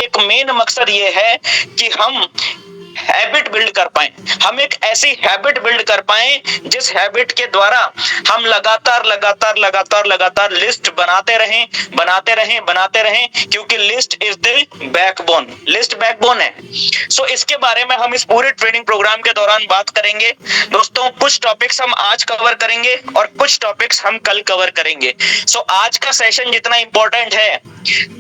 एक मेन मकसद ये है कि हम हैबिट बिल्ड कर पाए, हम एक ऐसी हैबिट बिल्ड कर पाए जिस हैबिट के द्वारा हम लगातार लगातार लगातार लगातार लिस्ट बनाते रहें बनाते रहें बनाते रहें, क्योंकि list is the backbone, list backbone है। सो इसके बारे में हम इस पूरे ट्रेनिंग प्रोग्राम के दौरान बात करेंगे दोस्तों। कुछ टॉपिक्स हम आज कवर करेंगे और कुछ टॉपिक्स हम कल कवर करेंगे। सो आज का सेशन जितना इंपॉर्टेंट है,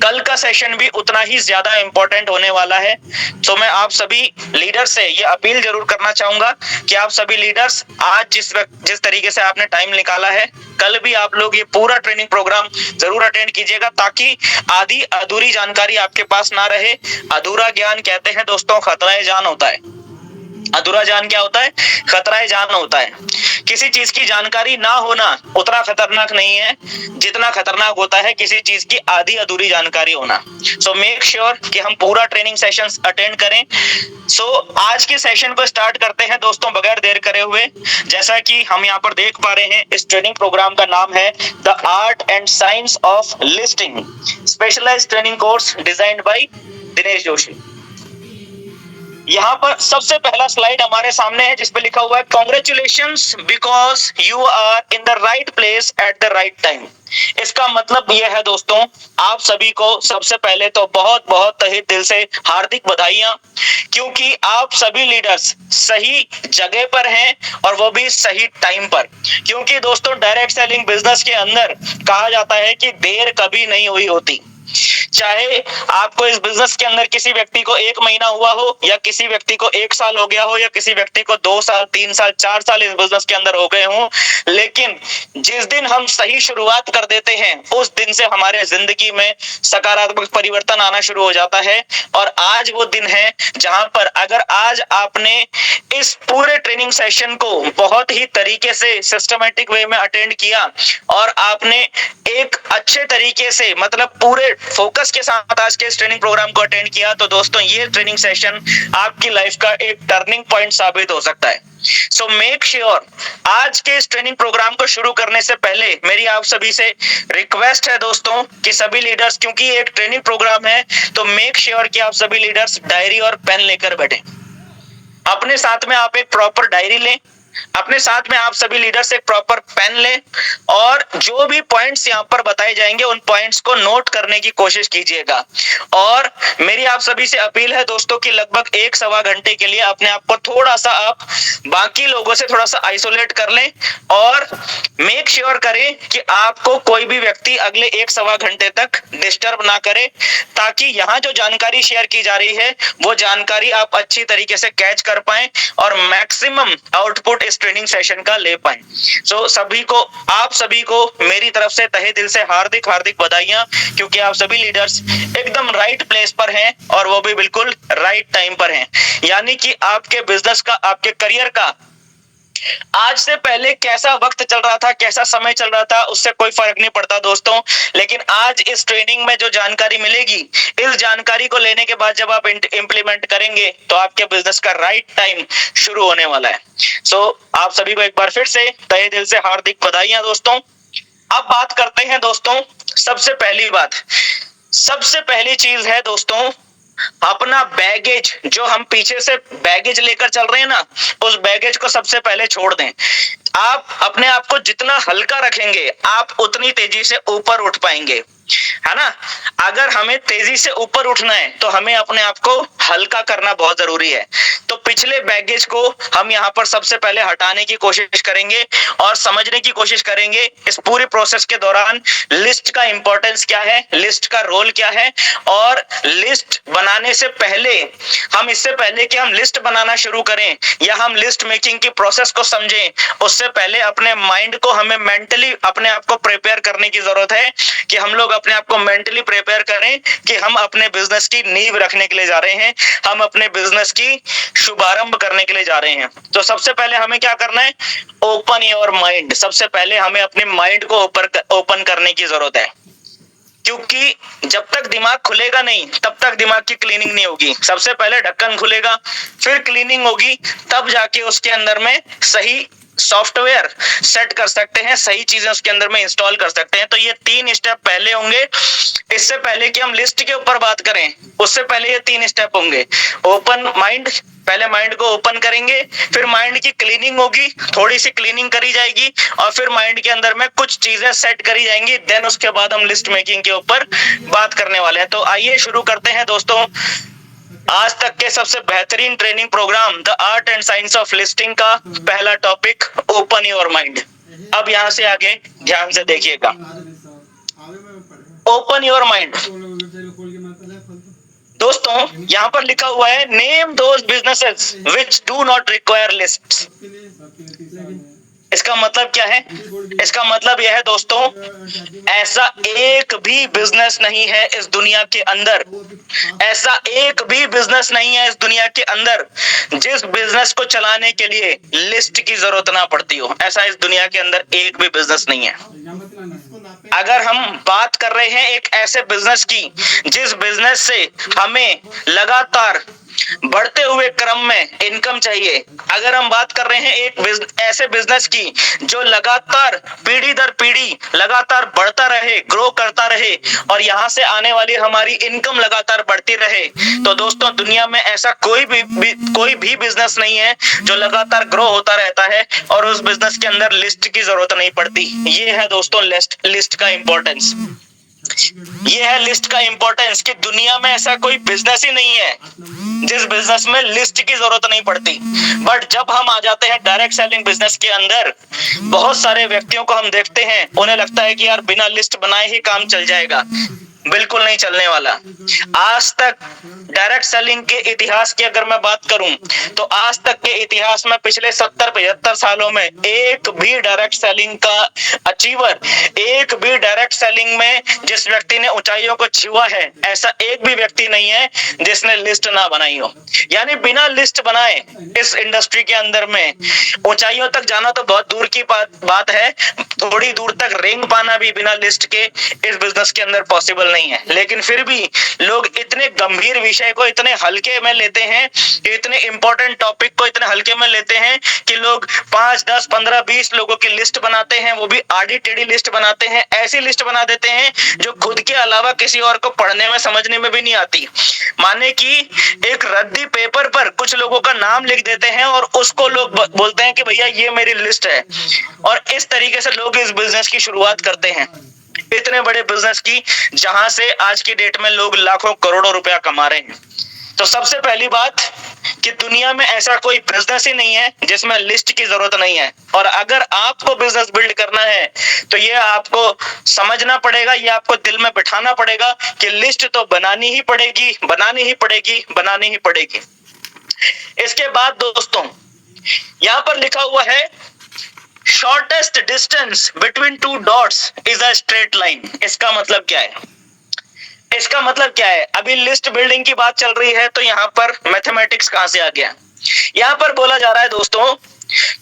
कल का सेशन भी उतना ही ज्यादा इंपॉर्टेंट होने वाला है। सो मैं आप सभी लीडर्स से ये अपील जरूर करना चाहूंगा कि आप सभी लीडर्स आज जिस तरीके से आपने टाइम निकाला है, कल भी आप लोग ये पूरा ट्रेनिंग प्रोग्राम जरूर अटेंड कीजिएगा, ताकि आधी अधूरी जानकारी आपके पास ना रहे। अधूरा ज्ञान कहते हैं दोस्तों खतरा जान होता है। अधूरा ज्ञान क्या होता है? खतरा जान होता है। किसी चीज की जानकारी ना होना उतना खतरनाक नहीं है जितना खतरनाक होता है किसी चीज की आधी अधूरी जानकारी होना। सो मेक श्योर कि हम पूरा ट्रेनिंग सेशंस अटेंड करें। सो आज के सेशन को स्टार्ट करते हैं दोस्तों बगैर देर करे हुए। जैसा कि हम यहाँ पर देख पा रहे हैं, इस ट्रेनिंग प्रोग्राम का नाम है the art and science of listing, specialised training course designed by Dinesh Joshi. यहाँ पर सबसे पहला स्लाइड हमारे सामने है जिसपे लिखा हुआ है congratulations because you are in the right place at the right time. इसका मतलब यह है दोस्तों, आप सभी को सबसे पहले तो बहुत बहुत तहे दिल से हार्दिक बधाइयां, क्योंकि आप सभी लीडर्स सही जगह पर हैं और वो भी सही टाइम पर। क्योंकि दोस्तों डायरेक्ट सेलिंग बिजनेस के अंदर कहा जाता है कि देर कभी नहीं हुई होती। चाहे आपको इस बिजनेस के अंदर किसी व्यक्ति को 1 महीना हुआ हो, या किसी व्यक्ति को 1 साल हो गया हो, या किसी व्यक्ति को 2 साल 3 साल 4 साल इस बिजनेस के अंदर हो गए हों, लेकिन जिस दिन हम सही शुरुआत कर देते हैं उस दिन से हमारे जिंदगी में सकारात्मक परिवर्तन आना शुरू हो जाता है। और आज वो दिन है जहां पर अगर आज आपने इस पूरे ट्रेनिंग सेशन को बहुत ही तरीके से सिस्टमैटिक वे में अटेंड किया और आपने एक अच्छे तरीके से मतलब पूरे फोकस के साथ आज के इस ट्रेनिंग प्रोग्राम को अटेंड किया, तो दोस्तों ये ट्रेनिंग सेशन आपकी लाइफ का एक टर्निंग पॉइंट साबित हो सकता है। सो मेक श्योर आज के इस ट्रेनिंग प्रोग्राम को शुरू करने से पहले मेरी आप सभी से रिक्वेस्ट है दोस्तों कि सभी लीडर्स, क्योंकि ये एक ट्रेनिंग प्रोग्राम है, तो मेक श्योर कि आप सभी लीडर्स डायरी और पेन लेकर बैठे। अपने साथ में आप एक प्रॉपर डायरी लें, अपने साथ में आप सभी लीडर्स एक प्रॉपर पेन लें और जो भी पॉइंट्स यहाँ पर बताए जाएंगे उन पॉइंट्स को नोट करने की कोशिश कीजिएगा। और मेरी आप सभी से अपील है दोस्तों कि लगभग 1-1.25 घंटे के लिए अपने आप को थोड़ा सा आप बाकी लोगों से थोड़ा सा आइसोलेट कर लें और मेक श्योर करें कि आपको कोई भी व्यक्ति अगले 1-1.25 घंटे तक डिस्टर्ब ना करे, ताकि यहाँ जो जानकारी शेयर की जा रही है वो जानकारी आप अच्छी तरीके से कैच कर पाए और मैक्सिमम आउटपुट इस ट्रेनिंग सेशन का ले पाए। सो आप सभी को मेरी तरफ से तहे दिल से हार्दिक हार्दिक बधाइयां, क्योंकि आप सभी लीडर्स एकदम राइट प्लेस पर हैं और वो भी बिल्कुल राइट टाइम पर हैं। यानी कि आपके बिजनेस का, आपके करियर का आज से पहले कैसा वक्त चल रहा था, कैसा समय चल रहा था, उससे कोई फर्क नहीं पड़ता दोस्तों। लेकिन आज इस ट्रेनिंग में जो जानकारी मिलेगी, इस जानकारी को लेने के बाद जब आप इंप्लीमेंट करेंगे तो आपके बिजनेस का राइट टाइम शुरू होने वाला है। सो आप सभी को एक बार फिर से तहे दिल से हार्दिक बधाइयां दोस्तों। अब बात करते हैं दोस्तों, सबसे पहली चीज है दोस्तों अपना बैगेज। जो हम पीछे से बैगेज लेकर चल रहे हैं ना, उस बैगेज को सबसे पहले छोड़ दें। आप अपने आप को जितना हल्का रखेंगे आप उतनी तेजी से ऊपर उठ पाएंगे, है ना। अगर हमें तेजी से ऊपर उठना है तो हमें अपने आप को हल्का करना बहुत जरूरी है। तो पिछले बैगेज को हम यहाँ पर सबसे पहले हटाने की कोशिश करेंगे और समझने की कोशिश करेंगे इस पूरे प्रोसेस के दौरान लिस्ट का इंपॉर्टेंस क्या है, लिस्ट का रोल क्या है। और लिस्ट बनाने से पहले इससे पहले कि हम लिस्ट बनाना शुरू करें या हम लिस्ट मेकिंग की प्रोसेस को समझें, उससे पहले अपने माइंड को हमें मेंटली अपने आप को प्रिपेयर करने की जरूरत है कि हम लोग अपने आप को मेंटली प्रिपेयर करें कि हम अपने बिजनेस की नींव रखने के लिए जा रहे हैं, हम अपने बिजनेस की शुभारंभ करने के लिए जा रहे हैं। तो सबसे पहले हमें क्या करना है, ओपन योर माइंड। सबसे पहले हमें अपने माइंड को ओपन करने की जरूरत है, क्योंकि जब तक दिमाग खुलेगा नहीं तब तक दिमाग की क्लीनिंग नहीं होगी। सबसे पहले ढक्कन खुलेगा, फिर क्लीनिंग होगी, तब जाके उसके अंदर में सही सॉफ्टवेयर सेट कर सकते हैं, सही चीजें उसके अंदर में इंस्टॉल कर सकते हैं। तो ये 3 स्टेप पहले होंगे। इससे पहले कि हम लिस्ट के ऊपर बात करें, उससे पहले ये 3 स्टेप होंगे। ओपन माइंड, पहले माइंड को ओपन करेंगे, फिर माइंड की क्लीनिंग होगी, थोड़ी सी क्लीनिंग करी जाएगी, और फिर माइंड के अंदर में कुछ चीजें सेट करी जाएंगी। देन उसके बाद हम लिस्ट मेकिंग के ऊपर बात करने वाले हैं। तो आइए शुरू करते हैं दोस्तों आज तक के सबसे बेहतरीन training programme the art and science of listing का पहला टॉपिक, ओपन योर माइंड। अब यहां से आगे ध्यान से देखिएगा। ओपन योर माइंड दोस्तों, यहां पर लिखा हुआ है name those businesses which do not require lists. इसका मतलब क्या है? इसका मतलब यह है दोस्तों, ऐसा एक भी बिजनेस नहीं है इस दुनिया के अंदर, ऐसा एक भी बिजनेस नहीं है इस दुनिया के अंदर जिस बिजनेस को चलाने के लिए लिस्ट की जरूरत ना पड़ती हो। ऐसा इस दुनिया के अंदर एक भी बिजनेस नहीं है। अगर हम बात कर रहे हैं एक ऐसे बिजनेस की जिस बिजनेस से हमें लगातार बढ़ते हुए क्रम में इनकम चाहिए, अगर हम बात कर रहे हैं एक ऐसे बिजनेस की जो लगातार पीढ़ी दर पीढ़ी लगातार बढ़ता रहे, ग्रो करता रहे, और यहां से आने वाली हमारी इनकम लगातार बढ़ती रहे, तो दोस्तों दुनिया में ऐसा कोई भी बिजनेस नहीं है जो लगातार ग्रो होता रहता है और उस बिजनेस के अंदर लिस्ट की जरूरत नहीं पड़ती। ये है दोस्तों लिस्ट का इंपॉर्टेंस। ये है लिस्ट का इंपॉर्टेंस कि दुनिया में ऐसा कोई बिजनेस ही नहीं है जिस बिजनेस में लिस्ट की जरूरत नहीं पड़ती। बट जब हम आ जाते हैं डायरेक्ट सेलिंग बिजनेस के अंदर, बहुत सारे व्यक्तियों को हम देखते हैं, उन्हें लगता है कि यार बिना लिस्ट बनाए ही काम चल जाएगा। बिल्कुल नहीं चलने वाला। आज तक डायरेक्ट सेलिंग के इतिहास की अगर मैं बात करूं तो आज तक के इतिहास में पिछले 70-75 सालों में एक भी डायरेक्ट सेलिंग का अचीवर, एक भी डायरेक्ट सेलिंग में जिस व्यक्ति ने ऊंचाइयों को छुआ है, ऐसा एक भी व्यक्ति नहीं है जिसने लिस्ट ना बनाई हो। यानी बिना लिस्ट बनाए इस इंडस्ट्री के अंदर में ऊंचाइयों तक जाना तो बहुत दूर की बात है, थोड़ी दूर तक रेंग पाना भी बिना लिस्ट के इस बिजनेस के अंदर पॉसिबल नहीं है। लेकिन फिर भी लोग इतने गंभीर विषय को इतने हल्के में लेते हैं, इतने इंपॉर्टेंट टॉपिक को इतने हल्के में लेते हैं कि लोग 5, 10, 15, 20 लोगों की लिस्ट बनाते हैं, वो भी आड़ी टेढ़ी लिस्ट बनाते हैं। ऐसी लिस्ट बना देते हैं जो खुद के अलावा किसी और को पढ़ने में समझने में भी नहीं आती। माने कि एक रद्दी पेपर पर कुछ लोगों का नाम लिख देते हैं और उसको लोग बोलते हैं कि भैया ये मेरी लिस्ट है, और इस तरीके से लोग इस बिजनेस की शुरुआत करते हैं, इतने बड़े बिजनेस की जहां से आज की डेट में लोग लाखों करोड़ों रुपया कमा रहे हैं। तो सबसे पहली बात कि दुनिया में ऐसा कोई बिजनेस ही नहीं है जिसमें लिस्ट की जरूरत नहीं है। और अगर आपको बिजनेस बिल्ड करना है तो ये आपको समझना पड़ेगा, ये आपको दिल में बिठाना पड़ेगा कि लिस्ट तो बनानी ही पड़ेगी, बनानी ही पड़ेगी, बनानी ही पड़ेगी। इसके बाद दोस्तों यहां पर लिखा हुआ है shortest distance between two dots is a straight line. इसका मतलब क्या है? इसका मतलब क्या है? अभी लिस्ट बिल्डिंग की बात चल रही है तो यहाँ पर मैथमेटिक्स कहां से आ गया? यहाँ पर बोला जा रहा है दोस्तों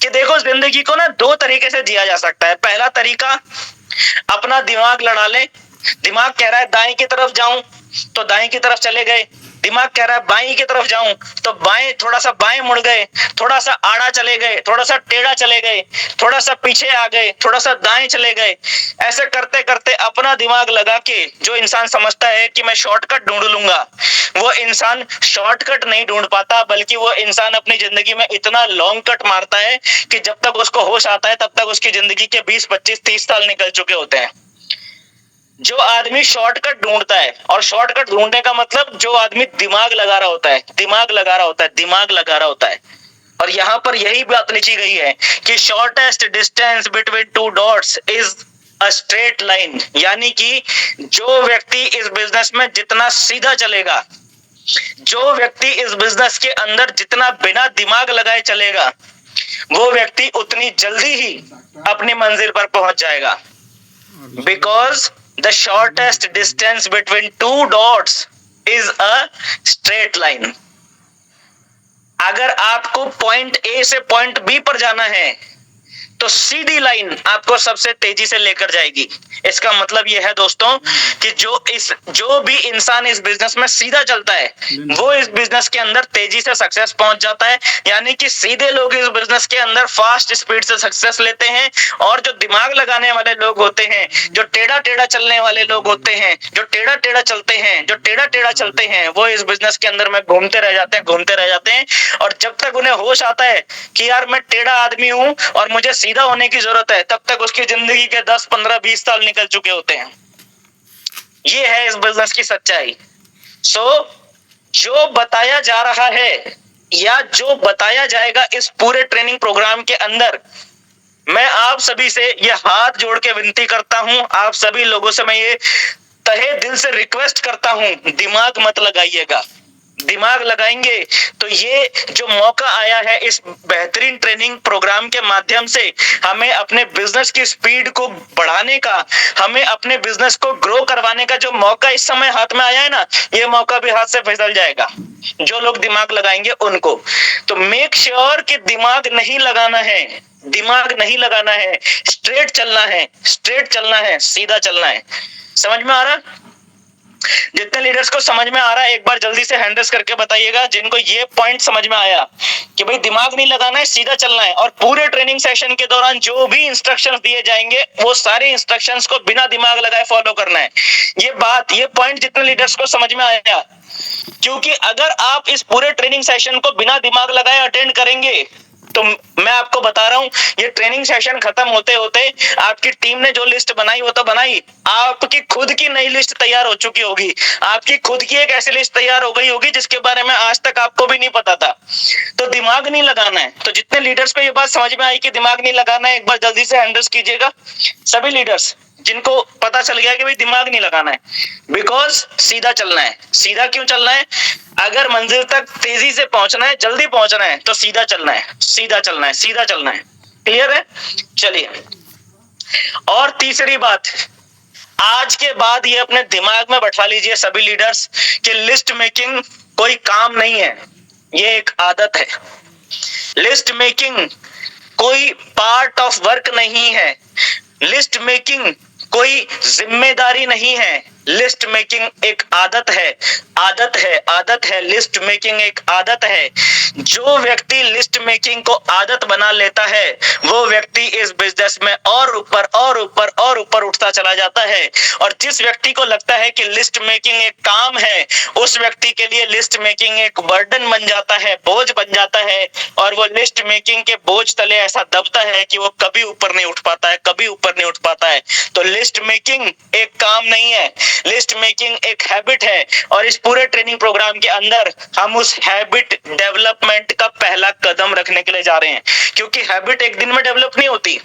कि देखो जिंदगी को ना 2 तरीके से जिया जा सकता है। पहला तरीका, अपना दिमाग लड़ा ले। दिमाग कह रहा है दाएं की तरफ जाऊं तो दाएं की तरफ चले गए, दिमाग कह रहा है बाएं की तरफ जाऊं तो बाएं, थोड़ा सा बाएं मुड़ गए, थोड़ा सा आड़ा चले गए, थोड़ा सा टेढ़ा चले गए, थोड़ा सा पीछे आ गए, थोड़ा सा दाएं चले गए। ऐसे करते करते अपना दिमाग लगा के जो इंसान समझता है कि मैं शॉर्टकट ढूंढ लूंगा, वो इंसान शॉर्टकट नहीं ढूंढ पाता, बल्कि वो इंसान अपनी जिंदगी में इतना लॉन्ग कट मारता है कि जब तक उसको होश आता है तब तक उसकी जिंदगी के 20, 25, 30 साल निकल चुके होते हैं। जो आदमी शॉर्टकट ढूंढता है, और शॉर्टकट ढूंढने का मतलब जो आदमी दिमाग लगा रहा होता है, दिमाग लगा रहा होता है, दिमाग लगा रहा होता है। और यहां पर यही बात लिखी गई है कि shortest distance between two dots is a straight line. यानी कि जो व्यक्ति इस बिजनेस में जितना सीधा चलेगा, जो व्यक्ति इस बिजनेस के अंदर जितना बिना दिमाग लगाए चलेगा, वो व्यक्ति उतनी जल्दी ही अपनी मंजिल पर पहुंच जाएगा। Because the shortest distance between two dots is a straight line। अगर आपको पॉइंट ए से पॉइंट बी पर जाना है तो सीधी लाइन आपको सबसे तेजी से लेकर जाएगी। इसका मतलब यह है दोस्तों कि जो भी इंसान इस बिजनेस में सीधा चलता है वो इस बिजनेस के अंदर तेजी से सक्सेस पहुंच जाता है। यानी कि सीधे लोग इस बिजनेस के अंदर फास्ट स्पीड से सक्सेस लेते हैं, और जो दिमाग लगाने वाले लोग होते हैं, जो टेढ़ा टेढ़ा चलने वाले लोग होते हैं, जो टेढ़ा टेढ़ा चलते हैं, जो टेढ़ा टेढ़ा चलते हैं, वो इस बिजनेस के अंदर में घूमते रह जाते हैं, घूमते रह जाते हैं। और जब तक उन्हें होश आता है कि यार मैं टेढ़ा आदमी हूं और मुझे सीधा होने की जरूरत है, तब तक उसकी जिंदगी के 10, 15, 20 साल निकल चुके होते हैं। ये है इस बिजनेस की सच्चाई। जो बताया जा रहा है या जो बताया जाएगा इस पूरे ट्रेनिंग प्रोग्राम के अंदर, मैं आप सभी से ये हाथ जोड़ के विनती करता हूं, आप सभी लोगों से मैं ये तहे दिल से रिक्वेस्ट करता हूं, दिमाग मत लगाइएगा। दिमाग लगाएंगे तो ये जो मौका आया है इस बेहतरीन ट्रेनिंग प्रोग्राम के माध्यम से हमें अपने बिजनेस की स्पीड को बढ़ाने का, हमें अपने बिजनेस को ग्रो करवाने का जो मौका इस समय हाथ में आया है ना, ये मौका भी हाथ से फिसल जाएगा जो लोग दिमाग लगाएंगे उनको। तो मेक श्योर कि दिमाग नहीं लगाना है, दिमाग नहीं लगाना है, स्ट्रेट चलना है, स्ट्रेट चलना है, सीधा चलना है। समझ में आ रहा? जितने लीडर्स को समझ में आ रहा है एक बार जल्दी से हैंड रेस करके बताइएगा, जिनको ये पॉइंट समझ में आया कि भाई दिमाग नहीं लगाना है, सीधा चलना है। और पूरे ट्रेनिंग सेशन के दौरान जो भी इंस्ट्रक्शंस दिए जाएंगे वो सारे इंस्ट्रक्शंस को बिना दिमाग लगाए फॉलो करना है। ये पॉइंट जितने लीडर्स को समझ में आया, क्योंकि अगर आप इस पूरे ट्रेनिंग सेशन को बिना दिमाग लगाए अटेंड करेंगे तो मैं आपको बता रहा हूं, ये ट्रेनिंग सेशन खत्म होते होते आपकी टीम ने जो लिस्ट बनाई वो तो बनाई, आपकी खुद की नई लिस्ट तैयार हो चुकी होगी, आपकी खुद की एक ऐसी लिस्ट तैयार हो गई होगी जिसके बारे में आज तक आपको भी नहीं पता था। तो दिमाग नहीं लगाना है। तो जितने लीडर्स को ये बात समझ में आई कि दिमाग नहीं लगाना है, एक बार जल्दी से हैंडल्स कीजिएगा। सभी लीडर्स जिनको पता चल गया कि भाई दिमाग नहीं लगाना है, बिकॉज सीधा चलना है। सीधा क्यों चलना है? अगर मंजिल तक तेजी से पहुंचना है, जल्दी पहुंचना है, तो सीधा चलना है, सीधा चलना है, सीधा चलना है। क्लियर है? चलिए, और तीसरी बात, आज के बाद ये अपने दिमाग में बैठा लीजिए सभी लीडर्स कि लिस्ट मेकिंग कोई काम नहीं है, ये एक आदत है। लिस्ट मेकिंग कोई पार्ट ऑफ वर्क नहीं है, लिस्ट मेकिंग कोई जिम्मेदारी नहीं है, लिस्ट मेकिंग एक आदत है, आदत है, आदत है। लिस्ट मेकिंग एक आदत है। जो व्यक्ति लिस्ट मेकिंग को आदत बना लेता है वो व्यक्ति इस बिजनेस में और ऊपर और ऊपर और ऊपर उठता चला जाता है। और जिस व्यक्ति को लगता है कि लिस्ट मेकिंग एक काम है, उस व्यक्ति के लिए लिस्ट मेकिंग एक बर्डन बन जाता है, बोझ बन जाता है, और वो लिस्ट मेकिंग के बोझ तले ऐसा दबता है कि वो कभी ऊपर नहीं उठ पाता है, कभी ऊपर नहीं उठ पाता है। तो लिस्ट मेकिंग एक काम नहीं है, लिस्ट मेकिंग एक हैबिट है। और इस पूरे ट्रेनिंग प्रोग्राम के अंदर हम उस हैबिट डेवलपमेंट का पहला कदम रखने के लिए जा रहे हैं, क्योंकि हैबिट एक दिन में डेवलप नहीं होती।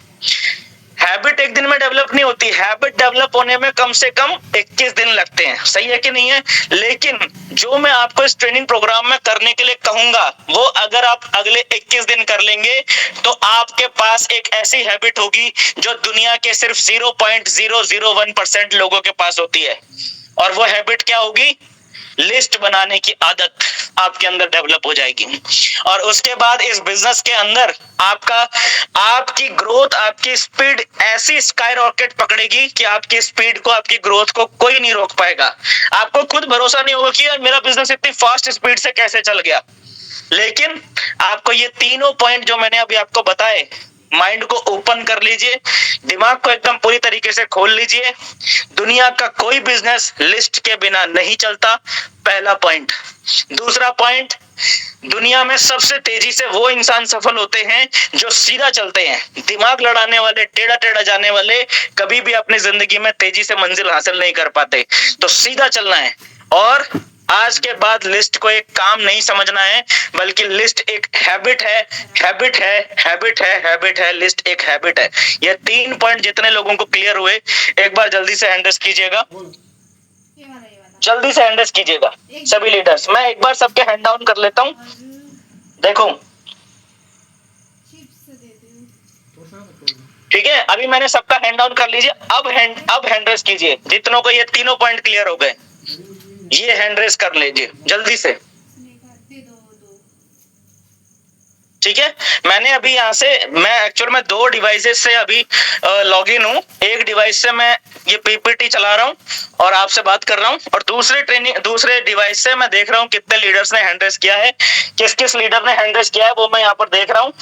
हैबिट एक दिन में डेवलप नहीं होती, हैबिट डेवलप होने में कम से कम 21 दिन लगते हैं। सही है कि नहीं है? लेकिन जो मैं आपको इस ट्रेनिंग प्रोग्राम में करने के लिए कहूंगा वो अगर आप अगले 21 दिन कर लेंगे तो आपके पास एक ऐसी हैबिट होगी जो दुनिया के सिर्फ 0.001% लोगों के पास होती है। और वो हैबिट क्या होगी? लिस्ट बनाने की आदत आपके अंदर डेवलप हो जाएगी। और उसके बाद इस बिजनेस के अंदर आपकी ग्रोथ, आपकी स्पीड ऐसी स्काई रॉकेट पकड़ेगी कि आपकी स्पीड को, आपकी ग्रोथ को कोई नहीं रोक पाएगा। आपको खुद भरोसा नहीं होगा कि यार मेरा बिजनेस इतनी फास्ट स्पीड से कैसे चल गया। लेकिन आपको ये तीनों पॉइंट जो मैंने अभी आपको बताए, माइंड को ओपन कर लीजिए, दिमाग को एकदम पूरी तरीके से खोल लीजिए। दुनिया का कोई बिजनेस लिस्ट के बिना नहीं चलता, पहला पॉइंट। दूसरा पॉइंट, दुनिया में सबसे तेजी से वो इंसान सफल होते हैं जो सीधा चलते हैं। दिमाग लड़ाने वाले, टेढ़ा टेढ़ा जाने वाले कभी भी अपनी जिंदगी में तेजी से मंजिल हासिल नहीं कर पाते। तो सीधा चलना है। और आज के बाद लिस्ट को एक काम नहीं समझना है, बल्कि लिस्ट एक हैबिट है, हैबिट है, हैबिट है, हैबिट है, लिस्ट एक हैबिट है। ये 3 पॉइंट जितने लोगों को क्लियर हुए, एक बार जल्दी से हैंड रेस कीजिएगा, जल्दी से हैंड रेस कीजिएगा सभी लीडर्स। मैं एक बार सबके हैंड डाउन कर लेता हूं। देखो, ठीक है, अभी मैंने सबका हैंड डाउन कर लीजिए। अब हैंड रेस कीजिए जितनों को ये तीनों पॉइंट क्लियर हो गए, ये हैंड रेस कर लीजिए जल्दी से। ठीक है, मैंने अभी यहाँ से मैं एक्चुअल में 2 डिवाइसेस से अभी लॉगिन हूँ। एक डिवाइस से मैं ये पीपीटी चला रहा हूँ और आपसे बात कर रहा हूँ, और दूसरे डिवाइस से मैं देख रहा हूँ कितने लीडर्स ने हैंड रेस किया है, किस किस लीडर ने हैंड रेस किया है वो मैं यहाँ पर देख रहा हूँ।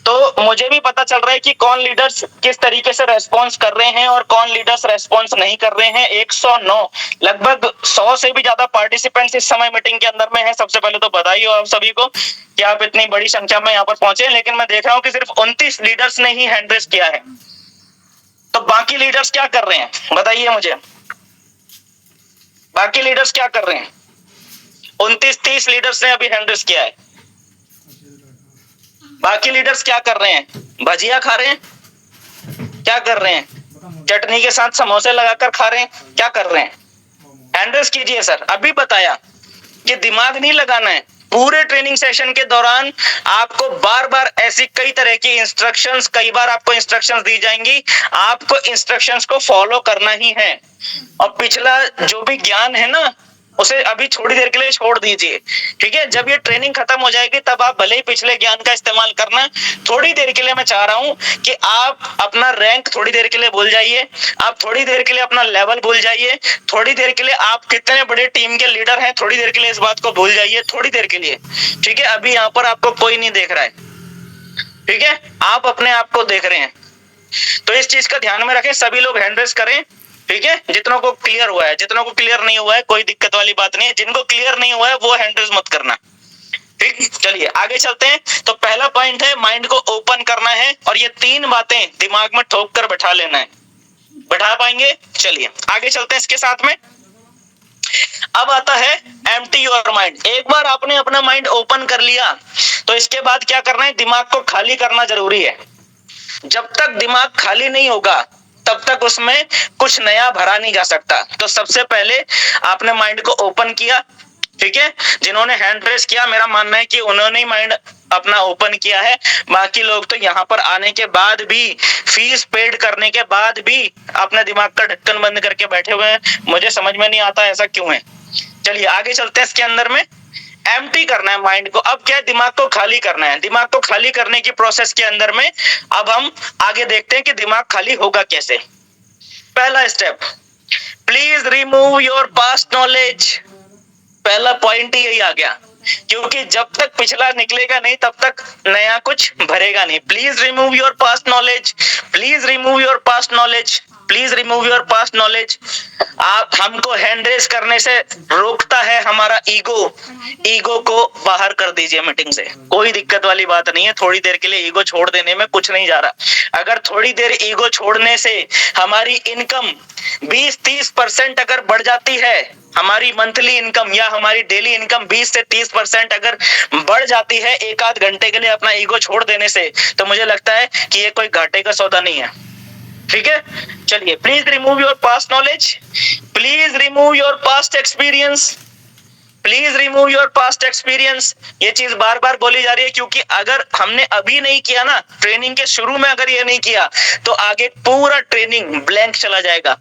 तो मुझे भी पता चल रहा है कि कौन लीडर्स किस तरीके से रेस्पॉन्स कर रहे हैं और कौन लीडर्स रेस्पॉन्स नहीं कर रहे हैं। 109 लगभग 100 से भी ज्यादा पार्टिसिपेंट्स इस समय मीटिंग के अंदर में है। सबसे पहले तो बधाई हो आप सभी को कि आप इतनी बड़ी संख्या में यहाँ पर पहुंचे, लेकिन मैं देख रहा हूँ कि सिर्फ 29 लीडर्स ने ही हैंड रेस किया है। तो बाकी लीडर्स क्या कर रहे हैं बताइए मुझे, बाकी लीडर्स क्या कर रहे हैं? 29-30 लीडर्स ने अभी हैंड रेस किया है। बाकी लीडर्स क्या कर रहे हैं? भजिया खा रहे हैं, क्या कर रहे हैं? चटनी के साथ समोसे लगाकर खा रहे हैं, क्या कर रहे हैं? हैंड रेस कीजिए सर। अभी बताया कि दिमाग नहीं लगाना है। पूरे ट्रेनिंग सेशन के दौरान आपको बार बार ऐसी कई तरह की इंस्ट्रक्शंस, कई बार आपको इंस्ट्रक्शंस दी जाएंगी, आपको इंस्ट्रक्शंस को फॉलो करना ही है। और पिछला जो भी ज्ञान है ना उसे अभी थोड़ी देर के लिए छोड़ दीजिए, ठीक है। जब ये ट्रेनिंग खत्म हो जाएगी तब आप भले ही पिछले ज्ञान का इस्तेमाल करना। थोड़ी देर के लिए मैं चाह रहा हूं कि आप अपना रैंक थोड़ी देर के लिए भूल जाइए, आप थोड़ी देर के लिए अपना लेवल भूल जाइए, थोड़ी देर के लिए आप कितने बड़े टीम के लीडर हैं थोड़ी देर के लिए इस बात को भूल जाइए, थोड़ी देर के लिए, ठीक है। अभी यहाँ पर आपको कोई नहीं देख रहा है, ठीक है, आप अपने आप को देख रहे हैं। तो इस चीज का ध्यान में रखें, सभी लोग हैंड रेस करें, ठीक है। जितनों को क्लियर हुआ है, जितनों को क्लियर नहीं हुआ है कोई दिक्कत वाली बात नहीं है, जिनको क्लियर नहीं हुआ है वो हैंड रेस मत करना, ठीक। चलिए आगे चलते हैं। तो पहला पॉइंट है माइंड को ओपन करना है, और ये 3 बातें दिमाग में ठोक कर बैठा लेना है। बैठा पाएंगे? चलिए आगे चलते हैं इसके साथ में। अब आता है एम्प्टी योर माइंड। एक बार आपने अपना माइंड ओपन कर लिया तो इसके बाद क्या करना है? दिमाग को खाली करना जरूरी है। जब तक दिमाग खाली नहीं होगा तब तक उसमें कुछ नया भरा नहीं जा सकता। तो सबसे पहले आपने माइंड को ओपन किया, ठीक है। जिन्होंने हैंड रेस किया मेरा मानना है कि उन्होंने ही माइंड अपना ओपन किया है। बाकी लोग तो यहाँ पर आने के बाद भी, फीस पेड करने के बाद भी अपने दिमाग का ढक्कन बंद करके बैठे हुए हैं। मुझे समझ में नहीं आता ऐसा क्यों है। चलिए आगे चलते हैं। इसके अंदर में एम्प्टी करना है माइंड को। अब क्या है? दिमाग को खाली करना है। दिमाग को खाली करने की प्रोसेस के अंदर में अब हम आगे देखते हैं कि दिमाग खाली होगा कैसे। पहला step, please remove your past knowledge. पहला पॉइंट ही यही आ गया, क्योंकि जब तक पिछला निकलेगा नहीं तब तक नया कुछ भरेगा नहीं। Please remove your past knowledge, please remove your past knowledge, please remove your past knowledge. आप हमको हैंड रेस करने से रोकता है हमारा ईगो। ईगो को बाहर कर दीजिए मीटिंग से, कोई दिक्कत वाली बात नहीं है। थोड़ी देर के लिए ईगो छोड़ देने में कुछ नहीं जा रहा। अगर थोड़ी देर ईगो छोड़ने से हमारी इनकम 20-30% अगर बढ़ जाती है, हमारी मंथली इनकम या हमारी डेली इनकम 20 से 30% अगर बढ़ जाती है एक आध घंटे के लिए अपना ईगो छोड़ देने से, तो मुझे लगता है कि ये कोई घाटे का सौदा नहीं है, ठीक है। चलिए, please remove your past knowledge, please remove your past experience, please remove your past experience. ये चीज बार बार बोली जा रही है, क्योंकि अगर हमने अभी नहीं किया ना, ट्रेनिंग के शुरू में अगर ये नहीं किया तो आगे पूरा ट्रेनिंग ब्लैंक चला जाएगा।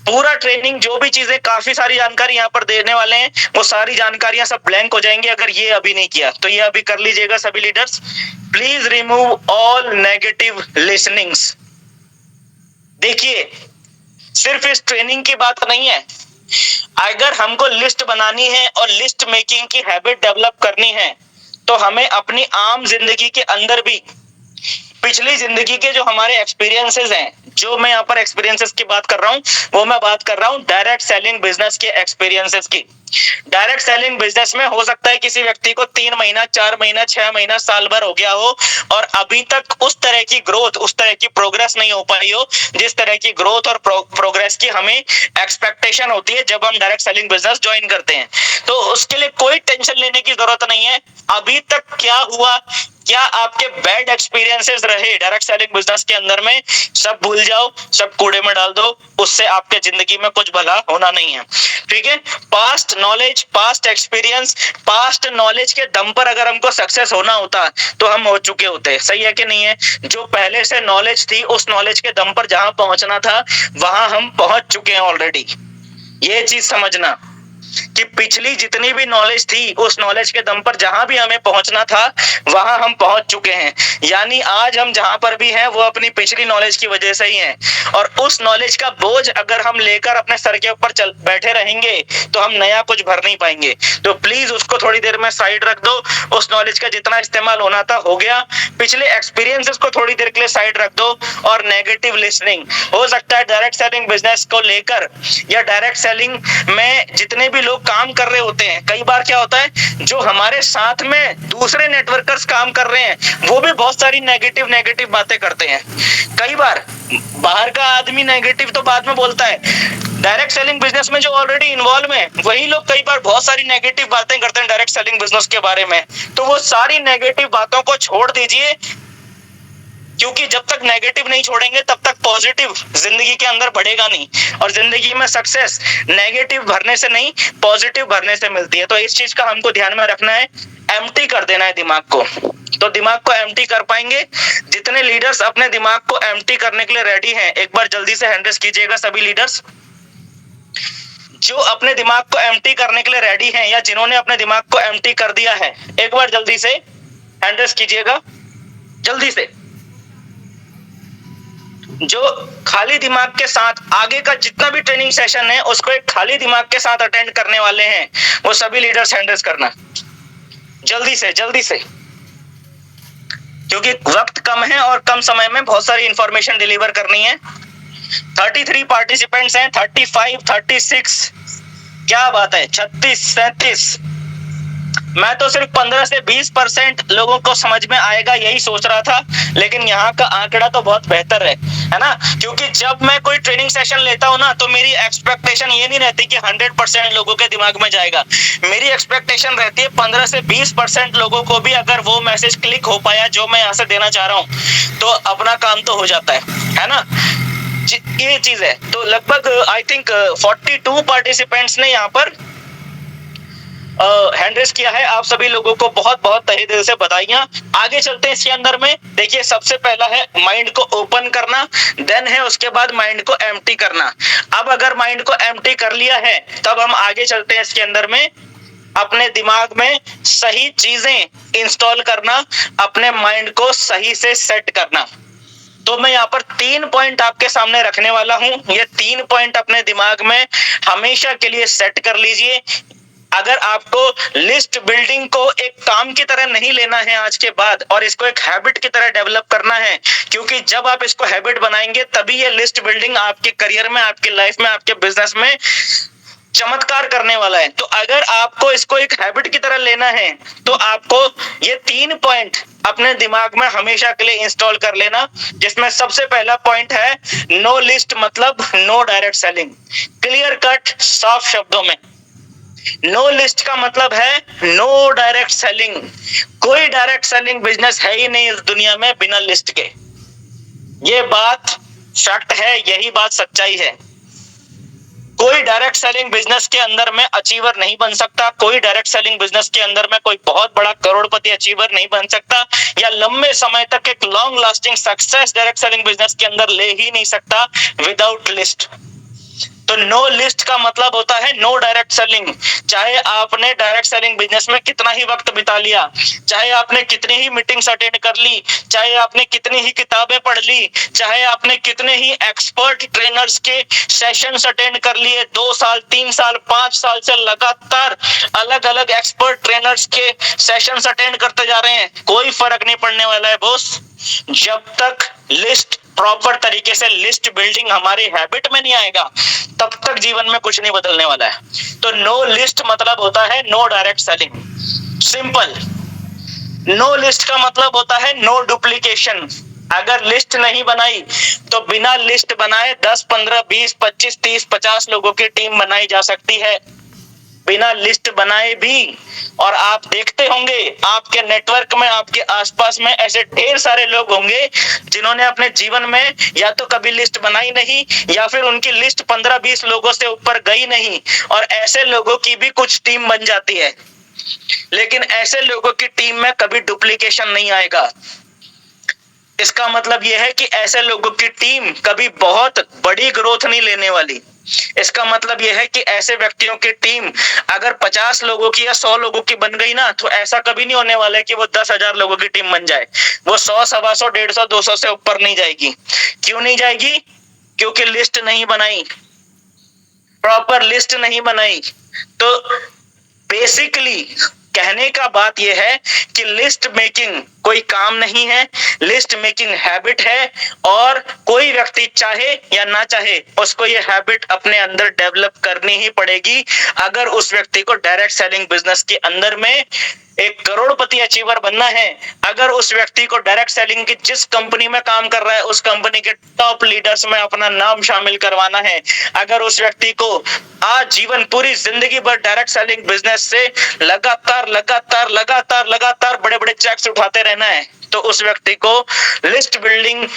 पूरा ट्रेनिंग जो भी चीजें, काफी सारी जानकारी यहाँ पर देने वाले हैं, वो सारी जानकारियां सब ब्लैंक हो जाएंगी अगर ये अभी नहीं किया। तो ये अभी कर लीजिएगा सभी leaders. Please remove all negative listenings. देखिए, सिर्फ इस ट्रेनिंग की बात नहीं है, अगर हमको लिस्ट बनानी है और लिस्ट मेकिंग की हैबिट डेवलप करनी है तो हमें अपनी आम जिंदगी के अंदर भी पिछली जिंदगी के जो हमारे एक्सपीरियंसेस हैं, जो मैं यहाँ पर एक्सपीरियंसेस की बात कर रहा हूँ, वो मैं बात कर रहा हूँ डायरेक्ट सेलिंग बिजनेस के एक्सपीरियंसेस की। डायरेक्ट सेलिंग बिजनेस में हो सकता है किसी व्यक्ति को 3 महीना, 4 महीना, 6 महीना, साल भर हो गया हो और अभी तक उस तरह की ग्रोथ, उस तरह की प्रोग्रेस नहीं हो पाई हो जिस तरह की ग्रोथ और प्रोग्रेस की हमें एक्सपेक्टेशन होती है जब हम डायरेक्ट सेलिंग बिजनेस ज्वाइन करते हैं। तो उसके लिए कोई टेंशन लेने की जरूरत नहीं है। अभी तक क्या हुआ, क्या आपके बैड एक्सपीरियंसेस रहे डायरेक्ट सेलिंग बिजनेस के अंदर में, सब भूल जाओ, सब कूड़े में डाल दो, उससे आपके जिंदगी में कुछ भला होना नहीं है, ठीक है। Past knowledge, past experience, past knowledge के दम पर अगर हमको सक्सेस होना होता तो हम हो चुके होते, सही है कि नहीं है। जो पहले से नॉलेज थी उस नॉलेज के दम पर जहां पहुंचना था वहां हम पहुंच चुके हैं ऑलरेडी, ये चीज समझना। कि पिछली जितनी भी नॉलेज थी उस नॉलेज के दम पर जहां भी हमें पहुंचना था वहां हम पहुंच चुके हैं। यानी आज हम जहां पर भी हैं वो अपनी पिछली नॉलेज की वजह से ही हैं। और उस नॉलेज का बोझ अगर हम लेकर अपने सर के ऊपर चल बैठे रहेंगे तो हम नया कुछ भर नहीं पाएंगे। तो प्लीज उसको थोड़ी देर में साइड रख दो। उस नॉलेज का जितना इस्तेमाल होना था हो गया। पिछले एक्सपीरियंसेस को थोड़ी देर के लिए साइड रख दो। और नेगेटिव लिसनिंग, हो सकता है डायरेक्ट सेलिंग बिजनेस को लेकर या डायरेक्ट सेलिंग में जितने भी लोग काम कर रहे होते हैं, कई बार क्या होता है जो हमारे साथ में दूसरे नेटवर्कर्स काम कर रहे हैं वो भी बहुत सारी नेगेटिव बातें करते हैं। कई बार बाहर का आदमी नेगेटिव तो बाद में बोलता है, डायरेक्ट सेलिंग बिजनेस में जो ऑलरेडी इन्वॉल्व है वही लोग कई बार बहुत सारी नेगेटिव बातें करते हैं डायरेक्ट सेलिंग बिजनेस के बारे में। तो वो सारी नेगेटिव बातों को छोड़ दीजिए, क्योंकि जब तक नेगेटिव नहीं छोड़ेंगे तब तक पॉजिटिव जिंदगी के अंदर बढ़ेगा नहीं। और जिंदगी में सक्सेस नेगेटिव भरने से नहीं, पॉजिटिव भरने से मिलती है। तो इस चीज का हमको ध्यान में रखना है, एम्प्टी कर देना है दिमाग को। तो दिमाग को एम्प्टी कर पाएंगे। जितने लीडर्स अपने दिमाग को एम्प्टी करने के लिए रेडी हैं, एक बार जल्दी से हैंड रेज कीजिएगा सभी लीडर्स। जो अपने दिमाग को एम्प्टी करने के लिए रेडी हैं या जिन्होंने अपने दिमाग को एम्प्टी कर दिया है, एक बार जल्दी से हैंड रेज कीजिएगा, जल्दी से। जो खाली दिमाग के साथ आगे का जितना भी ट्रेनिंग सेशन है उसको एक खाली दिमाग के साथ अटेंड करने वाले हैं, वो सभी लीडर्स हैंड रेज करना जल्दी से, क्योंकि वक्त कम है और कम समय में बहुत सारी इंफॉर्मेशन डिलीवर करनी है। 33 पार्टिसिपेंट्स हैं, 35, 36, क्या बात है, 36, 37। मैं तो सिर्फ 15 से 20% लोगों को समझ में आएगा यही सोच रहा था, लेकिन यहाँ का आंकड़ा तो बहुत बेहतर है ना। क्योंकि जब मैं कोई ट्रेनिंग सेशन लेता हूँ ना तो मेरी एक्सपेक्टेशन ये नहीं रहती कि 100% लोगों के दिमाग में जाएगा। मेरी एक्सपेक्टेशन रहती है 15 से 20% लोगों को भी अगर वो मैसेज क्लिक हो पाया जो मैं यहाँ से देना चाह रहा हूँ तो अपना काम तो हो जाता है ना। ये चीज है। तो लगभग आई थिंक 42 पार्टिसिपेंट्स ने यहाँ पर हैंड रेज किया है। आप सभी लोगों को बहुत बहुत तहे दिल से बधाइयां। आगे चलते हैं इसके अंदर में। देखिए सबसे पहला है माइंड को ओपन करना, देन है उसके बाद माइंड को एम्प्टी करना। अब अगर माइंड को एम्प्टी कर लिया है तब हम आगे चलते हैं इसके अंदर में अपने दिमाग में सही चीजें इंस्टॉल करना, अपने माइंड को सही से सेट करना। तो मैं यहाँ पर 3 पॉइंट आपके सामने रखने वाला हूं। ये 3 पॉइंट अपने दिमाग में हमेशा के लिए सेट कर लीजिए। अगर आपको लिस्ट बिल्डिंग को एक काम की तरह नहीं लेना है आज के बाद और इसको एक हैबिट की तरह डेवलप करना है, क्योंकि जब आप इसको हैबिट बनाएंगे तभी ये लिस्ट बिल्डिंग आपके करियर में, आपके लाइफ में, आपके बिजनेस में चमत्कार करने वाला है। तो अगर आपको इसको एक हैबिट की तरह लेना है तो आपको ये 3 पॉइंट अपने दिमाग में हमेशा के लिए इंस्टॉल कर लेना, जिसमें सबसे पहला पॉइंट है नो लिस्ट मतलब no direct selling. Clear cut साफ शब्दों में नो लिस्ट का मतलब है नो डायरेक्ट सेलिंग। कोई डायरेक्ट सेलिंग बिजनेस है ही नहीं इस दुनिया में बिना लिस्ट के। ये बात फैक्ट है, यही बात सच्चाई है। कोई डायरेक्ट सेलिंग बिजनेस के अंदर में अचीवर नहीं बन सकता, कोई डायरेक्ट सेलिंग बिजनेस के अंदर में कोई बहुत बड़ा करोड़पति अचीवर नहीं बन सकता, या लंबे समय तक एक long lasting success direct selling business के अंदर ले ही नहीं सकता विदाउट लिस्ट। तो नो लिस्ट का मतलब होता है नो डायरेक्ट सेलिंग। चाहे आपने डायरेक्ट सेलिंग बिजनेस में कितना ही वक्त बिता लिया, चाहे आपने कितनी ही मीटिंग्स अटेंड कर ली, चाहे आपने कितनी ही किताबें पढ़ ली, चाहे आपने कितने ही एक्सपर्ट ट्रेनर्स के सेशंस अटेंड कर लिए, 2 साल 3 साल 5 साल से लगातार अलग अलग एक्सपर्ट ट्रेनर्स के सेशंस अटेंड करते जा रहे हैं, कोई फर्क नहीं पड़ने वाला है बॉस। जब तक लिस्ट प्रॉपर तरीके से लिस्ट बिल्डिंग हमारी हैबिट में नहीं आएगा तब तक जीवन में कुछ नहीं बदलने वाला है। तो नो लिस्ट मतलब होता है no direct selling, simple. No list का मतलब होता है नो डुप्लीकेशन। अगर लिस्ट नहीं बनाई तो बिना लिस्ट बनाए 10, 15, 20, 25, 30, 50 लोगों की टीम बनाई जा सकती है, बिना लिस्ट बनाए भी। और आप देखते होंगे आपके नेटवर्क में, आपके आसपास में ऐसे ढेर सारे लोग होंगे जिन्होंने अपने जीवन में या तो कभी लिस्ट बनाई नहीं या फिर उनकी लिस्ट 15-20 लोगों से ऊपर गई नहीं, और ऐसे लोगों की भी कुछ टीम बन जाती है। लेकिन ऐसे लोगों की टीम में कभी डुप्लीकेशन नहीं आएगा। इसका मतलब यह है कि ऐसे लोगों की टीम कभी बहुत बड़ी ग्रोथ नहीं लेने वाली। इसका मतलब यह है कि ऐसे व्यक्तियों की टीम अगर 50 लोगों की या 100 लोगों की बन गई ना, तो ऐसा कभी नहीं होने वाला है कि वो 10,000 लोगों की टीम बन जाए। वो 100, 125, 150, 200 से ऊपर नहीं जाएगी। क्यों नहीं जाएगी? क्योंकि लिस्ट नहीं बनाई, प्रॉपर लिस्ट नहीं बनाई। तो बेसिकली कहने का बात यह है कि लिस्ट मेकिंग कोई काम नहीं है, लिस्ट मेकिंग हैबिट है। और कोई व्यक्ति चाहे या ना चाहे उसको ये हैबिट अपने अंदर डेवलप करनी ही पड़ेगी, अगर उस व्यक्ति को डायरेक्ट सेलिंग बिजनेस के अंदर में एक करोड़पति अचीवर बनना है। अगर उस व्यक्ति को डायरेक्ट सेलिंग की जिस कंपनी में काम कर रहा है उस कंपनी के टॉप लीडर्स में अपना नाम शामिल करवाना है। अगर उस व्यक्ति को आजीवन पूरी जिंदगी भर डायरेक्ट सेलिंग बिजनेस से लगातार लगातार लगातार लगातार बड़े बड़े चेक्स उठाते रहना है, तो उस व्यक्ति को लिस्ट बिल्डिंग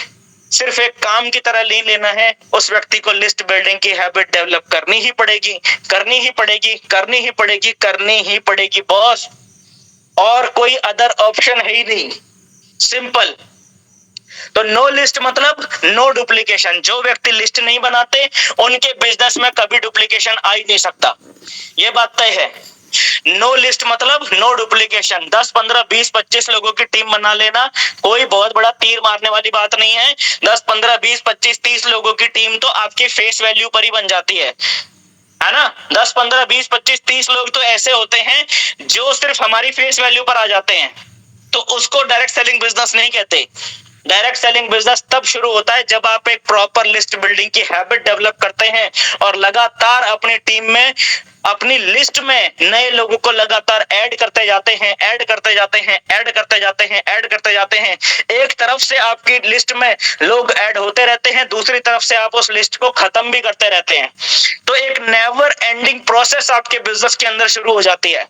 सिर्फ एक काम की तरह नहीं लेना है। उस व्यक्ति को लिस्ट बिल्डिंग की हैबिट डेवलप करनी ही पड़ेगी, करनी ही पड़ेगी, करनी ही पड़ेगी, करनी ही पड़ेगी बॉस। और कोई अदर ऑप्शन है ही नहीं, सिंपल। तो नो लिस्ट मतलब नो डुप्लीकेशन। जो व्यक्ति लिस्ट नहीं बनाते उनके बिजनेस में कभी डुप्लीकेशन आ ही नहीं सकता, ये बात तय है। नो लिस्ट मतलब नो डुप्लीकेशन। 10, 15, 20, 25 लोगों की टीम बना लेना कोई बहुत बड़ा तीर मारने वाली बात नहीं है। 10, 15, 20, 25, 30 लोगों की टीम तो आपकी फेस वैल्यू पर ही बन जाती है ना। 10, 15, 20, 25, 30 लोग तो ऐसे होते हैं जो सिर्फ हमारी फेस वैल्यू पर आ जाते हैं, तो उसको डायरेक्ट सेलिंग बिजनेस नहीं कहते। डायरेक्ट सेलिंग बिजनेस तब शुरू होता है जब आप एक प्रॉपर लिस्ट बिल्डिंग की हैबिट डेवलप करते हैं और लगातार अपनी टीम में, अपनी लिस्ट में नए लोगों को लगातार ऐड करते जाते हैं, ऐड करते जाते हैं, ऐड करते जाते हैं, ऐड करते जाते हैं। एक तरफ से आपकी लिस्ट में लोग ऐड होते रहते हैं, दूसरी तरफ से आप उस लिस्ट को खत्म भी करते रहते हैं। तो एक नेवर एंडिंग प्रोसेस आपके बिजनेस के अंदर शुरू हो जाती है,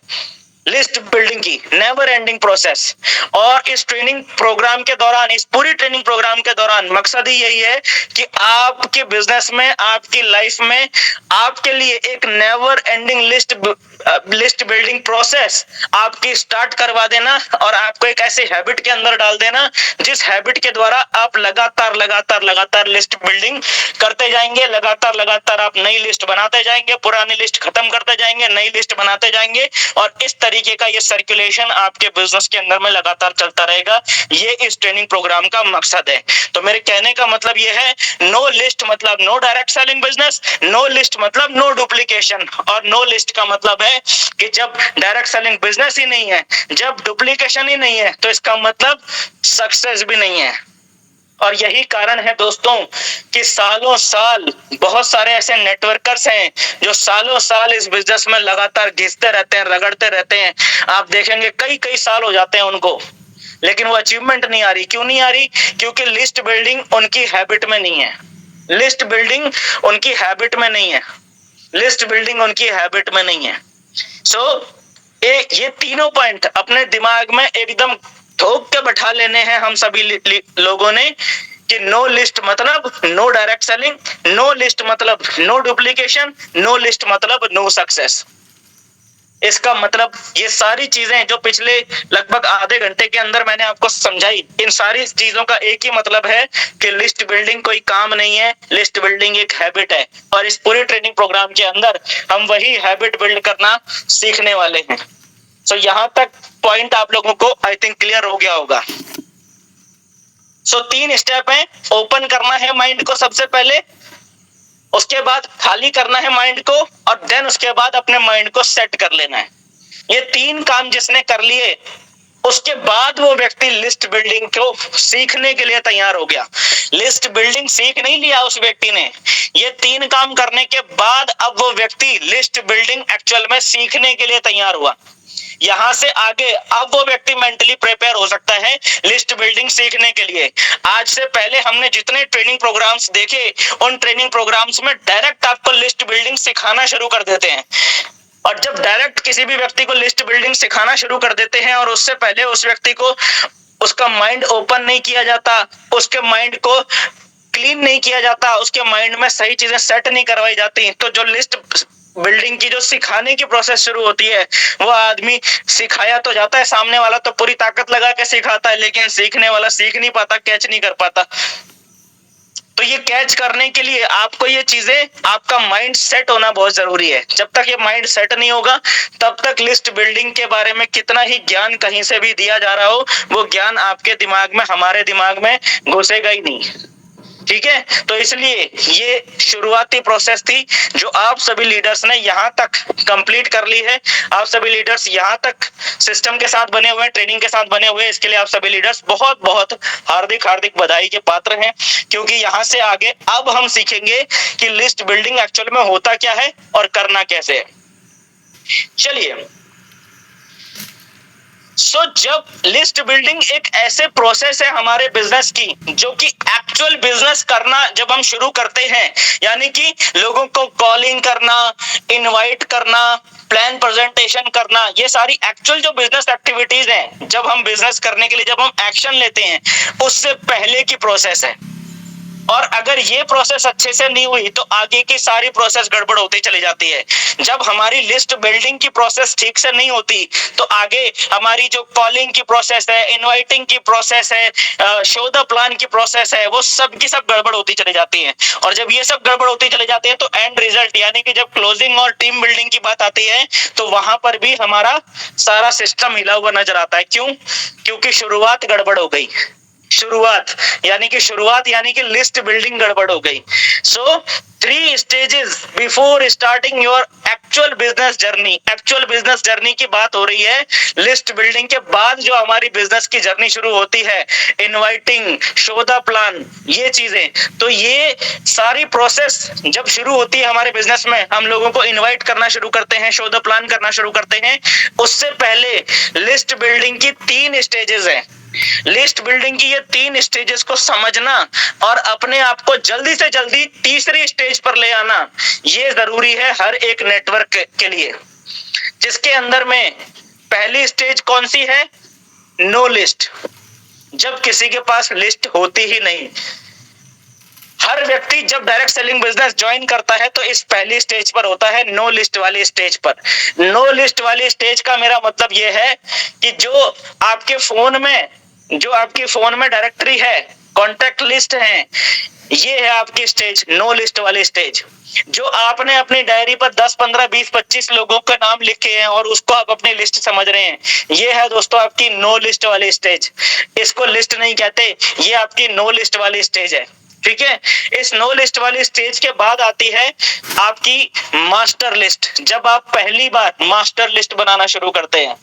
लिस्ट बिल्डिंग की नेवर एंडिंग प्रोसेस। और इस ट्रेनिंग प्रोग्राम के दौरान, इस पूरी ट्रेनिंग प्रोग्राम के दौरान मकसद ही यही है कि आपके बिजनेस में, आपकी लाइफ में आपके लिए एक never ending list building process आपकी स्टार्ट करवा देना और आपको एक ऐसे हैबिट के अंदर डाल देना जिस हैबिट के द्वारा आप लगातार लगातार लगातार लिस्ट बिल्डिंग करते जाएंगे। लगातार लगातार आप नई लिस्ट बनाते जाएंगे, पुरानी लिस्ट खत्म करते जाएंगे, नई लिस्ट बनाते जाएंगे और इस तरीके का ये सर्कुलेशन आपके बिजनेस के अंदर में लगातार चलता रहेगा। ये इस ट्रेनिंग प्रोग्राम का मकसद है। तो मेरे कहने का मतलब ये है, नो लिस्ट मतलब no direct selling business, no list मतलब नो डुप्लीकेशन, और नो लिस्ट का मतलब है कि जब डायरेक्ट सेलिंग बिजनेस ही नहीं है, जब डुप्लीकेशन ही नहीं है, तो इसका मतलब सक्सेस भी नहीं है। और यही कारण है दोस्तों कि सालों साल बहुत सारे ऐसे नेटवर्कर्स हैं जो सालों साल इस बिजनेस में लगातार घिसते रहते हैं, रगड़ते रहते हैं। आप देखेंगे कई कई साल हो जाते हैं उनको, लेकिन वो अचीवमेंट नहीं आ रही। क्यों नहीं आ रही? क्योंकि लिस्ट बिल्डिंग उनकी हैबिट में नहीं है। लिस्ट बिल्डिंग उनकी हैबिट में नहीं है। लिस्ट बिल्डिंग उनकी हैबिट में नहीं है। ये तीनों पॉइंट अपने दिमाग में एकदम ठोक के बैठा लेने हैं हम सभी लोगों ने कि नो लिस्ट मतलब no direct selling, no list मतलब नो डुप्लीकेशन, नो लिस्ट मतलब नो सक्सेस। इसका मतलब ये सारी चीजें जो पिछले लगभग आधे घंटे के अंदर मैंने आपको समझाई, इन सारी चीजों का एक ही मतलब है कि लिस्ट बिल्डिंग कोई काम नहीं है, लिस्ट बिल्डिंग एक हैबिट है। और इस पूरे ट्रेनिंग प्रोग्राम के अंदर हम वही हैबिट बिल्ड करना सीखने वाले हैं। सो यहां तक पॉइंट आप लोगों को आई थिंक क्लियर हो गया होगा। सो 3 स्टेप है। ओपन करना है माइंड को सबसे पहले, उसके बाद खाली करना है माइंड को, और देन उसके बाद अपने माइंड को सेट कर लेना है। ये 3 काम जिसने कर लिए उसके बाद वो व्यक्ति लिस्ट बिल्डिंग को सीखने के लिए तैयार हो गया। लिस्ट बिल्डिंग सीख नहीं लिया उस व्यक्ति ने, ये 3 काम करने के बाद अब वो व्यक्ति लिस्ट बिल्डिंग एक्चुअल में सीखने के लिए तैयार हुआ। यहां से आगे अब वो व्यक्ति मेंटली प्रिपेयर हो सकता है लिस्ट बिल्डिंग सीखने के लिए। आज से पहले हमने जितने ट्रेनिंग प्रोग्राम्स देखे, उन ट्रेनिंग प्रोग्राम्स में डायरेक्ट आपको लिस्ट बिल्डिंग सिखाना शुरू कर देते हैं। और जब डायरेक्ट किसी भी व्यक्ति को लिस्ट बिल्डिंग सिखाना शुरू कर देते हैं और उससे पहले उस व्यक्ति को उसका माइंड ओपन नहीं किया जाता, उसके माइंड को क्लीन नहीं किया जाता, उसके माइंड में सही चीजें सेट नहीं करवाई जाती, तो जो लिस्ट बिल्डिंग की जो सिखाने की प्रोसेस शुरू होती है, वो आदमी सिखाया तो जाता है, सामने वाला तो पूरी ताकत लगा के सिखाता है, लेकिन सीखने वाला सीख नहीं पाता, कैच नहीं कर पाता। तो तो ये कैच करने के लिए आपको ये चीजें, आपका माइंड सेट होना बहुत जरूरी है। जब तक ये माइंड सेट नहीं होगा तब तक लिस्ट बिल्डिंग के बारे में कितना ही ज्ञान कहीं से भी दिया जा रहा हो, वो ज्ञान आपके दिमाग में, हमारे दिमाग में घुसेगा ही नहीं। ठीक है, तो इसलिए ये शुरुआती प्रोसेस थी जो आप सभी लीडर्स ने यहां तक कंप्लीट कर ली है। आप सभी लीडर्स यहां तक सिस्टम के साथ बने हुए हैं, ट्रेनिंग के साथ बने हुए हैं। इसके लिए आप सभी लीडर्स बहुत बहुत हार्दिक हार्दिक बधाई के पात्र हैं, क्योंकि यहां से आगे अब हम सीखेंगे कि लिस्ट बिल्डिंग एक्चुअल में होता क्या है और करना कैसे है। चलिए, जब लिस्ट बिल्डिंग एक ऐसे प्रोसेस है हमारे बिजनेस की, जो कि एक्चुअल बिजनेस करना जब हम शुरू करते हैं, यानी कि लोगों को कॉलिंग करना, इनवाइट करना, प्लान प्रेजेंटेशन करना, ये सारी एक्चुअल जो बिजनेस एक्टिविटीज हैं, जब हम बिजनेस करने के लिए जब हम एक्शन लेते हैं, उससे पहले की प्रोसेस है। और अगर ये प्रोसेस अच्छे से नहीं हुई तो आगे की सारी प्रोसेस गड़बड़ होती चली जाती है। जब हमारी लिस्ट बिल्डिंग की प्रोसेस ठीक से नहीं होती तो आगे हमारी जो कॉलिंग की प्रोसेस है, इनवाइटिंग की प्रोसेस है, शो द प्लान की प्रोसेस है, वो सब की सब गड़बड़ होती चली जाती है। और जब ये सब गड़बड़ होती चली जाती है तो एंड रिजल्ट, यानी कि जब क्लोजिंग और टीम बिल्डिंग की बात आती है तो वहां पर भी हमारा सारा सिस्टम हिला हुआ नजर आता है। क्यों? क्योंकि शुरुआत गड़बड़ हो गई। शुरुआत यानी कि लिस्ट बिल्डिंग गड़बड़ हो गई। सो 3 stages before starting your actual business journey. Actual business journey की बात हो रही है। लिस्ट बिल्डिंग के बाद जो हमारी बिजनेस की जर्नी शुरू होती है, इनवाइटिंग, शो द प्लान, ये चीजें, तो ये सारी प्रोसेस जब शुरू होती है हमारे बिजनेस में, हम लोगों को इनवाइट करना शुरू करते हैं, शो द प्लान करना शुरू करते हैं, उससे पहले लिस्ट बिल्डिंग की 3 स्टेजेस हैं। लिस्ट बिल्डिंग की ये 3 स्टेजेस को समझना और अपने आप को जल्दी से जल्दी तीसरी स्टेज पर ले आना, ये जरूरी है हर एक नेटवर्क के लिए। जिसके अंदर में पहली स्टेज कौन सी है? No list. जब किसी के पास लिस्ट होती ही नहीं। हर व्यक्ति जब डायरेक्ट सेलिंग बिजनेस ज्वाइन करता है तो इस पहली स्टेज पर होता है, नो लिस्ट वाली स्टेज पर। नो लिस्ट वाली स्टेज का मेरा मतलब यह है कि जो आपके फोन में डायरेक्टरी है, कॉन्टैक्ट लिस्ट है, ये है आपकी स्टेज, नो लिस्ट वाली स्टेज। जो आपने अपनी डायरी पर 10, 15, 20, 25 लोगों का नाम लिखे हैं और उसको आप अपनी लिस्ट समझ रहे हैं, ये है दोस्तों आपकी नो लिस्ट वाली स्टेज। इसको लिस्ट नहीं कहते, ये आपकी नो लिस्ट वाली स्टेज है। ठीक है, इस नो लिस्ट वाली स्टेज के बाद आती है आपकी मास्टर लिस्ट। जब आप पहली बार मास्टर लिस्ट बनाना शुरू करते हैं,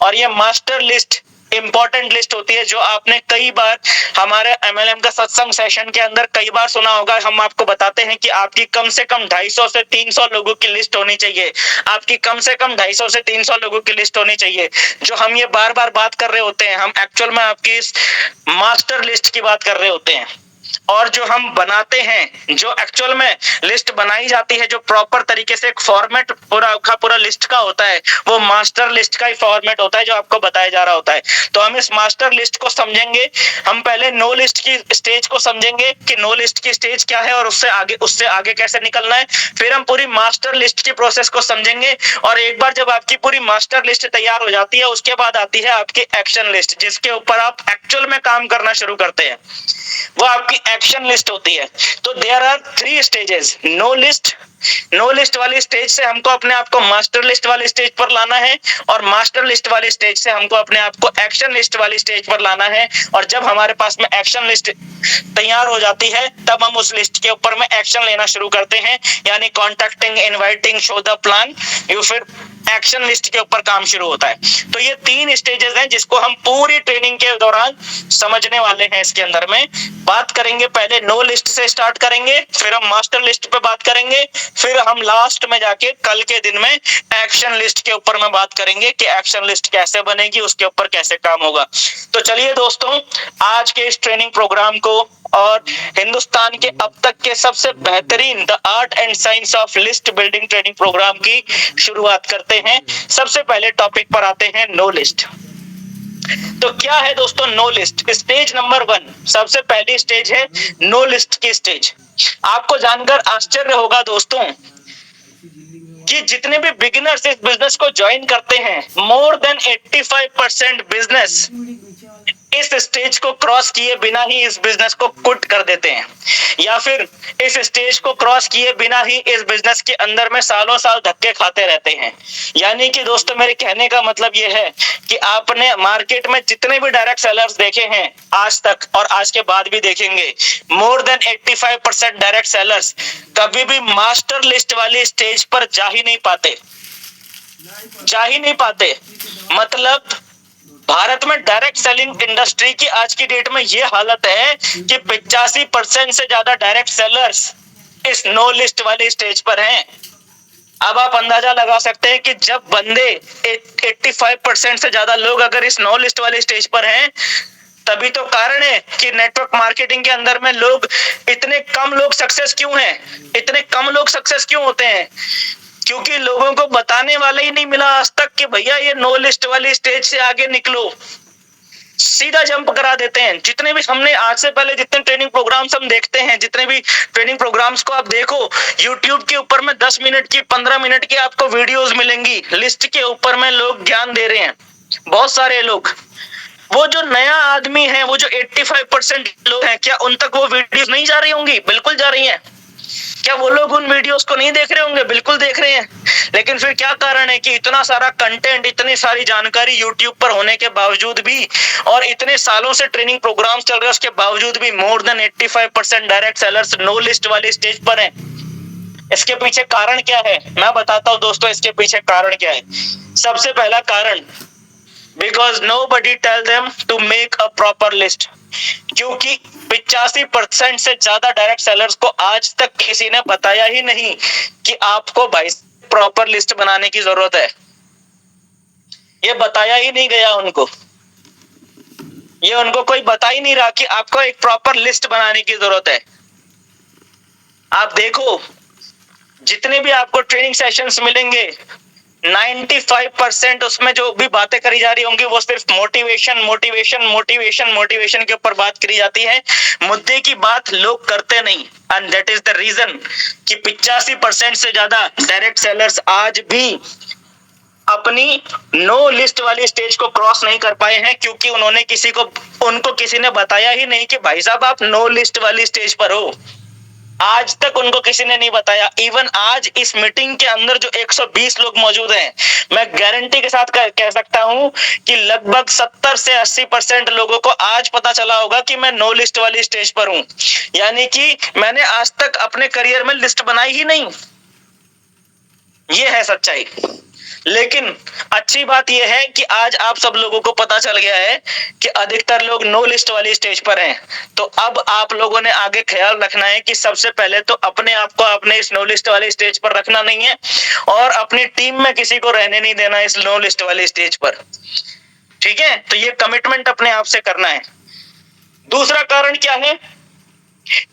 और ये मास्टर लिस्ट इंपॉर्टेंट लिस्ट होती है, जो आपने कई बार हमारे MLM का सत्संग सेशन के अंदर कई बार सुना होगा। हम आपको बताते हैं कि आपकी कम से कम 250 से 300 लोगों की लिस्ट होनी चाहिए। आपकी कम से कम 250 से 300 लोगों की लिस्ट होनी चाहिए। जो हम ये बार बार बात कर रहे होते हैं, हम एक्चुअल में आपकी इस मास्टर लिस्ट की बात कर रहे होते हैं। और जो हम बनाते हैं, जो एक्चुअल में लिस्ट बनाई जाती है, जो प्रॉपर तरीके से एक फॉर्मेट पूरा लिस्ट का होता है, वो मास्टर लिस्ट का ही फॉर्मेट होता है जो आपको बताया जा रहा होता है। तो हम इस मास्टर लिस्ट को समझेंगे। हम पहले नो लिस्ट की स्टेज को समझेंगे कि नो लिस्ट की स्टेज क्या है और उससे आगे कैसे निकलना है। फिर हम पूरी मास्टर लिस्ट की प्रोसेस को समझेंगे। और एक बार जब आपकी पूरी मास्टर लिस्ट तैयार हो जाती है, उसके बाद आती है आपकी एक्शन लिस्ट, जिसके ऊपर आप एक्चुअल में काम करना शुरू करते हैं, वो आपकी एक्शन लिस्ट होती है। तो there are 3 stages. No list वाली स्टेज से हमको अपने आप को मास्टर लिस्ट वाली स्टेज पर लाना है, और मास्टर लिस्ट वाली स्टेज से हमको अपने आप को एक्शन लिस्ट वाली स्टेज पर लाना है। और जब हमारे पास में एक्शन लिस्ट तैयार हो जाती है, तब हम उस लिस्ट के ऊपर में एक्शन लेना शुरू करते हैं, यानी contacting, inviting, show the plan, या फिर एक्शन लिस्ट के ऊपर काम शुरू होता है। तो ये 3 स्टेजेस हैं जिसको हम पूरी ट्रेनिंग के दौरान समझने वाले हैं। इसके अंदर में बात करेंगे, पहले नो लिस्ट से स्टार्ट करेंगे, फिर हम मास्टर लिस्ट पे बात करेंगे, फिर हम लास्ट में जाके कल के दिन में एक्शन लिस्ट के ऊपर में बात करेंगे कि एक्शन लिस्ट कैसे बनेगी, उसके ऊपर कैसे काम होगा। तो चलिए दोस्तों, आज के इस ट्रेनिंग प्रोग्राम को और हिंदुस्तान के अब तक के सबसे बेहतरीन the art and science of list building training programme की शुरुआत करते हैं। सबसे पहले टॉपिक पर आते हैं, नो लिस्ट। तो क्या है दोस्तों नो लिस्ट? स्टेज नंबर 1, सबसे पहली स्टेज है नो लिस्ट की स्टेज। आपको जानकर आश्चर्य होगा दोस्तों कि जितने भी बिगिनर्स इस बिजनेस को ज्वाइन करते हैं, मोर देन 85% बिजनेस इस स्टेज को क्रॉस किए बिना ही इस बिजनेस को क्विट कर देते हैं, या फिर इस स्टेज को क्रॉस किए बिना ही इस बिजनेस के अंदर में सालों साल धक्के खाते रहते हैं। यानी कि दोस्तों मेरे कहने का मतलब यह है कि आपने मार्केट में जितने भी डायरेक्ट सेलर्स देखे हैं आज तक और आज के बाद भी देखेंगे, मोर देन 85% डायरेक्ट सेलर्स कभी भी मास्टर लिस्ट वाली स्टेज पर जा ही नहीं पाते, जा ही नहीं पाते। मतलब भारत में डायरेक्ट सेलिंग इंडस्ट्री की आज की डेट में ये हालत है कि 85% से ज्यादा डायरेक्ट सेलर्स इस नो लिस्ट वाली स्टेज पर हैं। अब आप अंदाजा लगा सकते हैं कि जब बंदे 85% से ज्यादा लोग अगर इस नो लिस्ट वाली स्टेज पर हैं, तभी तो कारण है कि नेटवर्क मार्केटिंग के अंदर में लोग इतने कम लोग सक्सेस क्यों हैं, इतने कम लोग सक्सेस क्यों होते हैं? क्योंकि लोगों को बताने वाला ही नहीं मिला आज तक कि भैया ये नो लिस्ट वाली स्टेज से आगे निकलो, सीधा जंप करा देते हैं। जितने भी हमने आज से पहले जितने ट्रेनिंग प्रोग्राम्स हम देखते हैं, जितने भी ट्रेनिंग प्रोग्राम्स को आप देखो, यूट्यूब के ऊपर में 10 मिनट की 15 मिनट की आपको वीडियोस मिलेंगी, लिस्ट के ऊपर में लोग ज्ञान दे रहे हैं, बहुत सारे लोग। वो जो नया आदमी है, वो जो 85% लोग हैं, क्या उन तक वो वीडियोस नहीं जा रही होंगी? बिल्कुल जा रही हैं। क्या वो लोग उन वीडियोस को नहीं देख रहे होंगे? बिल्कुल देख रहे हैं। लेकिन फिर क्या कारण है कि इतना सारा कंटेंट, इतनी सारी जानकारी यूट्यूब पर होने के बावजूद भी और इतने सालों से ट्रेनिंग प्रोग्राम्स चल रहे हैं उसके बावजूद भी more than 85% direct sellers no list वाली स्टेज पर हैं? इसके पीछे कारण क्या है? मैं बताता हूं दोस्तों इसके पीछे कारण क्या है। सबसे पहला कारण, because nobody tell them to make a proper list। क्योंकि 85% से ज्यादा डायरेक्ट सेलर्स को आज तक किसी ने बताया ही नहीं कि आपको भाई प्रॉपर लिस्ट बनाने की जरूरत है। ये बताया ही नहीं गया उनको, ये उनको कोई बता ही नहीं रहा कि आपको एक प्रॉपर लिस्ट बनाने की जरूरत है। आप देखो जितने भी आपको ट्रेनिंग सेशंस मिलेंगे, 95% उसमें जो भी बातें करी जा रही होंगी वो सिर्फ मोटिवेशन मोटिवेशन मोटिवेशन मोटिवेशन के ऊपर बात करी जाती है। मुद्दे की बात लोग करते नहीं, and that is the reason कि 85% से ज्यादा डायरेक्ट सेलर्स आज भी अपनी नो लिस्ट वाली स्टेज को क्रॉस नहीं कर पाए हैं, क्योंकि उनको किसी ने बताया ही नहीं कि भाई साहब आप नो लिस्ट वाली स्टेज पर हो। आज तक उनको किसी ने नहीं बताया। इवन आज इस मीटिंग के अंदर जो 120 लोग मौजूद हैं, मैं गारंटी के साथ कह सकता हूं कि लगभग 70 से 80% लोगों को आज पता चला होगा कि मैं नो लिस्ट वाली स्टेज पर हूं। यानी कि मैंने आज तक अपने करियर में लिस्ट बनाई ही नहीं, ये है सच्चाई। लेकिन अच्छी बात यह है कि आज आप सब लोगों को पता चल गया है कि अधिकतर लोग नो लिस्ट वाली स्टेज पर हैं। तो अब आप लोगों ने आगे ख्याल रखना है कि सबसे पहले तो अपने आप को अपने इस नो लिस्ट वाली स्टेज पर रखना नहीं है, और अपनी टीम में किसी को रहने नहीं देना इस नो लिस्ट वाली स्टेज पर। ठीक है, तो ये कमिटमेंट अपने आप से करना है। दूसरा कारण क्या है?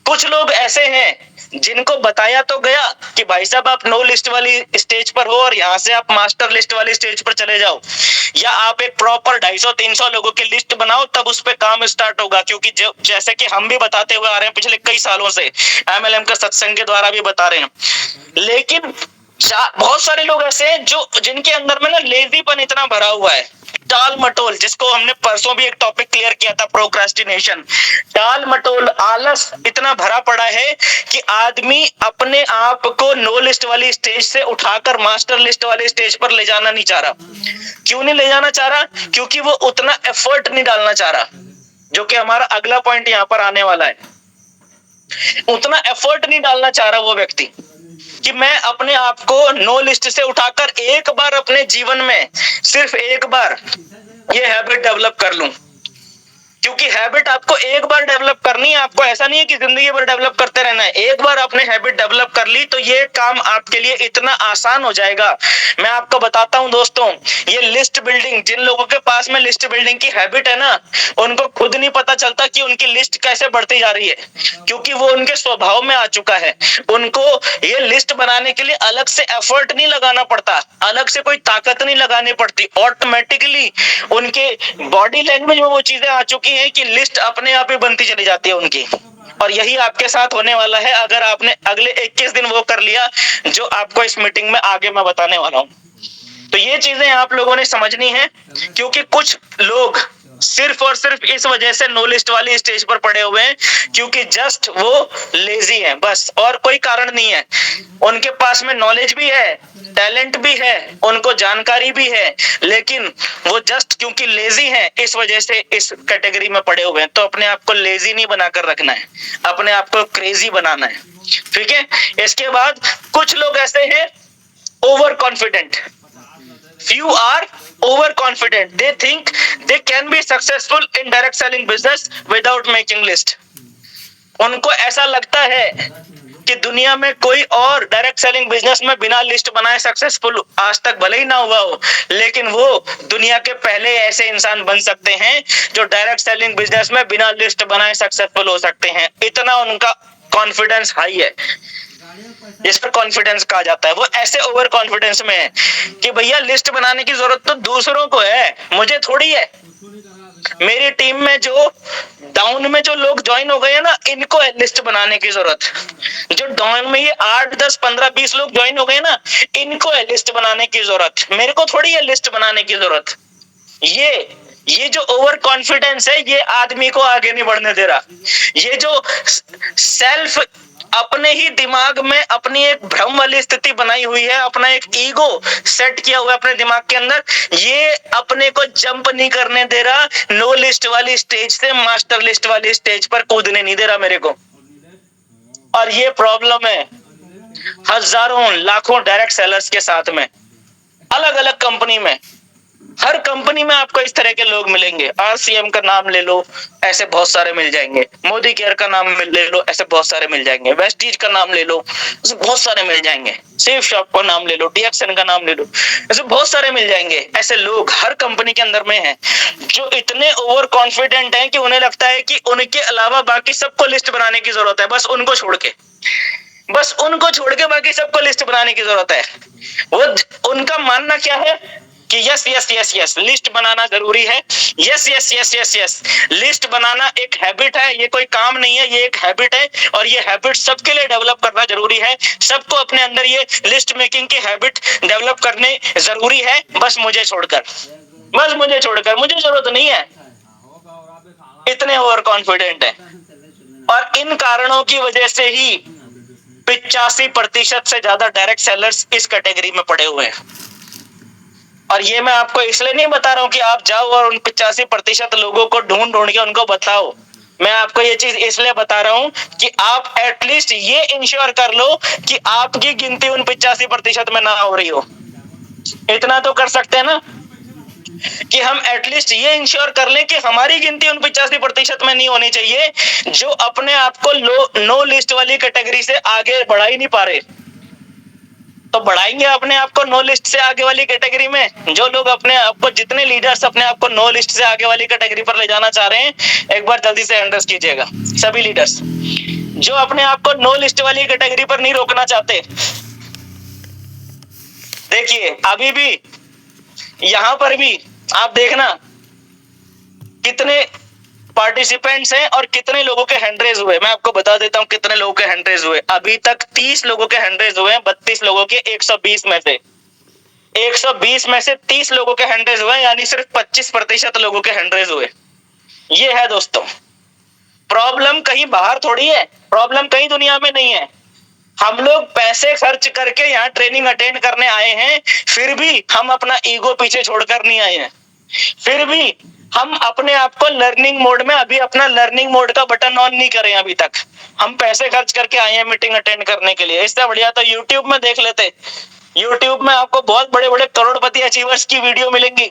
कुछ लोग ऐसे हैं जिनको बताया तो गया कि भाई साहब आप नो लिस्ट वाली स्टेज पर हो और यहां से आप मास्टर लिस्ट वाली स्टेज पर चले जाओ, या आप एक प्रॉपर 250-300 लोगों की लिस्ट बनाओ, तब उस पे काम स्टार्ट होगा। क्योंकि जैसे कि हम भी बताते हुए आ रहे हैं पिछले कई सालों से, MLM का सत्संग के द्वारा भी बता रहे हैं। लेकिन बहुत सारे लोग ऐसे हैं जो जिनके अंदर में ना लेजीपन इतना भरा हुआ है, टाल मटोल, जिसको हमने परसों भी एक टॉपिक क्लियर किया था, प्रोक्रास्टिनेशन। टाल मटोल, आलस इतना भरा पड़ा है कि आदमी अपने आप को नो लिस्ट वाली स्टेज से उठाकर मास्टर लिस्ट वाली स्टेज पर ले जाना नहीं चाह रहा। क्यों नहीं ले जाना चाह रहा? क्योंकि वो उतना एफर्ट नहीं डालना चाह रहा, जो कि हमारा अगला पॉइंट यहाँ पर आने वाला है। उतना एफर्ट नहीं डालना चाह रहा वो व्यक्ति कि मैं अपने आप को नो लिस्ट से उठाकर एक बार अपने जीवन में, सिर्फ एक बार ये हैबिट डेवलप कर लूं। क्योंकि हैबिट आपको एक बार डेवलप करनी है, आपको ऐसा नहीं है कि जिंदगी भर डेवलप करते रहना है। एक बार आपने हैबिट डेवलप कर ली तो ये काम आपके लिए इतना आसान हो जाएगा। मैं आपको बताता हूं दोस्तों, ये लिस्ट बिल्डिंग, जिन लोगों के पास में लिस्ट बिल्डिंग की हैबिट है ना, उनको खुद नहीं पता चलता कि उनकी लिस्ट कैसे बढ़ती जा रही है, क्योंकि वो उनके स्वभाव में आ चुका है। उनको ये लिस्ट बनाने के लिए अलग से एफर्ट नहीं लगाना पड़ता, अलग से कोई ताकत नहीं लगानी पड़ती। ऑटोमेटिकली उनके बॉडी लैंग्वेज में वो चीजें आ चुकी है कि लिस्ट अपने आप ही बनती चली जाती है उनकी। और यही आपके साथ होने वाला है अगर आपने अगले 21 दिन वो कर लिया जो आपको इस मीटिंग में आगे मैं बताने वाला हूं। तो ये चीजें आप लोगों ने समझनी है, क्योंकि कुछ लोग सिर्फ और सिर्फ इस वजह से नो लिस्ट वाली स्टेज पर पड़े हुए हैं क्योंकि जस्ट वो लेजी है, बस और कोई कारण नहीं है। उनके पास में नॉलेज भी है, टैलेंट भी है, उनको जानकारी भी है, लेकिन वो जस्ट क्योंकि लेजी हैं इस वजह से इस कैटेगरी में पड़े हुए हैं। तो अपने आप को लेजी नहीं बनाकर रखना है, अपने आप को क्रेजी बनाना है, ठीक है। इसके बाद कुछ लोग ऐसे हैं over confident. Few are overconfident. They think they can be successful in direct selling business without making list. उनको ऐसा लगता है कि दुनिया में कोई और डायरेक्ट सेलिंग बिजनेस में बिना लिस्ट बनाए सक्सेसफुल आज तक भले ही ना हुआ हो, लेकिन वो दुनिया के पहले ऐसे इंसान बन सकते हैं जो डायरेक्ट सेलिंग बिजनेस में बिना लिस्ट बनाए सक्सेसफुल हो सकते हैं। इतना उनका कॉन्फिडेंस हाई है, इस पर कॉन्फिडेंस कहा जाता है। वो ऐसे ओवर कॉन्फिडेंस में है कि भैया लिस्ट बनाने की जरूरत तो दूसरों को है, मुझे थोड़ी है। मेरी टीम में जो डाउन में जो लोग ज्वाइन हो गए हैं ना, इनको है लिस्ट बनाने की जरूरत। जो डाउन में ये 8, 10, 15, 20 लोग ज्वाइन हो गए ना, इनको है लिस्ट बनाने की जरूरत, मेरे को थोड़ी है लिस्ट बनाने की जरूरत। ये जो ओवर कॉन्फिडेंस है ये आदमी को आगे नहीं बढ़ने दे रहा। ये जो सेल्फ अपने ही दिमाग में अपनी एक भ्रम वाली स्थिति बनाई हुई है, अपना एक ईगो सेट किया हुआ है अपने दिमाग के अंदर, ये अपने को जंप नहीं करने दे रहा नो लिस्ट वाली स्टेज से मास्टर लिस्ट वाली स्टेज पर कूदने नहीं दे रहा मेरे को। और ये प्रॉब्लम है हजारों लाखों डायरेक्ट सेलर्स के साथ में, अलग अलग कंपनी में। हर कंपनी में आपको इस तरह के लोग मिलेंगे। RCM का नाम ले लो, ऐसे बहुत सारे मिल जाएंगे। मोदी केयर का नाम ले लो, ऐसे बहुत सारे मिल जाएंगे। वेस्टीज का नाम ले लो, ऐसे बहुत सारे मिल जाएंगे। सेफ शॉप का नाम ले लो, DXN का नाम ले लो, ऐसे बहुत सारे मिल जाएंगे। ऐसे लोग हर कंपनी के अंदर में हैं जो इतने ओवर कॉन्फिडेंट हैं कि उन्हें लगता है कि उनके अलावा बाकी सबको लिस्ट बनाने की जरूरत है, बस उनको छोड़ के बाकी सबको लिस्ट बनाने की जरूरत है। वो उनका मानना क्या है कि yes yes yes yes list बनाना जरूरी है। Yes yes yes yes yes list बनाना एक हैबिट है, ये कोई काम नहीं है, ये एक हैबिट है। और ये हैबिट सबके लिए डेवलप करना जरूरी है। सबको अपने अंदर ये लिस्ट मेकिंग की हैबिट डेवलप करने जरूरी है, बस मुझे छोड़कर मुझे जरूरत नहीं है। इतने ओवर कॉन्फिडेंट है। और इन कारणों की वजह से ही 85% से ज्यादा डायरेक्ट सेलर्स इस कैटेगरी में पड़े हुए हैं। और ये मैं आपको इसलिए नहीं बता रहा हूं कि आप जाओ और उन 85% लोगों को ढूंढ के उनको बताओ। मैं आपको ये चीज इसलिए बता रहा हूं कि आप एटलीस्ट ये इंश्योर कर लो कि आपकी गिनती उन 85% में ना हो रही हो। इतना तो कर सकते हैं ना कि हम एटलीस्ट ये इंश्योर कर लें कि हमारी गिनती उन 85% में नहीं होनी चाहिए जो अपने आप को नो लिस्ट वाली कैटेगरी से आगे बढ़ा ही नहीं पा रहे। तो बढ़ाएंगे अपने आप को नो लिस्ट से आगे वाली कैटेगरी में। जो लोग अपने आप को, जितने लीडर्स अपने आप को नो लिस्ट से आगे वाली कैटेगरी पर ले जाना चाह रहे हैं, एक बार जल्दी से एंडर्स कीजिएगा। सभी लीडर्स जो अपने आप को नो लिस्ट वाली कैटेगरी पर नहीं रोकना चाहते, देखिए अभी भी यहां पर भी आप देखना कितने पार्टिसिपेंट्स हैं और कितने लोगों के हैंड रेज हुए। मैं आपको बता देता हूं कितने लोगों के हैंड रेज हुए। अभी तक 30 लोगों के हैंड रेज हुए हैं, 32 लोगों के 120 में से 30 लोगों के हैंड रेज हुए, यानी सिर्फ 25% लोगों के हैंड रेज हुए। ये है दोस्तों प्रॉब्लम। कहीं बाहर थोड़ी है, प्रॉब्लम कहीं दुनिया में नहीं है। हम लोग पैसे खर्च करके यहाँ ट्रेनिंग अटेंड करने आए हैं, फिर भी हम अपना ईगो पीछे छोड़कर नहीं आए हैं। फिर भी हम अपने आप को लर्निंग मोड में, अभी अपना लर्निंग मोड का बटन ऑन नहीं करें। अभी तक हम पैसे खर्च करके आए हैं मीटिंग अटेंड करने के लिए। इससे बढ़िया तो यूट्यूब में देख लेते। यूट्यूब में आपको बहुत बड़े बड़े करोड़पति अचीवर्स की वीडियो मिलेंगी,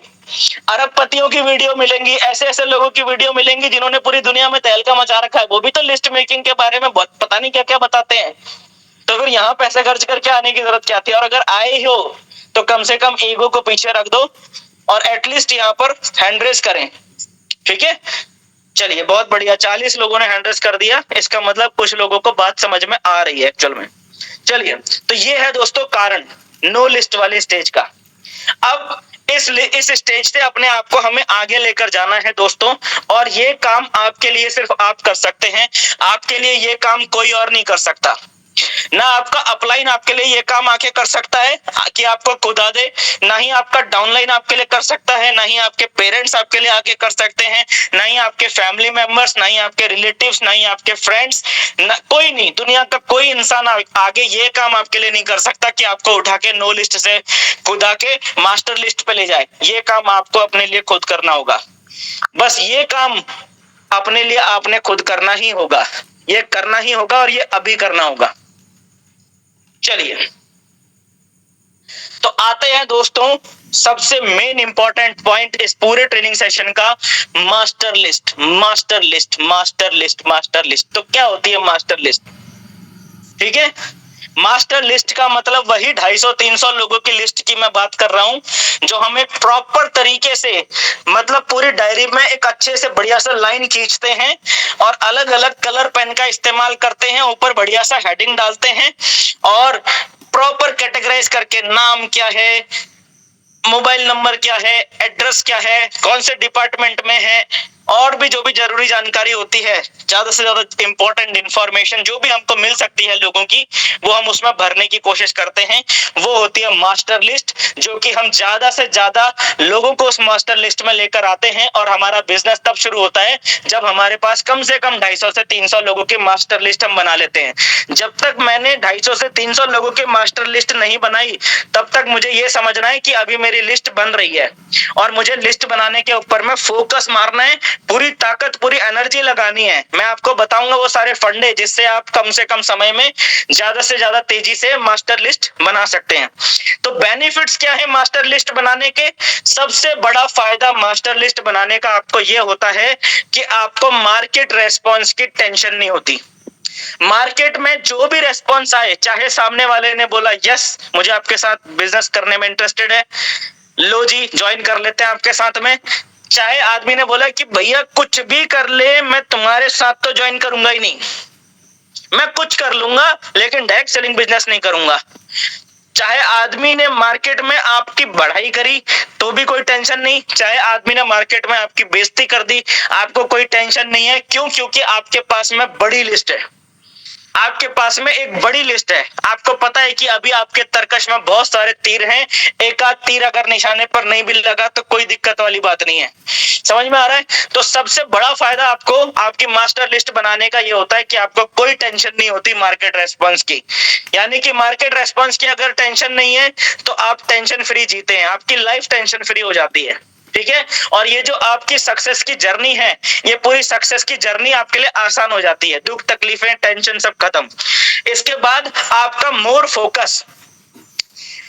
अरबपतियों की वीडियो मिलेंगी, ऐसे ऐसे लोगों की वीडियो मिलेंगी जिन्होंने पूरी दुनिया में तहलका मचा रखा है। वो भी तो लिस्ट मेकिंग के बारे में बहुत पता नहीं क्या क्या बताते हैं। तो फिर यहाँ पैसे खर्च करके आने की जरूरत क्या थी? और अगर आए हो तो कम से कम ईगो को पीछे रख दो और एटलीस्ट यहाँ पर हैंड रेज करें, ठीक है। चलिए बहुत बढ़िया, 40 लोगों ने हैंड रेज कर दिया, इसका मतलब कुछ लोगों को बात समझ में आ रही है एक्चुअल में। चलिए, तो ये है दोस्तों कारण नो लिस्ट वाली स्टेज का। अब इस स्टेज से अपने आप को हमें आगे लेकर जाना है दोस्तों, और ये काम आपके लिए सिर्फ आप कर सकते हैं। आपके लिए ये काम कोई और नहीं कर सकता। ना आपका अपलाइन आपके लिए ये काम आके कर सकता है कि आपको खुदा दे, ना ही आपका डाउनलाइन आपके लिए कर सकता है, ना ही आपके पेरेंट्स आपके लिए आके कर सकते हैं, ना ही आपके फैमिली मेंबर्स, ना ही आपके रिलेटिव्स, ना ही आपके फ्रेंड्स, ना कोई नहीं, दुनिया का कोई इंसान आगे ये काम आपके लिए नहीं कर सकता कि आपको उठा के नो लिस्ट से खुदा के मास्टर लिस्ट पे ले जाए। ये काम आपको अपने लिए खुद करना होगा। बस ये काम अपने लिए आपने खुद करना ही होगा, ये करना ही होगा और ये अभी करना होगा। चलिए तो आते हैं दोस्तों सबसे मेन इंपॉर्टेंट पॉइंट इस पूरे ट्रेनिंग सेशन का, master list. Master list, master list, master list. तो क्या होती है मास्टर लिस्ट? ठीक है, मास्टर लिस्ट का मतलब वही 250-300 लोगों की लिस्ट की मैं बात कर रहा हूं जो हमें प्रॉपर तरीके से, मतलब पूरी डायरी में एक अच्छे से बढ़िया सा लाइन खींचते हैं और अलग अलग कलर पेन का इस्तेमाल करते हैं, ऊपर बढ़िया सा हेडिंग डालते हैं और प्रॉपर कैटेगराइज करके नाम क्या है, मोबाइल नंबर क्या है, एड्रेस क्या है, कौन से डिपार्टमेंट में है, और भी जो भी जरूरी जानकारी होती है, ज्यादा से ज्यादा इंपॉर्टेंट इंफॉर्मेशन जो भी हमको मिल सकती है लोगों की, वो हम उसमें भरने की कोशिश करते हैं। वो होती है मास्टर लिस्ट, जो कि हम ज्यादा से ज्यादा लोगों को उस मास्टर लिस्ट में लेकर आते हैं और हमारा बिजनेस तब शुरू होता है जब हमारे पास कम से कम 250 से 300 लोगों की मास्टर लिस्ट हम बना लेते हैं। जब तक मैंने 250 से 300 लोगों की मास्टर लिस्ट नहीं बनाई, तब तक मुझे ये समझना है कि अभी मेरी लिस्ट बन रही है और मुझे लिस्ट बनाने के ऊपर में फोकस मारना है, पूरी ताकत, पूरी एनर्जी लगानी है। मैं आपको बताऊंगा वो सारे फंडे जिससे आप कम से कम समय में ज्यादा से ज्यादा तेजी से मास्टर लिस्ट बना सकते हैं। तो बेनिफिट्स क्या है मास्टर लिस्ट बनाने के? सबसे बड़ा फायदा मास्टर लिस्ट बनाने का आपको ये होता है कि आपको मार्केट रेस्पॉन्स की टेंशन नहीं होती। मार्केट में जो भी रेस्पॉन्स आए, चाहे सामने वाले ने बोला यस मुझे आपके साथ बिजनेस करने में इंटरेस्टेड है, लो जी ज्वाइन कर लेते हैं आपके साथ में, चाहे आदमी ने बोला कि भैया कुछ भी कर ले मैं तुम्हारे साथ तो ज्वाइन करूंगा ही नहीं, मैं कुछ कर लूंगा लेकिन डायरेक्ट सेलिंग बिजनेस नहीं करूंगा, चाहे आदमी ने मार्केट में आपकी बढ़ाई करी तो भी कोई टेंशन नहीं, चाहे आदमी ने मार्केट में आपकी बेइज्जती कर दी, आपको कोई टेंशन नहीं है। क्यों? क्योंकि आपके पास में बड़ी लिस्ट है, आपके पास में एक बड़ी लिस्ट है। आपको पता है कि अभी आपके तरकश में बहुत सारे तीर हैं, एक आध तीर अगर निशाने पर नहीं भी लगा तो कोई दिक्कत वाली बात नहीं है। समझ में आ रहा है? तो सबसे बड़ा फायदा आपको आपकी मास्टर लिस्ट बनाने का ये होता है कि आपको कोई टेंशन नहीं होती मार्केट रेस्पॉन्स की। यानी कि मार्केट रेस्पॉन्स की अगर टेंशन नहीं है तो आप टेंशन फ्री जीते हैं, आपकी लाइफ टेंशन फ्री हो जाती है। ठीक है, और ये जो आपकी सक्सेस की जर्नी है, ये पूरी सक्सेस की जर्नी आपके लिए आसान हो जाती है, दुख तकलीफें टेंशन सब खत्म। इसके बाद आपका मोर फोकस,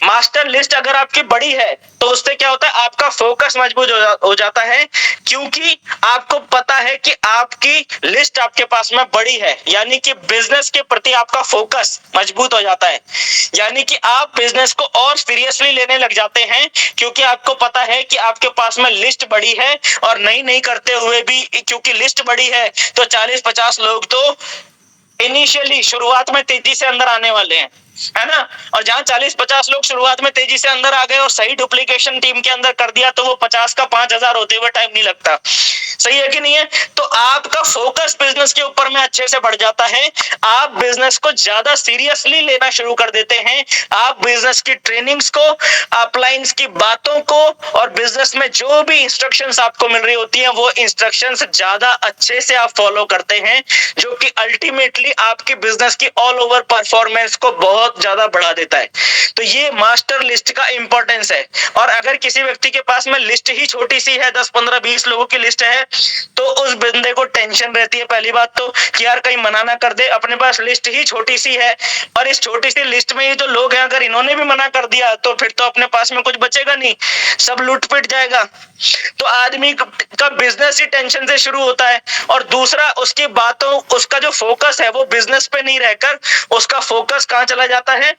मास्टर लिस्ट अगर आपकी बड़ी है तो उससे क्या होता है, आपका फोकस मजबूत हो जाता है, क्योंकि आपको पता है कि आपकी लिस्ट आपके पास में बड़ी है, यानी कि बिजनेस के प्रति आपका फोकस मजबूत हो जाता है, यानी कि आप बिजनेस को और सीरियसली लेने लग जाते हैं, क्योंकि आपको पता है कि आपके पास में लिस्ट बड़ी है और नहीं करते हुए भी क्योंकि लिस्ट बड़ी है तो 40-50 लोग तो इनिशियली शुरुआत में तेजी से अंदर आने वाले हैं, है ना। और जहां 40-50 लोग शुरुआत में तेजी से अंदर आ गए और सही डुप्लीकेशन टीम के अंदर कर दिया तो वो 50 का 5000 होते हुए टाइम नहीं लगता। सही है कि नहीं है? तो आपका फोकस बिजनेस के ऊपर में अच्छे से बढ़ जाता है, आप बिजनेस को ज्यादा सीरियसली लेना शुरू कर देते हैं, आप बिजनेस की ट्रेनिंग्स को, अपलाइंस की बातों को और बिजनेस में जो भी इंस्ट्रक्शंस आपको मिल रही होती हैं वो इंस्ट्रक्शंस ज्यादा अच्छे से आप फॉलो करते हैं, जो कि अल्टीमेटली आपकी बिजनेस की ऑल ओवर परफॉर्मेंस को बहुत ज्यादा बढ़ा देता है। तो ये मास्टर लिस्ट का इंपॉर्टेंस है। और अगर किसी व्यक्ति के पास में लिस्ट ही छोटी सी है, 10, 15, 20 लोगों की लिस्ट है, तो उस बंदे को टेंशन रहती है पहली बात तो कि यार कहीं मना ना कर दे, अपने पास लिस्ट ही छोटी सी है और इस छोटी सी लिस्ट में ये जो लोग हैं अगर इन्होंने भी मना कर दिया तो फिर तो अपने पास में कुछ बचेगा नहीं, सब लूट पिट जाएगा। तो आदमी का बिजनेस ही टेंशन से शुरू होता है। और दूसरा, उसकी बातों, उसका जो फोकस है वो बिजनेस पे नहीं रहकर उसका फोकस कहां चला जाता है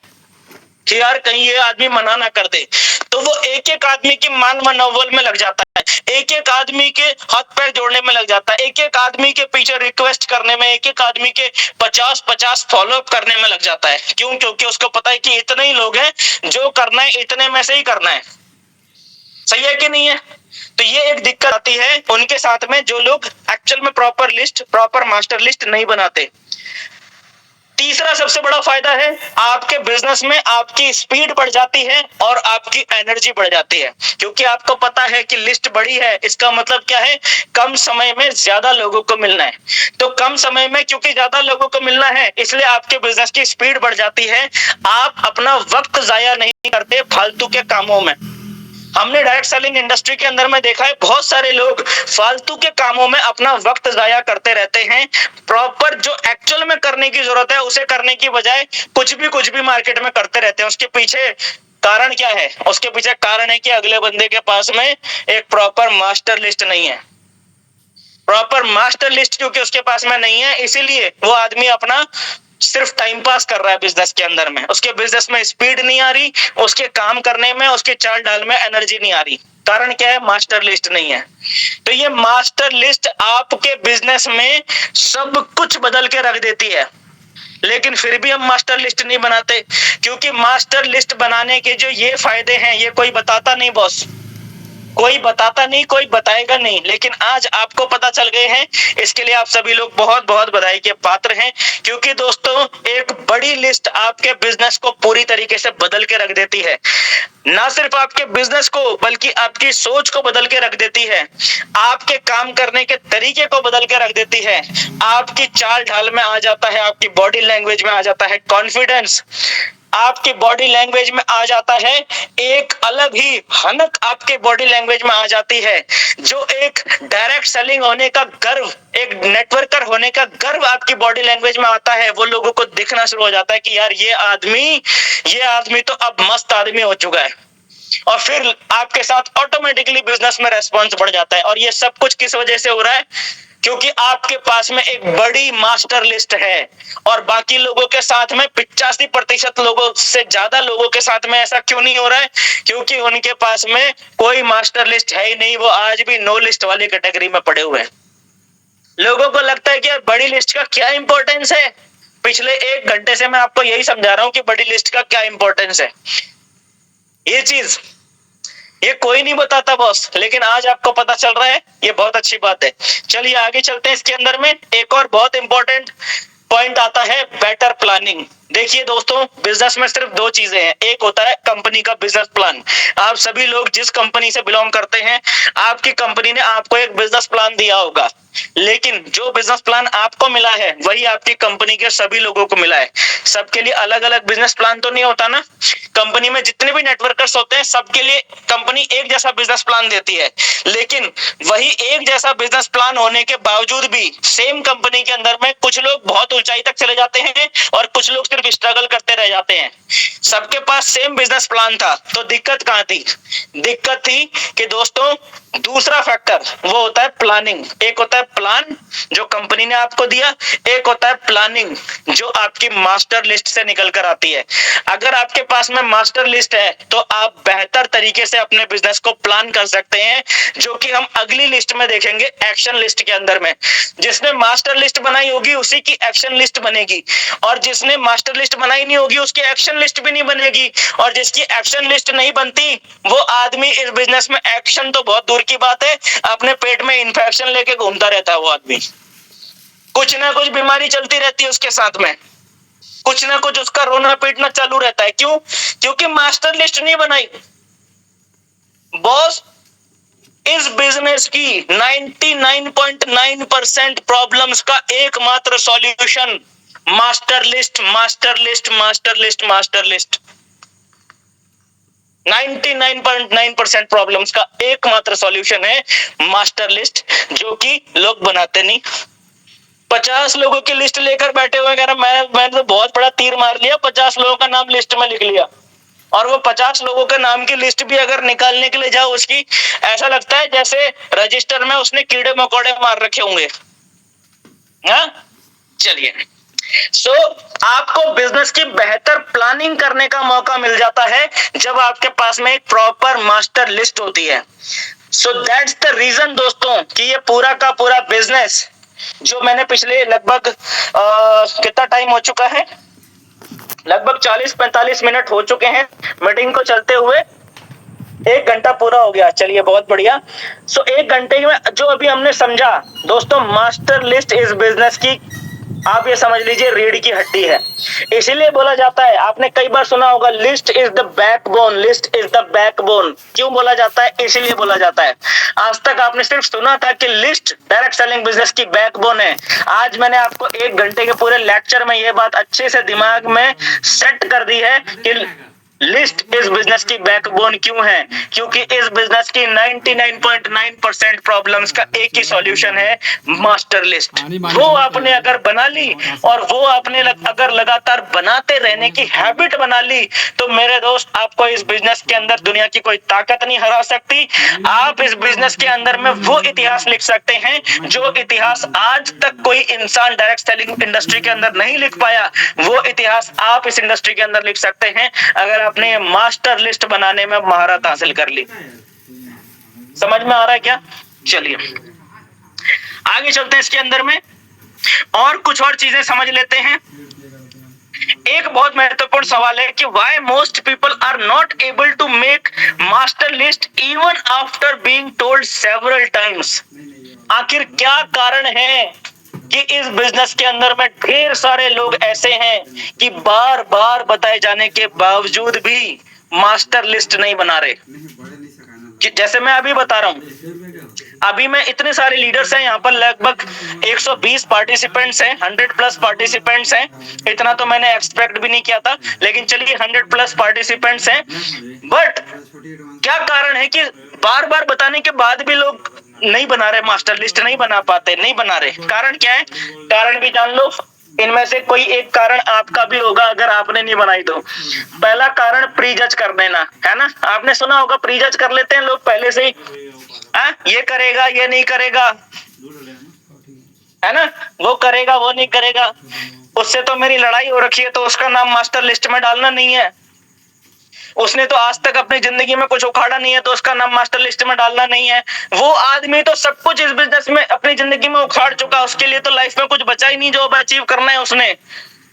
कि यार कहीं ये आदमी मना ना कर दे, तो वो एक एक आदमी की मान मनोबल में लग जाता है, एक एक आदमी के हाथ पैर जोड़ने में लग जाता है, एक एक आदमी के पीछे रिक्वेस्ट करने में, एक एक आदमी के 50-50 फॉलो अप करने में लग जाता है। क्यों? क्योंकि उसको पता है कि इतने ही लोग हैं, जो करना है इतने में से ही करना है। सही है कि नहीं है? तो ये एक दिक्कत आती है उनके साथ में जो लोग एक्चुअल में proper list, proper master list नहीं बनाते। तीसरा सबसे बड़ा फायदा है, आपके बिजनेस में आपकी स्पीड बढ़ जाती है और आपकी एनर्जी बढ़ जाती है, क्योंकि आपको पता है कि लिस्ट बड़ी है, इसका मतलब क्या है, कम समय में ज्यादा लोगों को मिलना है। तो कम समय में क्योंकि ज्यादा लोगों को मिलना है, इसलिए आपके बिजनेस की स्पीड बढ़ जाती है। आप अपना वक्त जाया नहीं करते फालतू के कामों में। हमने डायरेक्ट सेलिंग इंडस्ट्री के अंदर में देखा है, बहुत सारे लोग फालतू के कामों में अपना वक्त जाया करते रहते हैं। प्रॉपर जो एक्चुअल में करने की जरूरत है उसे करने की बजाय कुछ भी मार्केट में करते रहते हैं। उसके पीछे कारण क्या है? उसके पीछे कारण है कि अगले बंदे के पास में एक प्रॉपर मास्टर लिस्ट नहीं है। प्रॉपर मास्टर लिस्ट क्योंकि उसके पास में नहीं है, इसीलिए वो आदमी अपना सिर्फ टाइम पास कर रहा है बिजनेस के अंदर में। उसके बिजनेस में स्पीड नहीं आ रही, उसके काम करने में, उसके चाल ढाल में एनर्जी नहीं आ रही। कारण क्या है? मास्टर लिस्ट नहीं है। तो ये मास्टर लिस्ट आपके बिजनेस में सब कुछ बदल के रख देती है। लेकिन फिर भी हम मास्टर लिस्ट नहीं बनाते, क्योंकि मास्टर लिस्ट बनाने के जो ये फायदे हैं ये कोई बताता नहीं बॉस, कोई बताता नहीं, कोई बताएगा नहीं। लेकिन आज आपको पता चल गए हैं, इसके लिए आप सभी लोग बहुत बहुत बधाई के पात्र हैं। क्योंकि दोस्तों एक बड़ी लिस्ट आपके बिजनेस को पूरी तरीके से बदल के रख देती है। ना सिर्फ आपके बिजनेस को बल्कि आपकी सोच को बदल के रख देती है, आपके काम करने के तरीके को बदल के रख देती है, आपकी चाल ढाल में आ जाता है, आपकी बॉडी लैंग्वेज में आ जाता है कॉन्फिडेंस, आपकी बॉडी लैंग्वेज में आ जाता है एक अलग ही हनक, आपके बॉडी लैंग्वेज में आ जाती है। जो एक डायरेक्ट सेलिंग होने का गर्व, एक नेटवर्कर होने का गर्व आपकी बॉडी लैंग्वेज में आता है। वो लोगों को दिखना शुरू हो जाता है कि यार ये आदमी तो अब मस्त आदमी हो चुका है। और फिर आपके साथ ऑटोमेटिकली बिजनेस में रेस्पॉन्स बढ़ जाता है। और ये सब कुछ किस वजह से हो रहा है? क्योंकि आपके पास में एक बड़ी मास्टर लिस्ट है। और बाकी लोगों के साथ में 85% लोगों से ज्यादा लोगों के साथ में ऐसा क्यों नहीं हो रहा है? क्योंकि उनके पास में कोई मास्टर लिस्ट है ही नहीं, वो आज भी नो लिस्ट वाली कैटेगरी में पड़े हुए हैं। लोगों को लगता है कि यार बड़ी लिस्ट का क्या इंपॉर्टेंस है। पिछले 1 घंटे से मैं आपको यही समझा रहा हूं कि बड़ी लिस्ट का क्या इंपॉर्टेंस है। ये चीज ये कोई नहीं बताता बॉस, लेकिन आज आपको पता चल रहा है, ये बहुत अच्छी बात है। चलिए आगे चलते हैं। इसके अंदर में एक और बहुत इंपॉर्टेंट पॉइंट आता है, बेटर प्लानिंग। देखिए दोस्तों, बिजनेस में सिर्फ 2 चीजें हैं। एक होता है कंपनी का बिजनेस प्लान। आप सभी लोग जिस कंपनी से बिलोंग करते हैं, आपकी कंपनी ने आपको एक बिजनेस प्लान दिया होगा। लेकिन जो बिजनेस प्लान आपको मिला है वही आपकी कंपनी के सभी लोगों को मिला है। सबके लिए अलग अलग बिजनेस प्लान तो नहीं होता ना। कंपनी में जितने भी नेटवर्कर्स होते हैं सबके लिए कंपनी एक जैसा बिजनेस प्लान देती है। लेकिन वही एक जैसा बिजनेस प्लान होने के बावजूद भी सेम कंपनी के अंदर में कुछ लोग बहुत ऊंचाई तक चले जाते हैं और कुछ लोग सिर्फ स्ट्रगल करते रह जाते हैं। सबके पास सेम बिजनेस प्लान था, तो दिक्कत कहां थी? दिक्कत थी कि दोस्तों दूसरा फैक्टर वो होता है प्लानिंग। एक होता है प्लान जो कंपनी ने आपको दिया, एक होता है प्लानिंग जो आपकी मास्टर लिस्ट से निकल कर आती है। अगर आपके पास में मास्टर लिस्ट है तो आप बेहतर तरीके से अपने बिजनेस को प्लान कर सकते हैं, जो कि हम अगली लिस्ट में देखेंगे, एक्शन लिस्ट के अंदर में। जिसने मास्टर लिस्ट बनाई होगी उसी की एक्शन लिस्ट बनेगी, और जिसने मास्टर लिस्ट बनाई नहीं होगी उसकी एक्शन लिस्ट भी नहीं बनेगी। और जिसकी एक्शन लिस्ट नहीं बनती वो आदमी इस बिजनेस में एक्शन तो बहुत दूर की बात है, अपने पेट में इन्फेक्शन लेके घूमता रहता है। वो आदमी कुछ ना कुछ बीमारी चलती रहती है उसके साथ में, कुछ ना कुछ उसका रोना पीटना चालू रहता है। क्यों? क्योंकि मास्टर लिस्ट नहीं बनाई। बॉस, इस बिजनेस की 99.9% प्रॉब्लम्स का एकमात्र solution master list, master list, master list, master list. 99.9% problems का एकमात्र सॉल्यूशन है मास्टर लिस्ट, जो कि लोग बनाते नहीं। 50 लोगों की लिस्ट लेकर बैठे हुए, कह रहा मैंने तो बहुत बड़ा तीर मार लिया, 50 लोगों का नाम लिस्ट में लिख लिया। और वो 50 लोगों के नाम की लिस्ट भी अगर निकालने के लिए जाओ उसकी, ऐसा लगता है जैसे रजिस्टर में उसने कीड़े मकोड़े मार रखे होंगे। हाँ, चलिए। आपको बिजनेस की बेहतर प्लानिंग करने का मौका मिल जाता है जब आपके पास में एक प्रॉपर मास्टर लिस्ट होती है। दैट्स द रीजन दोस्तों कि ये पूरा का पूरा बिजनेस जो मैंने पिछले लगभग कितना टाइम हो चुका है, लगभग 40-45 मिनट हो चुके हैं मीटिंग को चलते हुए, 1 घंटा पूरा हो गया। चलिए बहुत बढ़िया। 1 घंटे में जो अभी हमने समझा दोस्तों, मास्टर लिस्ट इस बिजनेस की आप ये समझ लीजिए रीढ़ की हड्डी है। इसीलिए बोला जाता है, आपने कई बार सुना होगा, list is the backbone, list is the backbone. क्यों बोला जाता है? इसीलिए बोला जाता है। आज तक आपने सिर्फ सुना था कि लिस्ट डायरेक्ट सेलिंग बिजनेस की बैकबोन है। आज मैंने आपको 1 घंटे के पूरे लेक्चर में ये बात अच्छे से दिमाग में सेट कर दी है कि लिस्ट इस बिजनेस की बैकबोन क्यों है। क्योंकि इस बिजनेस की 99.9% प्रॉब्लम्स का एक ही सॉल्यूशन है, मास्टर लिस्ट। वो आपने अगर बना ली और वो आपने अगर लगातार बनाते रहने की हैबिट बना ली, तो मेरे दोस्त आपको इस बिजनेस के अंदर दुनिया की कोई ताकत नहीं हरा सकती। आप इस बिजनेस के अंदर में वो इतिहास लिख सकते हैं जो इतिहास आज तक कोई इंसान डायरेक्ट सेलिंग इंडस्ट्री के अंदर नहीं लिख पाया। वो इतिहास आप इस इंडस्ट्री के अंदर लिख सकते हैं अगर आपने मास्टर लिस्ट बनाने में महारत हासिल कर ली। समझ में आ रहा है क्या? चलिए आगे चलते हैं इसके अंदर में और कुछ और चीजें समझ लेते हैं। एक बहुत महत्वपूर्ण सवाल है कि why most people are not able to make master list even after being told several times। आखिर क्या कारण है कि इस बिजनेस के अंदर में ढेर सारे लोग ऐसे हैं कि बार बार बताए जाने के बावजूद भी मास्टर लिस्ट नहीं बना रहे। जैसे मैं अभी बता रहा हूं, अभी मैं इतने सारे लीडर्स हैं यहाँ पर, लगभग 120 पार्टिसिपेंट्स हैं, 100+ पार्टिसिपेंट्स हैं। इतना तो मैंने एक्सपेक्ट भी नहीं किया था, लेकिन चलिए 100+ पार्टिसिपेंट्स हैं। बट क्या कारण है कि बार बार बताने के बाद भी लोग नहीं बना रहे, मास्टर लिस्ट नहीं बना पाते, नहीं बना रहे। कारण क्या है? कारण भी जान लो। इनमें से कोई एक कारण आपका भी होगा अगर आपने नहीं बनाई तो। पहला कारण प्री जज कर देना है ना। आपने सुना होगा प्री जज कर लेते हैं लोग पहले से ही, ये करेगा ये नहीं करेगा, है ना, वो करेगा वो नहीं करेगा, उससे तो मेरी लड़ाई हो रखी है तो उसका नाम मास्टर लिस्ट में डालना नहीं है, उसने तो आज तक अपनी जिंदगी में कुछ उखाड़ा नहीं है तो उसका नाम मास्टर लिस्ट में डालना नहीं है। वो आदमी तो सब कुछ इस बिजनेस में अपनी जिंदगी में उखाड़ चुका, उसके लिए तो लाइफ में कुछ बचा ही नहीं जो अचीव करना है उसने,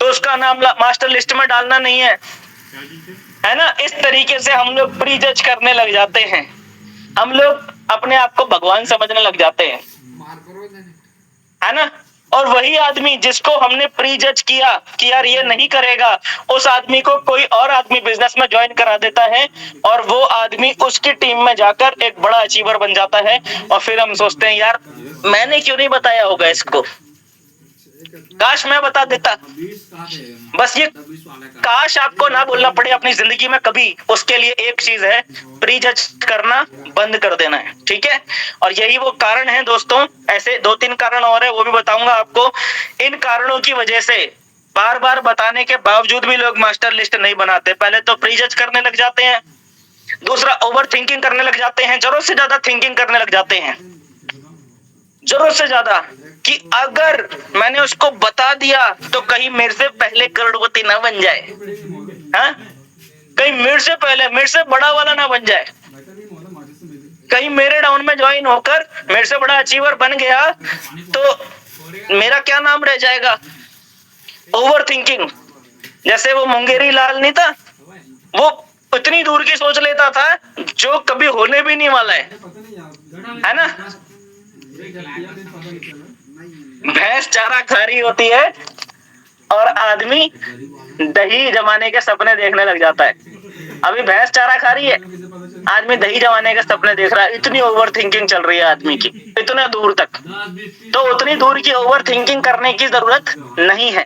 तो उसका नाम मास्टर लिस्ट में डालना नहीं है ना। इस तरीके से हम लोग प्री जज करने लग जाते हैं, हम लोग अपने आप को भगवान समझने लग जाते हैं, है ना। और वही आदमी जिसको हमने प्री जज किया कि यार ये नहीं करेगा, उस आदमी को कोई और आदमी बिजनेस में ज्वाइन करा देता है और वो आदमी उसकी टीम में जाकर एक बड़ा अचीवर बन जाता है। और फिर हम सोचते हैं यार मैंने क्यों नहीं बताया होगा इसको, काश मैं बता देता। बस ये काश आपको ना बोलना पड़े अपनी जिंदगी में कभी, उसके लिए एक चीज है, प्री जज करना बंद कर देना है, ठीक है। और यही वो कारण है दोस्तों। ऐसे 2-3 कारण और है, वो भी बताऊंगा आपको। इन कारणों की वजह से बार बार बताने के बावजूद भी लोग मास्टर लिस्ट नहीं बनाते। पहले तो प्री जज करने लग जाते हैं, दूसरा ओवर थिंकिंग करने लग जाते हैं, जरूरत से ज्यादा थिंकिंग करने लग जाते हैं, जरूरत से ज्यादा, कि अगर मैंने उसको बता दिया तो कहीं मेरे से पहले करोड़पति ना बन जाए, हाँ? कहीं मेरे से पहले, मेरे से बड़ा वाला ना बन जाए, कहीं मेरे डाउन में ज्वाइन होकर मेरे से बड़ा अचीवर बन गया तो मेरा क्या नाम रह जाएगा। Over thinking. जैसे वो मुंगेरी लाल नहीं था, वो इतनी दूर की सोच लेता था जो कभी होने भी नहीं वाला है ना। भैंस चारा खा रही होती है और आदमी दही जमाने के सपने देखने लग जाता है। अभी भैंस चारा खा रही है, आदमी दही जमाने के सपने देख रहा है। इतनी ओवर थिंकिंग चल रही है आदमी की, इतने दूर तक। तो उतनी दूर की ओवर थिंकिंग करने की जरूरत नहीं है,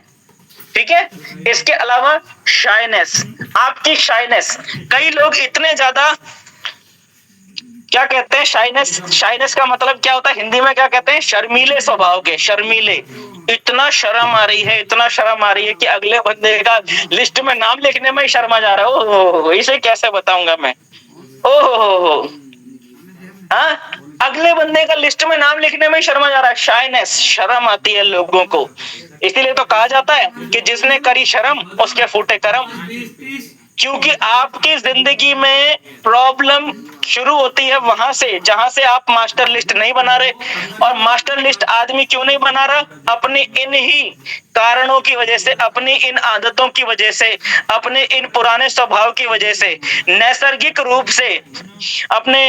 ठीक है। इसके अलावा शाइनेस, आपकी शाइनेस। कई लोग इतने ज्यादा, क्या कहते हैं शाइनेस, शाइनेस का मतलब क्या होता है हिंदी में, क्या कहते हैं, शर्मीले स्वभाव के, शर्मीले। इतना शर्म आ रही है, इतना शर्म आ रही है कि अगले बंदे का लिस्ट में नाम लिखने में ही शर्मा जा रहा है। ओहो, इसे कैसे बताऊंगा मैं, ओहो, हाँ, अगले बंदे का लिस्ट में नाम लिखने में ही शर्मा जा रहा है। शाइनेस, शर्म आती है लोगों को। इसीलिए तो कहा जाता है कि जिसने करी शर्म उसके फूटे करम। क्योंकि आपकी जिंदगी में प्रॉब्लम शुरू होती है वहां से जहां से आप मास्टर लिस्ट नहीं बना रहे। और मास्टर लिस्ट आदमी क्यों नहीं बना रहा? अपनी इन ही कारणों की वजह से, अपनी इन आदतों की वजह से, अपने इन पुराने स्वभाव की वजह से, नैसर्गिक रूप से। अपने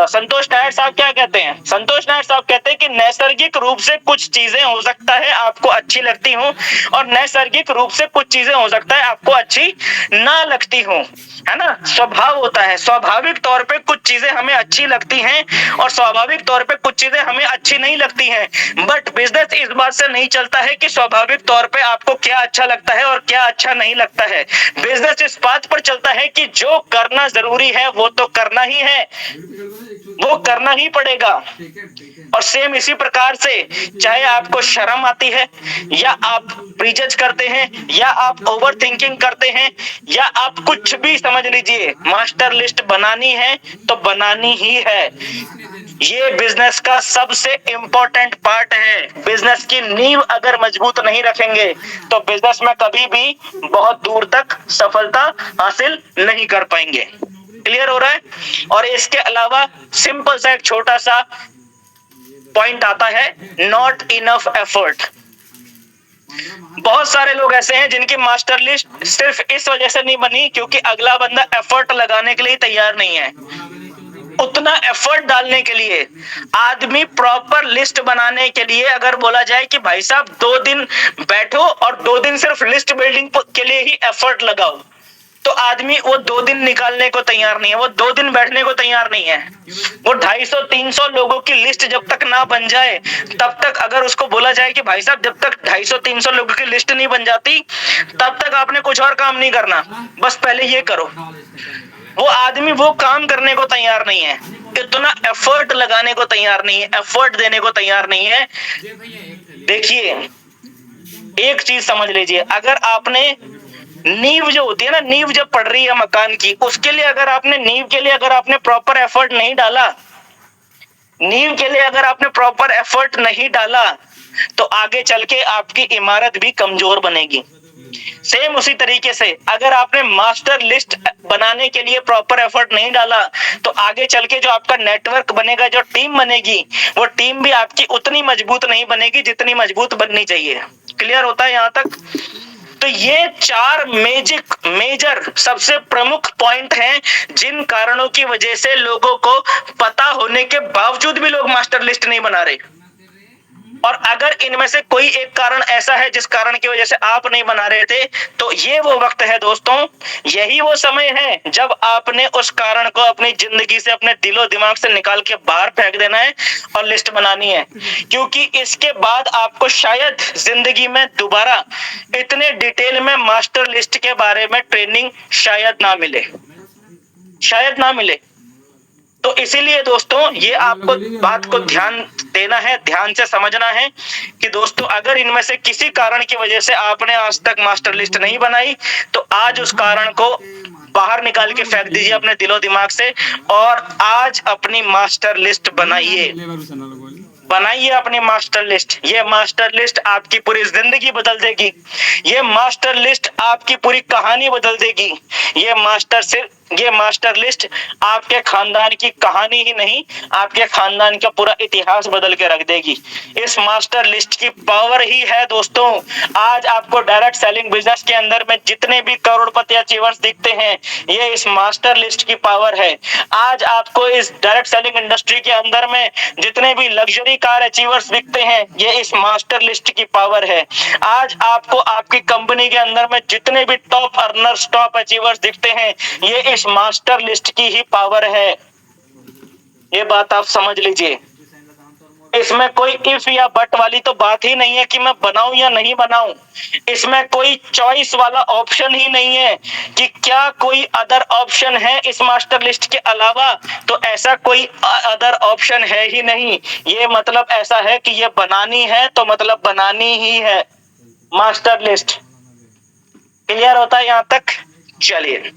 संतोष नायर साहब क्या कहते हैं? संतोष नायर साहब कहते हैं कि नैसर्गिक रूप से कुछ चीजें हो सकता है आपको अच्छी लगती हो, और नैसर्गिक रूप से कुछ चीजें हो सकता है आपको अच्छी ना लगती हो, है ना? स्वभाव होता है, स्वाभाविक तौर पे कुछ चीजें हमें अच्छी लगती हैं और स्वाभाविक तौर पे कुछ चीजें हमें अच्छी नहीं लगती हैं। बट बिजनेस इस बात से नहीं चलता है कि स्वाभाविक तौर पे आपको क्या अच्छा लगता है और क्या अच्छा नहीं लगता है। बिजनेस इस बात पर चलता है कि जो करना जरूरी है वो तो करना ही है, वो करना ही पड़ेगा। और सेम इसी प्रकार से, चाहे आपको शर्म आती है, या आप प्रीजज करते हैं, या आप ओवर थिंकिंग करते हैं, या आप कुछ भी समझ लीजिए, मास्टर लिस्ट बनानी है तो बनानी ही है। ये बिजनेस का सबसे इंपॉर्टेंट पार्ट है। बिजनेस की नींव अगर मजबूत नहीं रखेंगे तो बिजनेस में कभी भी बहुत दूर तक सफलता हासिल नहीं कर पाएंगे। क्लियर हो रहा है? और इसके अलावा सिंपल सा एक छोटा सा पॉइंट आता है, नॉट इनफ एफर्ट। बहुत सारे लोग ऐसे हैं जिनकी मास्टर लिस्ट सिर्फ इस वजह से नहीं बनी क्योंकि अगला बंदा एफर्ट लगाने के लिए तैयार नहीं है। उतना एफर्ट डालने के लिए, आदमी प्रॉपर लिस्ट बनाने के लिए अगर बोला जाए कि भाई साहब 2 दिन बैठो और 2 दिन सिर्फ लिस्ट बिल्डिंग के लिए ही एफर्ट लगाओ, तो आदमी वो 2 दिन निकालने को तैयार नहीं है, वो 2 दिन बैठने को तैयार नहीं है। वो 250-300 लोगों की लिस्ट जब तक ना बन जाए तब तक, अगर उसको बोला जाए कि भाई साहब जब तक 250-300 लोगों की लिस्ट नहीं बन जाती तब तक आपने कुछ और काम नहीं करना, बस पहले ये करो, वो आदमी वो काम करने को तैयार नहीं है, इतना एफर्ट लगाने को तैयार नहीं है, एफर्ट देने को तैयार नहीं है। देखिए एक चीज समझ लीजिए, अगर आपने नींव जो होती है ना, नींव जब पड़ रही है मकान की, उसके लिए अगर आपने नींव के लिए अगर आपने प्रॉपर एफर्ट नहीं डाला, नींव के लिए अगर आपने प्रॉपर एफर्ट नहीं डाला तो आगे चल के आपकी इमारत भी कमजोर बनेगी। सेम उसी तरीके से अगर आपने मास्टर लिस्ट बनाने के लिए प्रॉपर एफर्ट नहीं डाला तो आगे चल के जो आपका नेटवर्क बनेगा, जो टीम बनेगी, वो टीम भी आपकी उतनी मजबूत नहीं बनेगी जितनी मजबूत बननी चाहिए। क्लियर होता है यहां तक? तो ये 4 मेजर सबसे प्रमुख पॉइंट हैं जिन कारणों की वजह से लोगों को पता होने के बावजूद भी लोग मास्टर लिस्ट नहीं बना रहे। और अगर इनमें से कोई एक कारण ऐसा है जिस कारण की वजह से आप नहीं बना रहे थे, तो ये वो वक्त है दोस्तों, यही वो समय है जब आपने उस कारण को अपनी जिंदगी से, अपने दिलो दिमाग से निकाल के बाहर फेंक देना है और लिस्ट बनानी है। क्योंकि इसके बाद आपको शायद जिंदगी में दोबारा इतने डिटेल में मास्टर लिस्ट के बारे में ट्रेनिंग शायद ना मिले, शायद ना मिले। तो इसीलिए दोस्तों ये आपको बात को ध्यान देना है, ध्यान से समझना है कि दोस्तों अगर इनमें से किसी कारण की वजह से आपने आज तक मास्टर लिस्ट नहीं बनाई तो आज उस कारण को बाहर निकाल के फेंक दीजिए अपने दिलो दिमाग से और आज अपनी मास्टर लिस्ट बनाइए, बनाइए अपनी मास्टर लिस्ट। ये मास्टर लिस्ट आपकी पूरी जिंदगी बदल देगी, ये मास्टर लिस्ट आपकी पूरी कहानी बदल देगी, ये मास्टर लिस्ट आपके खानदान की कहानी ही नहीं, आपके खानदान का पूरा इतिहास बदल के रख देगी। इस मास्टर लिस्ट की पावर ही है दोस्तों। आज आपको डायरेक्ट सेलिंग बिजनेस के अंदर में जितने भी करोड़पति अचीवर्स दिखते हैं, ये इस मास्टर लिस्ट की पावर है। आज आपको इस डायरेक्ट सेलिंग इंडस्ट्री के अंदर में जितने भी लग्जरी कार अचीवर्स दिखते हैं, ये इस मास्टर लिस्ट की पावर है। आज आपको आपकी कंपनी के अंदर में जितने भी टॉप अर्नर्स, टॉप अचीवर्स दिखते हैं, ये इस मास्टर लिस्ट की ही पावर है। ये बात आप समझ लीजिए। इसमें कोई इफ या बट वाली तो बात ही नहीं है कि मैं बनाऊं या नहीं बनाऊं। इसमें कोई चॉइस वाला ऑप्शन ही नहीं है कि क्या कोई अदर ऑप्शन है इस मास्टर लिस्ट के अलावा, तो ऐसा कोई अदर ऑप्शन है ही नहीं। ये मतलब ऐसा है कि ये बनानी है तो मतलब बनानी ही है मास्टर लिस्ट। क्लियर होता है यहां तक? चलिए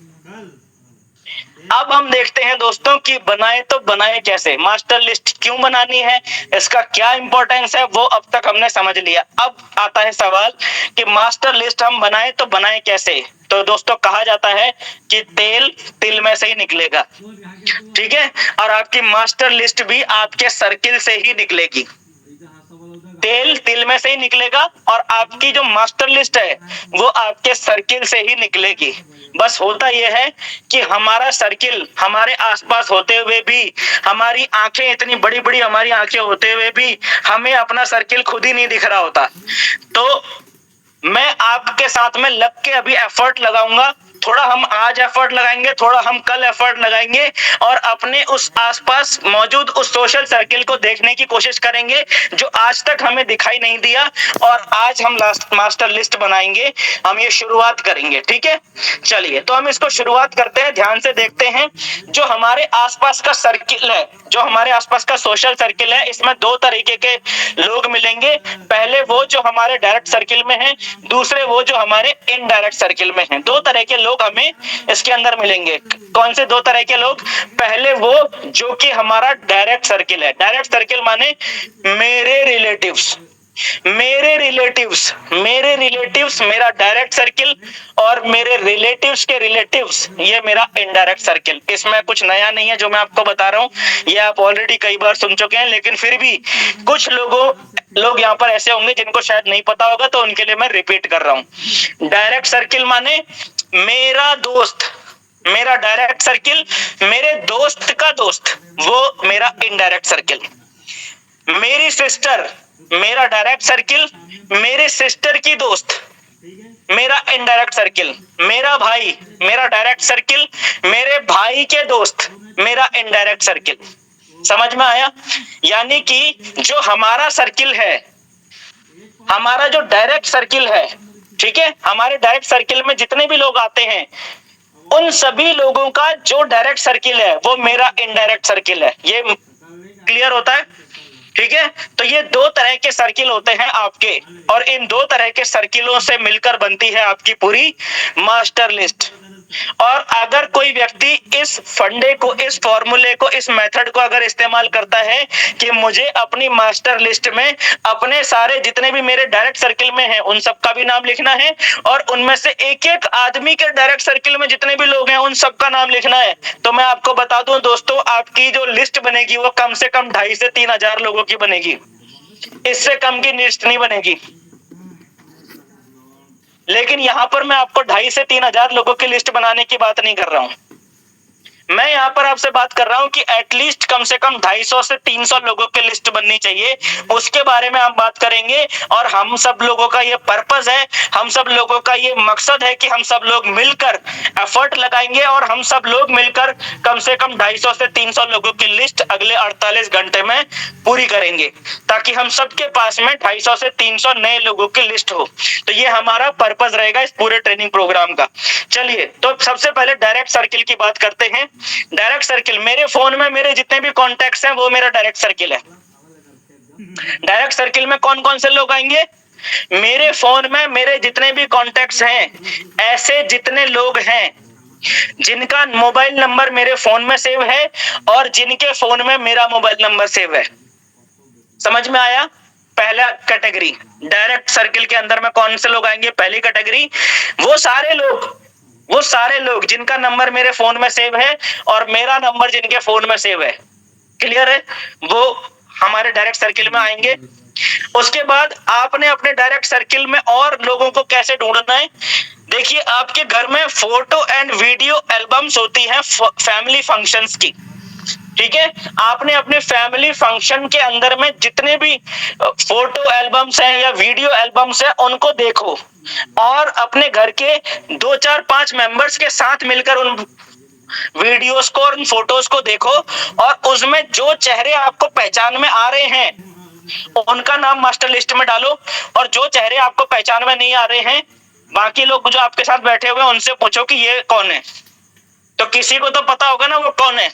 अब हम देखते हैं दोस्तों कि बनाए तो बनाए कैसे, मास्टर लिस्ट क्यों बनानी है, इसका क्या इंपॉर्टेंस है, वो अब तक हमने समझ लिया। अब आता है सवाल कि मास्टर लिस्ट हम बनाए तो बनाए कैसे। तो दोस्तों कहा जाता है कि तेल तिल में से ही निकलेगा, ठीक है, और आपकी मास्टर लिस्ट भी आपके सर्किल से ही निकलेगी। तेल तिल में से ही निकलेगा और आपकी जो मास्टर लिस्ट है वो आपके सर्किल से ही निकलेगी। बस होता यह है कि हमारा सर्किल हमारे आसपास होते हुए भी, हमारी आंखें इतनी बड़ी बड़ी हमारी आंखें होते हुए भी हमें अपना सर्किल खुद ही नहीं दिख रहा होता। तो मैं आपके साथ में लग के अभी एफर्ट लगाऊंगा, थोड़ा हम आज एफर्ट लगाएंगे, थोड़ा हम कल एफर्ट लगाएंगे और अपने उस आसपास मौजूद उस सोशल सर्किल को देखने की कोशिश करेंगे जो आज तक हमें दिखाई नहीं दिया, और आज हम मास्टर लिस्ट बनाएंगे, हम ये शुरुआत करेंगे, ठीक है। चलिए तो हम इसको शुरुआत करते हैं, ध्यान से देखते हैं। जो हमारे आसपास का सर्किल है, जो हमारे आसपास का सोशल सर्किल है, इसमें दो तरीके के लोग मिलेंगे। पहले वो जो हमारे डायरेक्ट सर्किल में हैं, दूसरे वो जो हमारे इनडायरेक्ट सर्किल में हैं। दो तरह के लोग हमें इसके अंदर मिलेंगे। कौन से दो तरह के लोग? पहले वो जो कि हमारा डायरेक्ट सर्किल है। डायरेक्ट सर्किल माने मेरे रिलेटिव्स, मेरे रिलेटिव्स मेरा डायरेक्ट सर्किल, और मेरे रिलेटिव्स के रिलेटिव्स ये मेरा इनडायरेक्ट सर्किल। इसमें कुछ नया नहीं है जो मैं आपको बता रहा हूँ, ये आप ऑलरेडी कई बार सुन चुके हैं, लेकिन फिर भी कुछ लोग यहाँ पर ऐसे होंगे जिनको शायद नहीं पता होगा, तो उनके लिए मैं रिपीट कर रहा हूँ। डायरेक्ट सर्किल माने मेरा दोस्त, मेरा डायरेक्ट सर्किल, मेरे दोस्त का दोस्त, वो मेरा इनडायरेक्ट सर्किल। मेरी सिस्टर, मेरा डायरेक्ट सर्किल, मेरे सिस्टर की दोस्त, मेरा इनडायरेक्ट सर्किल। मेरा भाई, मेरा डायरेक्ट सर्किल, मेरे भाई के दोस्त, मेरा इनडायरेक्ट सर्किल। समझ में आया? यानी कि जो हमारा सर्किल है, हमारा जो डायरेक्ट सर्किल है, ठीक है, हमारे डायरेक्ट सर्किल में जितने भी लोग आते हैं, उन सभी लोगों का जो डायरेक्ट सर्किल है वो मेरा इनडायरेक्ट सर्किल है। ये क्लियर होता है? ठीक है, तो ये दो तरह के सर्किल होते हैं आपके, और इन दो तरह के सर्किलों से मिलकर बनती है आपकी पूरी मास्टर लिस्ट। और अगर कोई व्यक्ति इस फंडे को, इस फॉर्मूले को, इस मेथड को अगर इस्तेमाल करता है कि मुझे अपनी मास्टर लिस्ट में अपने सारे जितने भी मेरे डायरेक्ट सर्किल में हैं उन सबका भी नाम लिखना है, और उनमें से एक एक आदमी के डायरेक्ट सर्किल में जितने भी लोग हैं उन सबका नाम लिखना है, तो मैं आपको बता दूं दोस्तों, आपकी जो लिस्ट बनेगी वो कम से कम 2,500 से 3,000 लोगों की बनेगी। इससे कम की लिस्ट नहीं बनेगी। लेकिन यहां पर मैं आपको 2,500 से 3,000 लोगों की लिस्ट बनाने की बात नहीं कर रहा हूं। मैं यहाँ पर आपसे बात कर रहा हूँ कि एटलीस्ट कम से कम 250 से 300 लोगों की लिस्ट बननी चाहिए, उसके बारे में हम बात करेंगे। और हम सब लोगों का ये पर्पस है, हम सब लोगों का ये मकसद है कि हम सब लोग मिलकर एफर्ट लगाएंगे और हम सब लोग मिलकर कम से कम 250 से 300 लोगों की लिस्ट अगले 48 घंटे में पूरी करेंगे, ताकि हम सबके पास में 250 से 300 नए लोगों की लिस्ट हो। तो ये हमारा पर्पस रहेगा इस पूरे ट्रेनिंग प्रोग्राम का। चलिए तो सबसे पहले डायरेक्ट सर्किल की बात करते हैं। डायरेक्ट सर्किल, मेरे फोन में मेरे जितने भी कॉन्टैक्ट्स हैं वो मेरा डायरेक्ट सर्किल है। डायरेक्ट सर्किल में कौन कौन से लोग आएंगे? मेरे फोन में मेरे जितने भी कॉन्टैक्ट्स हैं, ऐसे जितने लोग हैं जिनका मोबाइल नंबर मेरे फोन में सेव है और जिनके फोन में मेरा मोबाइल नंबर सेव है। समझ में आया? पहला कैटेगरी डायरेक्ट सर्किल के अंदर में कौन से लोग आएंगे? पहली कैटेगरी वो सारे लोग जिनका नंबर मेरे फोन में सेव है और मेरा नंबर जिनके फोन में सेव है। क्लियर है? वो हमारे डायरेक्ट सर्किल में आएंगे। उसके बाद आपने अपने डायरेक्ट सर्किल में और लोगों को कैसे ढूंढना है? देखिए, आपके घर में फोटो एंड वीडियो एल्बम्स होती हैं फैमिली फंक्शंस की, ठीक है। आपने अपने फैमिली फंक्शन के अंदर में जितने भी फोटो एल्बम्स हैं या वीडियो एल्बम्स हैं उनको देखो, और अपने घर के 2, 4, 5 मेंबर्स के साथ मिलकर उन वीडियोस को और उन फोटोज को देखो, और उसमें जो चेहरे आपको पहचान में आ रहे हैं उनका नाम मास्टर लिस्ट में डालो, और जो चेहरे आपको पहचान में नहीं आ रहे हैं, बाकी लोग जो आपके साथ बैठे हुए हैं उनसे पूछो कि ये कौन है। तो किसी को तो पता होगा ना वो कौन है।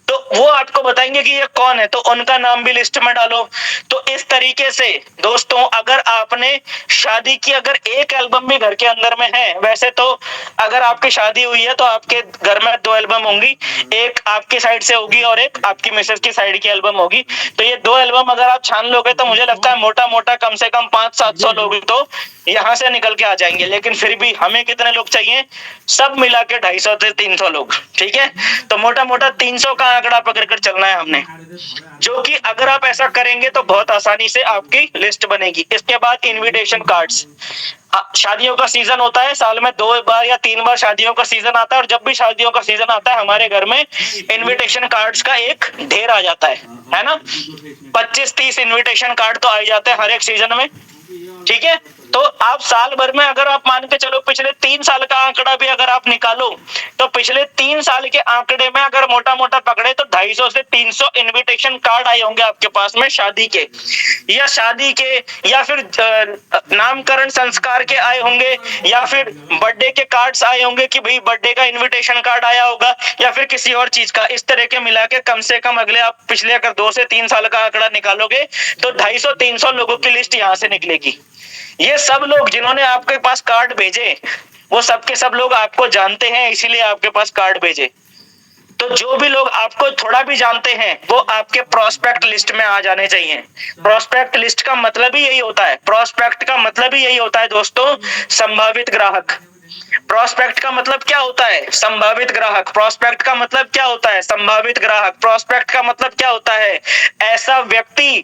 तो वो आपको बताएंगे कि ये कौन है, तो उनका नाम भी लिस्ट में डालो। तो इस तरीके से दोस्तों अगर आपने शादी की, अगर एक एल्बम भी घर के अंदर में है, वैसे तो अगर आपकी शादी हुई है तो आपके घर में 2 एल्बम होंगी, एक आपकी साइड से होगी और एक आपकी मिसेस की साइड की एल्बम होगी। तो ये 2 एल्बम अगर आप छान लोगे तो मुझे लगता है मोटा मोटा कम से कम 500-700 लोग तो यहाँ से निकल के आ जाएंगे। लेकिन फिर भी हमें कितने लोग चाहिए, सब मिला के 250 से 300 लोग, ठीक है। तो मोटा मोटा 300 का आंकड़ा पकड़कर चलना है हमने, जो कि अगर आप ऐसा करेंगे तो बहुत आसानी से आपकी लिस्ट बनेगी। इसके बाद इनविटेशन कार्ड्स, शादियों का सीजन होता है, साल में 2 बार या 3 बार शादियों का सीजन आता है, और जब भी शादियों का सीजन आता है हमारे घर में इनविटेशन कार्ड्स का एक ढेर आ जाता है ना। 25-30 इनविटेशन कार्ड तो आ जाते हैं हर एक सीजन में, ठीक है। तो आप साल भर में अगर आप मान के चलो पिछले 3 साल का आंकड़ा भी अगर आप निकालो, तो पिछले 3 साल के आंकड़े में अगर मोटा मोटा पकड़े तो 250 से 300 इनविटेशन कार्ड आए होंगे आपके पास में, शादी के या फिर नामकरण संस्कार के आए होंगे, या फिर बर्थडे के कार्ड्स आए होंगे कि भाई बर्थडे का इनविटेशन कार्ड आया होगा, या फिर किसी और चीज का। इस तरह के मिला के कम से कम अगले आप पिछले अगर 2 से 3 साल का आंकड़ा निकालोगे तो 250-300 लोगों की लिस्ट यहाँ से निकलेगी। ये सब लोग जिन्होंने आपके पास कार्ड भेजे, वो सब के सब लोग आपको जानते हैं, इसीलिए आपके पास कार्ड भेजे। तो जो भी लोग आपको थोड़ा भी जानते हैं वो आपके प्रोस्पेक्ट लिस्ट में आ जाने चाहिए। प्रोस्पेक्ट लिस्ट का मतलब ही यही होता है, प्रोस्पेक्ट का मतलब ही यही होता है दोस्तों, संभावित ग्राहक। प्रोस्पेक्ट का मतलब क्या होता है, संभावित ग्राहक। प्रोस्पेक्ट का मतलब क्या होता है, संभावित ग्राहक। प्रोस्पेक्ट का मतलब क्या होता है, ऐसा व्यक्ति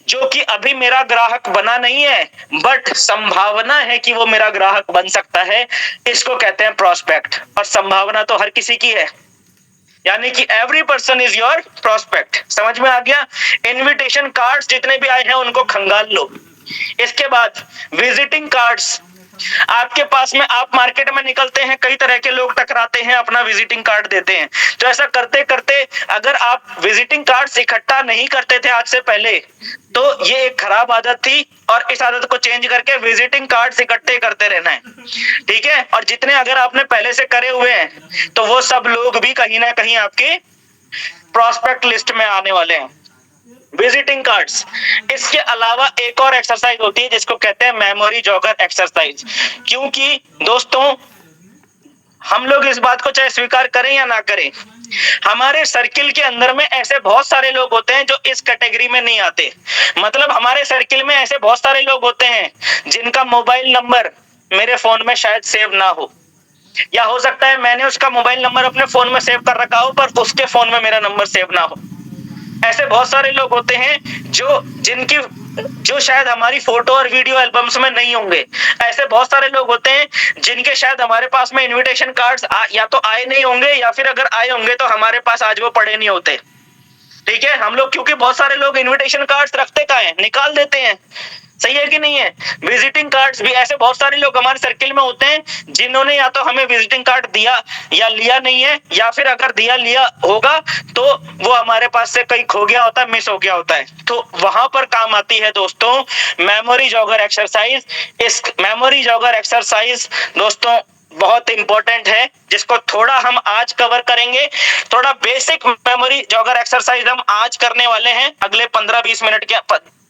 जो कि अभी मेरा ग्राहक बना नहीं है बट संभावना है कि वो मेरा ग्राहक बन सकता है, इसको कहते हैं प्रोस्पेक्ट। और संभावना तो हर किसी की है, यानी कि every person is your prospect. समझ में आ गया। इनविटेशन कार्ड्स जितने भी आए हैं उनको खंगाल लो। इसके बाद विजिटिंग कार्ड्स आपके पास में, आप मार्केट में निकलते हैं, कई तरह के लोग टकराते हैं, अपना विजिटिंग कार्ड देते हैं। तो ऐसा करते करते अगर आप विजिटिंग कार्ड्स इकट्ठा नहीं करते थे आज से पहले, तो ये एक खराब आदत थी, और इस आदत को चेंज करके विजिटिंग कार्ड्स इकट्ठे करते रहना है, ठीक है। और जितने अगर आपने पहले से करे हुए हैं तो वो सब लोग भी कहीं ना कहीं आपके प्रोस्पेक्ट लिस्ट में आने वाले हैं, विजिटिंग कार्ड्स। इसके अलावा एक और एक्सरसाइज होती है जिसको कहते हैं मेमोरी जॉगर एक्सरसाइज। क्योंकि दोस्तों हम लोग इस बात को चाहे स्वीकार करें या ना करें, हमारे सर्किल के अंदर में ऐसे बहुत सारे लोग होते हैं जो इस कैटेगरी में नहीं आते। मतलब हमारे सर्किल में ऐसे बहुत सारे लोग होते हैं जिनका मोबाइल नंबर मेरे फोन में शायद सेव ना हो, या हो सकता है मैंने उसका मोबाइल नंबर अपने फोन में सेव कर रखा हो पर उसके फोन में मेरा नंबर सेव ना हो। ऐसे बहुत सारे लोग होते हैं जो शायद हमारी फोटो और वीडियो एल्बम्स में नहीं होंगे। ऐसे बहुत सारे लोग होते हैं जिनके शायद हमारे पास में इनविटेशन कार्ड्स या तो आए नहीं होंगे, या फिर अगर आए होंगे तो हमारे पास आज वो पड़े नहीं होते, ठीक है। हम लोग, क्योंकि बहुत सारे लोग इनविटेशन कार्ड्स रखते कहाँ हैं, निकाल देते हैं, सही है कि नहीं है। विजिटिंग कार्ड्स भी ऐसे बहुत सारे लोग हमारे सर्किल में होते हैं जिन्होंने या तो हमें विजिटिंग कार्ड दिया या लिया नहीं है, या फिर अगर दिया लिया होगा तो वो हमारे पास से कहीं खो गया होता है, मिस हो गया होता है। तो वहां पर काम आती है दोस्तों मेमोरी जॉगर एक्सरसाइज। इस मेमोरी जॉगर एक्सरसाइज दोस्तों बहुत इंपॉर्टेंट है, जिसको थोड़ा हम आज कवर करेंगे। थोड़ा बेसिक मेमोरी जॉगर एक्सरसाइज हम आज करने वाले हैं अगले 15-20 मिनट के,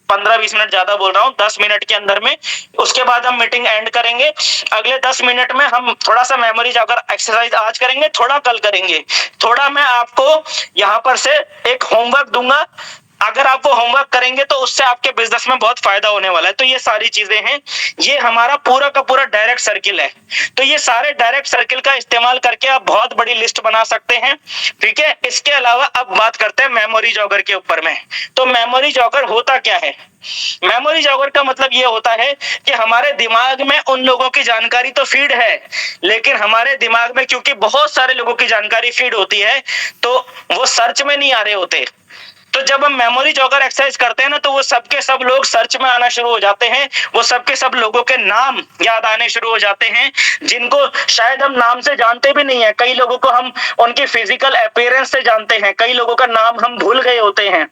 15-20 मिनट ज्यादा बोल रहा हूँ, 10 मिनट के अंदर में। उसके बाद हम मीटिंग एंड करेंगे। अगले 10 मिनट में हम थोड़ा सा मेमोरी जॉगर एक्सरसाइज आज करेंगे, थोड़ा कल करेंगे। थोड़ा मैं आपको यहाँ पर से एक होमवर्क दूंगा, अगर आप वो होमवर्क करेंगे तो उससे आपके बिजनेस में बहुत फायदा होने वाला है। तो ये सारी चीजें हैं, ये हमारा पूरा का पूरा डायरेक्ट सर्किल है। तो ये सारे डायरेक्ट सर्किल का इस्तेमाल करके आप बहुत बड़ी लिस्ट बना सकते हैं, ठीक है। इसके अलावा अब बात करते हैं मेमोरी जॉगर के ऊपर में। तो मेमोरी जॉगर होता क्या है? मेमोरी जॉगर का मतलब ये होता है कि हमारे दिमाग में उन लोगों की जानकारी तो फीड है, लेकिन हमारे दिमाग में क्योंकि बहुत सारे लोगों की जानकारी फीड होती है तो वो सर्च में नहीं आ रहे होते। तो जब हम मेमोरी जॉगर एक्सरसाइज करते हैं ना, तो वो सबके सब लोग सर्च में आना शुरू हो जाते हैं, वो सबके सब लोगों के नाम याद आने शुरू हो जाते हैं, जिनको शायद हम नाम से जानते भी नहीं है। कई लोगों को हम उनकी फिजिकल अपीयरेंस से जानते हैं, कई लोगों का नाम हम भूल गए होते हैं।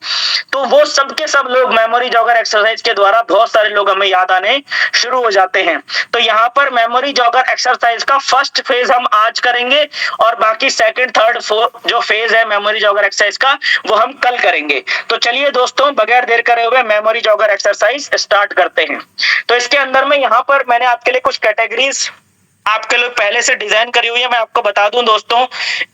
तो वो सबके सब लोग मेमोरी जॉगर एक्सरसाइज के द्वारा बहुत सारे लोग हमें याद आने शुरू हो जाते हैं। तो यहाँ पर मेमोरी जॉगर एक्सरसाइज का फर्स्ट फेज हम आज करेंगे, और बाकी सेकंड थर्ड फोर्थ जो फेज है मेमोरी जॉगर एक्सरसाइज का, वो हम कल करेंगे। तो चलिए दोस्तों, बगैर देर करे हुए मेमोरी जॉगर एक्सरसाइज स्टार्ट करते हैं। तो इसके अंदर में यहाँ पर मैंने आपके लिए कुछ कैटेगरीज आपके लिए पहले से डिजाइन करी हुई है। मैं आपको बता दूं दोस्तों,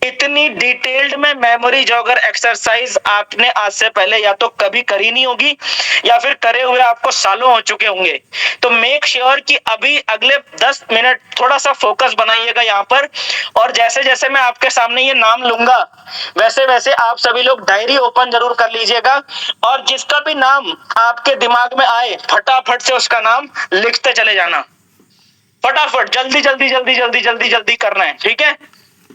इतनी डिटेल्ड में मेमोरी जॉगर एक्सरसाइज आपने आज से पहले या तो कभी करी नहीं होगी, या फिर करे हुए आपको सालों हो चुके होंगे। तो मेक श्योर कि अभी अगले 10 मिनट थोड़ा सा फोकस बनाइएगा यहाँ पर, और जैसे जैसे मैं आपके सामने ये नाम लूंगा, वैसे वैसे आप सभी लोग डायरी ओपन जरूर कर लीजिएगा, और जिसका भी नाम आपके दिमाग में आए फटाफट से उसका नाम लिखते चले जाना। फटाफट जल्दी जल्दी जल्दी जल्दी जल्दी जल्दी करना है, ठीक है।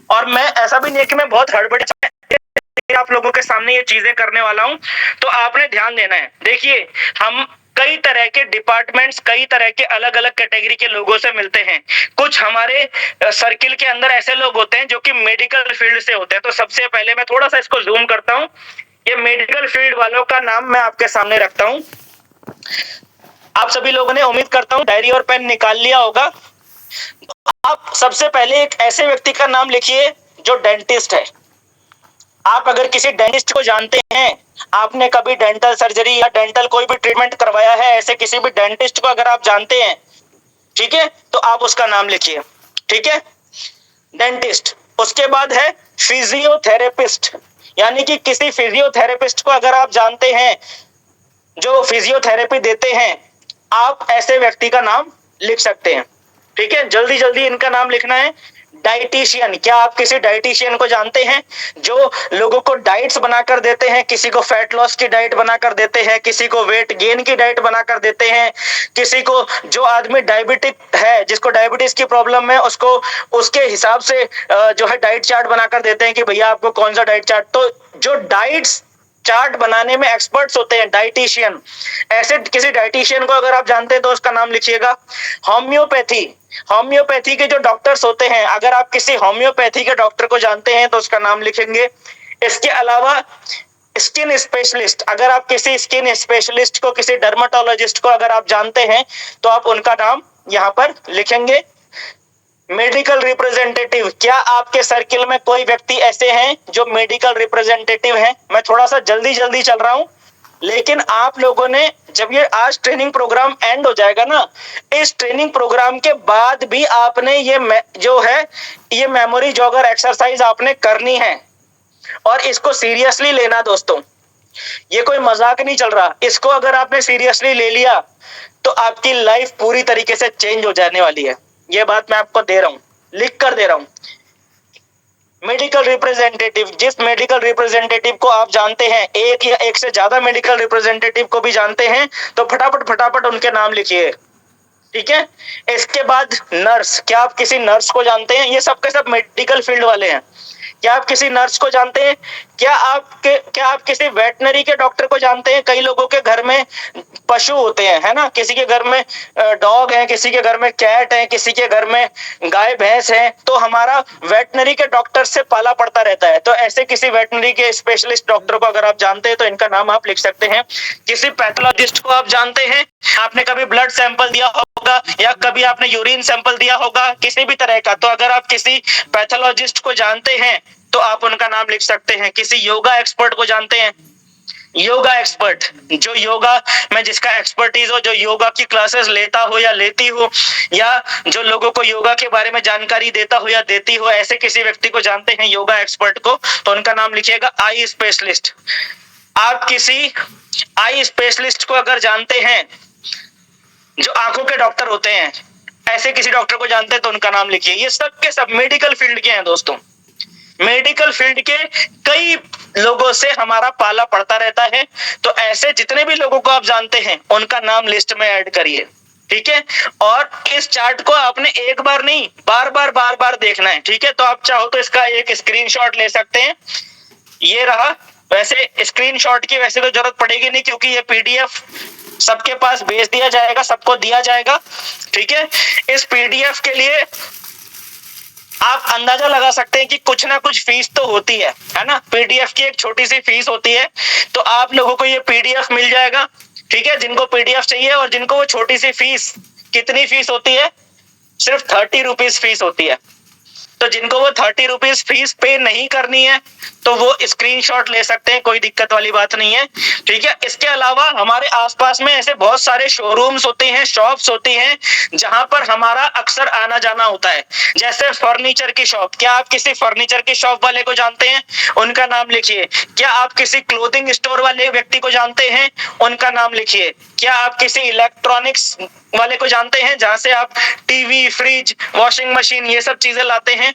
और मैं ऐसा भी नहीं है कि मैं बहुत हड़बड़ी आप लोगों के सामने ये चीजें करने वाला हूं, तो आपने ध्यान देना है। देखिए, हम कई तरह के डिपार्टमेंट्स, कई तरह के अलग अलग कैटेगरी के लोगों से मिलते हैं। कुछ हमारे सर्किल के अंदर ऐसे लोग होते हैं जो कि मेडिकल फील्ड से होते हैं। तो सबसे पहले मैं थोड़ा सा इसको जूम करता हूं, ये मेडिकल फील्ड वालों का नाम मैं आपके सामने रखता हूं। आप सभी लोगों ने, उम्मीद करता हूं, डायरी और पेन निकाल लिया होगा। आप सबसे पहले एक ऐसे व्यक्ति का नाम लिखिए जो डेंटिस्ट है। आप अगर किसी डेंटिस्ट को जानते हैं, आपने कभी डेंटल सर्जरी या डेंटल कोई भी ट्रीटमेंट करवाया है, ऐसे किसी भी डेंटिस्ट को अगर आप जानते हैं, ठीक है, तो आप उसका नाम लिखिए, ठीक है, डेंटिस्ट। उसके बाद है फिजियोथेरेपिस्ट, यानी कि किसी फिजियोथेरेपिस्ट को अगर आप जानते हैं जो फिजियोथेरेपी देते हैं, आप ऐसे व्यक्ति का नाम लिख सकते हैं, ठीक है। जल्दी जल्दी इनका नाम लिखना है। डाइटिशियन, क्या आप किसी डाइटिशियन को जानते हैं जो लोगों को डाइट्स बनाकर देते हैं? किसी को फैट लॉस की डाइट बनाकर देते हैं, किसी को वेट गेन की डाइट बनाकर देते हैं, किसी को, जो आदमी डायबिटिक है, जिसको डायबिटीज की प्रॉब्लम है, उसको उसके हिसाब से जो है डाइट चार्ट बनाकर देते हैं कि भैया आपको कौन सा डाइट चार्ट। तो जो डाइट्स चार्ट बनाने में एक्सपर्ट्स होते हैं, डाइटिशियन, ऐसे किसी डाइटिशियन को अगर आप जानते हैं तो उसका नाम लिखिएगा। होम्योपैथी, होम्योपैथी के जो डॉक्टर्स होते हैं, अगर आप किसी होम्योपैथी के डॉक्टर को जानते हैं तो उसका नाम लिखेंगे। इसके अलावा स्किन स्पेशलिस्ट, अगर आप किसी स्किन स्पेशलिस्ट को, किसी डर्माटोलॉजिस्ट को अगर आप जानते हैं तो आप उनका नाम यहाँ पर लिखेंगे। मेडिकल रिप्रेजेंटेटिव, क्या आपके सर्किल में कोई व्यक्ति ऐसे हैं जो मेडिकल रिप्रेजेंटेटिव हैं? मैं थोड़ा सा जल्दी जल्दी चल रहा हूं, लेकिन आप लोगों ने, जब ये आज ट्रेनिंग प्रोग्राम एंड हो जाएगा ना, इस ट्रेनिंग प्रोग्राम के बाद भी आपने ये जो है ये मेमोरी जॉगर एक्सरसाइज आपने करनी है, और इसको सीरियसली लेना दोस्तों। ये कोई मजाक नहीं चल रहा, इसको अगर आपने सीरियसली ले लिया तो आपकी लाइफ पूरी तरीके से चेंज हो जाने वाली है। ये बात मैं आपको दे रहा हूं, लिख कर दे रहा हूं। मेडिकल रिप्रेजेंटेटिव, जिस मेडिकल रिप्रेजेंटेटिव को आप जानते हैं, एक या एक से ज्यादा मेडिकल रिप्रेजेंटेटिव को भी जानते हैं, तो फटाफट फटाफट उनके नाम लिखिए, ठीक है। इसके बाद नर्स, क्या आप किसी नर्स को जानते हैं? ये सब के सब मेडिकल फील्ड वाले हैं। क्या आप किसी नर्स को जानते हैं? क्या आप किसी वेटनरी के डॉक्टर को जानते हैं? कई लोगों के घर में पशु होते हैं, है ना, किसी के घर में डॉग है, किसी के घर में कैट है, किसी के घर में गाय भैंस है, तो हमारा वेटनरी के डॉक्टर से पाला पड़ता रहता है। तो ऐसे किसी वेटनरी के स्पेशलिस्ट डॉक्टर को अगर आप जानते हैं तो इनका नाम आप लिख सकते हैं। किसी पैथोलॉजिस्ट को आप जानते हैं, आपने कभी ब्लड सैंपल दिया होगा या कभी आपने यूरिन सैंपल दिया होगा, किसी भी तरह का, तो अगर आप किसी पैथोलॉजिस्ट को जानते हैं तो आप उनका नाम लिख सकते हैं। किसी योगा एक्सपर्ट को जानते हैं, योगा एक्सपर्ट, जो योगा में जिसका एक्सपर्टीज हो, जो योगा की क्लासेस लेता हो या लेती हो, या जो लोगों को योगा के बारे में जानकारी देता हो या देती हो, ऐसे किसी व्यक्ति को जानते हैं योगा एक्सपर्ट को, तो उनका नाम लिखिएगा। आई स्पेशलिस्ट, आप किसी आई स्पेशलिस्ट को अगर जानते हैं, जो आंखों के डॉक्टर होते हैं, ऐसे किसी डॉक्टर को जानते हैं तो उनका नाम लिखिए। ये सब के सब मेडिकल फील्ड के हैं दोस्तों। मेडिकल फील्ड के कई लोगों से हमारा पाला पड़ता रहता है, तो ऐसे जितने भी लोगों को आप जानते हैं उनका नाम लिस्ट में ऐड करिए, ठीक है। और इस चार्ट को आपने एक बार नहीं, बार बार देखना है, ठीक है। तो आप चाहो तो इसका एक स्क्रीनशॉट ले सकते हैं, ये रहा वैसे स्क्रीनशॉट की वैसे तो जरूरत पड़ेगी नहीं, क्योंकि ये पीडीएफ सबके पास भेज दिया जाएगा, सबको दिया जाएगा, ठीक है। इस पीडीएफ के लिए आप अंदाजा लगा सकते हैं कि कुछ ना कुछ फीस तो होती है ना। पीडीएफ की एक छोटी सी फीस होती है, तो आप लोगों को ये पीडीएफ मिल जाएगा, ठीक है, जिनको पीडीएफ चाहिए। और जिनको वो छोटी सी फीस, कितनी फीस होती है, सिर्फ 30 रुपीज फीस होती है। तो जिनको वो 30 रुपीज फीस पे नहीं करनी है, तो वो स्क्रीनशॉट ले सकते हैं, कोई दिक्कत वाली बात नहीं है, ठीक है। इसके अलावा हमारे आसपास में ऐसे बहुत सारे शोरूम्स होते हैं, शॉप्स होती हैं, जहां पर हमारा अक्सर आना जाना होता है। जैसे फर्नीचर की शॉप, क्या आप किसी फर्नीचर की शॉप वाले को जानते हैं, उनका नाम लिखिए। क्या आप किसी क्लोथिंग स्टोर वाले व्यक्ति को जानते हैं, उनका नाम लिखिए। क्या आप किसी इलेक्ट्रॉनिक्स वाले को जानते हैं, जहां से आप टीवी, फ्रिज, वॉशिंग मशीन ये सब चीजें लाते हैं,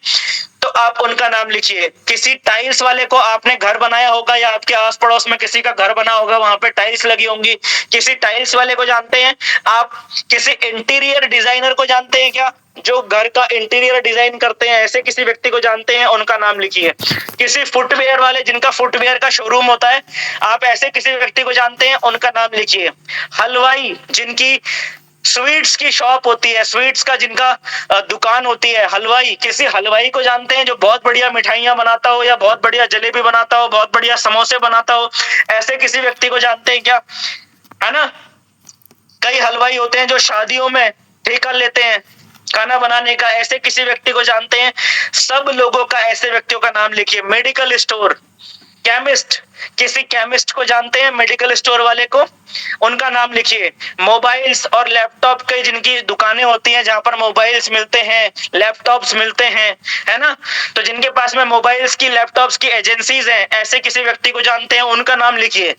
तो आप उनका नाम लिखिए। किसी टाइल्स वाले को, आपने घर बनाया होगा या आपके आस पड़ोस में किसी का घर बना होगा, वहां पे टाइल्स लगी होंगी, किसी टाइल्स वाले को जानते हैं आप। किसी इंटीरियर डिजाइनर को जानते हैं क्या, जो घर का इंटीरियर डिजाइन करते हैं, ऐसे किसी व्यक्ति को जानते हैं, उनका नाम लिखिए। किसी फुटवेयर वाले, जिनका फुटवेयर का शोरूम होता है, आप ऐसे किसी व्यक्ति को जानते हैं, उनका नाम लिखिए। हलवाई, जिनकी स्वीट्स की शॉप होती है, स्वीट्स का जिनका दुकान होती है, हलवाई, किसी हलवाई को जानते हैं जो बहुत बढ़िया मिठाइयां बनाता हो, या बहुत बढ़िया जलेबी बनाता हो, बहुत बढ़िया समोसे बनाता हो, ऐसे किसी व्यक्ति को जानते हैं क्या, है ना। कई हलवाई होते हैं जो शादियों में ठेका लेते हैं खाना बनाने का, ऐसे किसी व्यक्ति को जानते हैं। सब लोगों का, ऐसे व्यक्तियों का नाम लिखिए। मेडिकल स्टोर, केमिस्ट, किसी केमिस्ट को जानते हैं, मेडिकल स्टोर वाले को, उनका नाम लिखिए। मोबाइल्स और लैपटॉप के जिनकी दुकानें होती हैं, जहां पर मोबाइल्स मिलते हैं, लैपटॉप्स मिलते हैं, है ना, तो जिनके पास में मोबाइल्स की, लैपटॉप्स की एजेंसीज हैं, ऐसे किसी व्यक्ति को जानते हैं, उनका नाम लिखिए।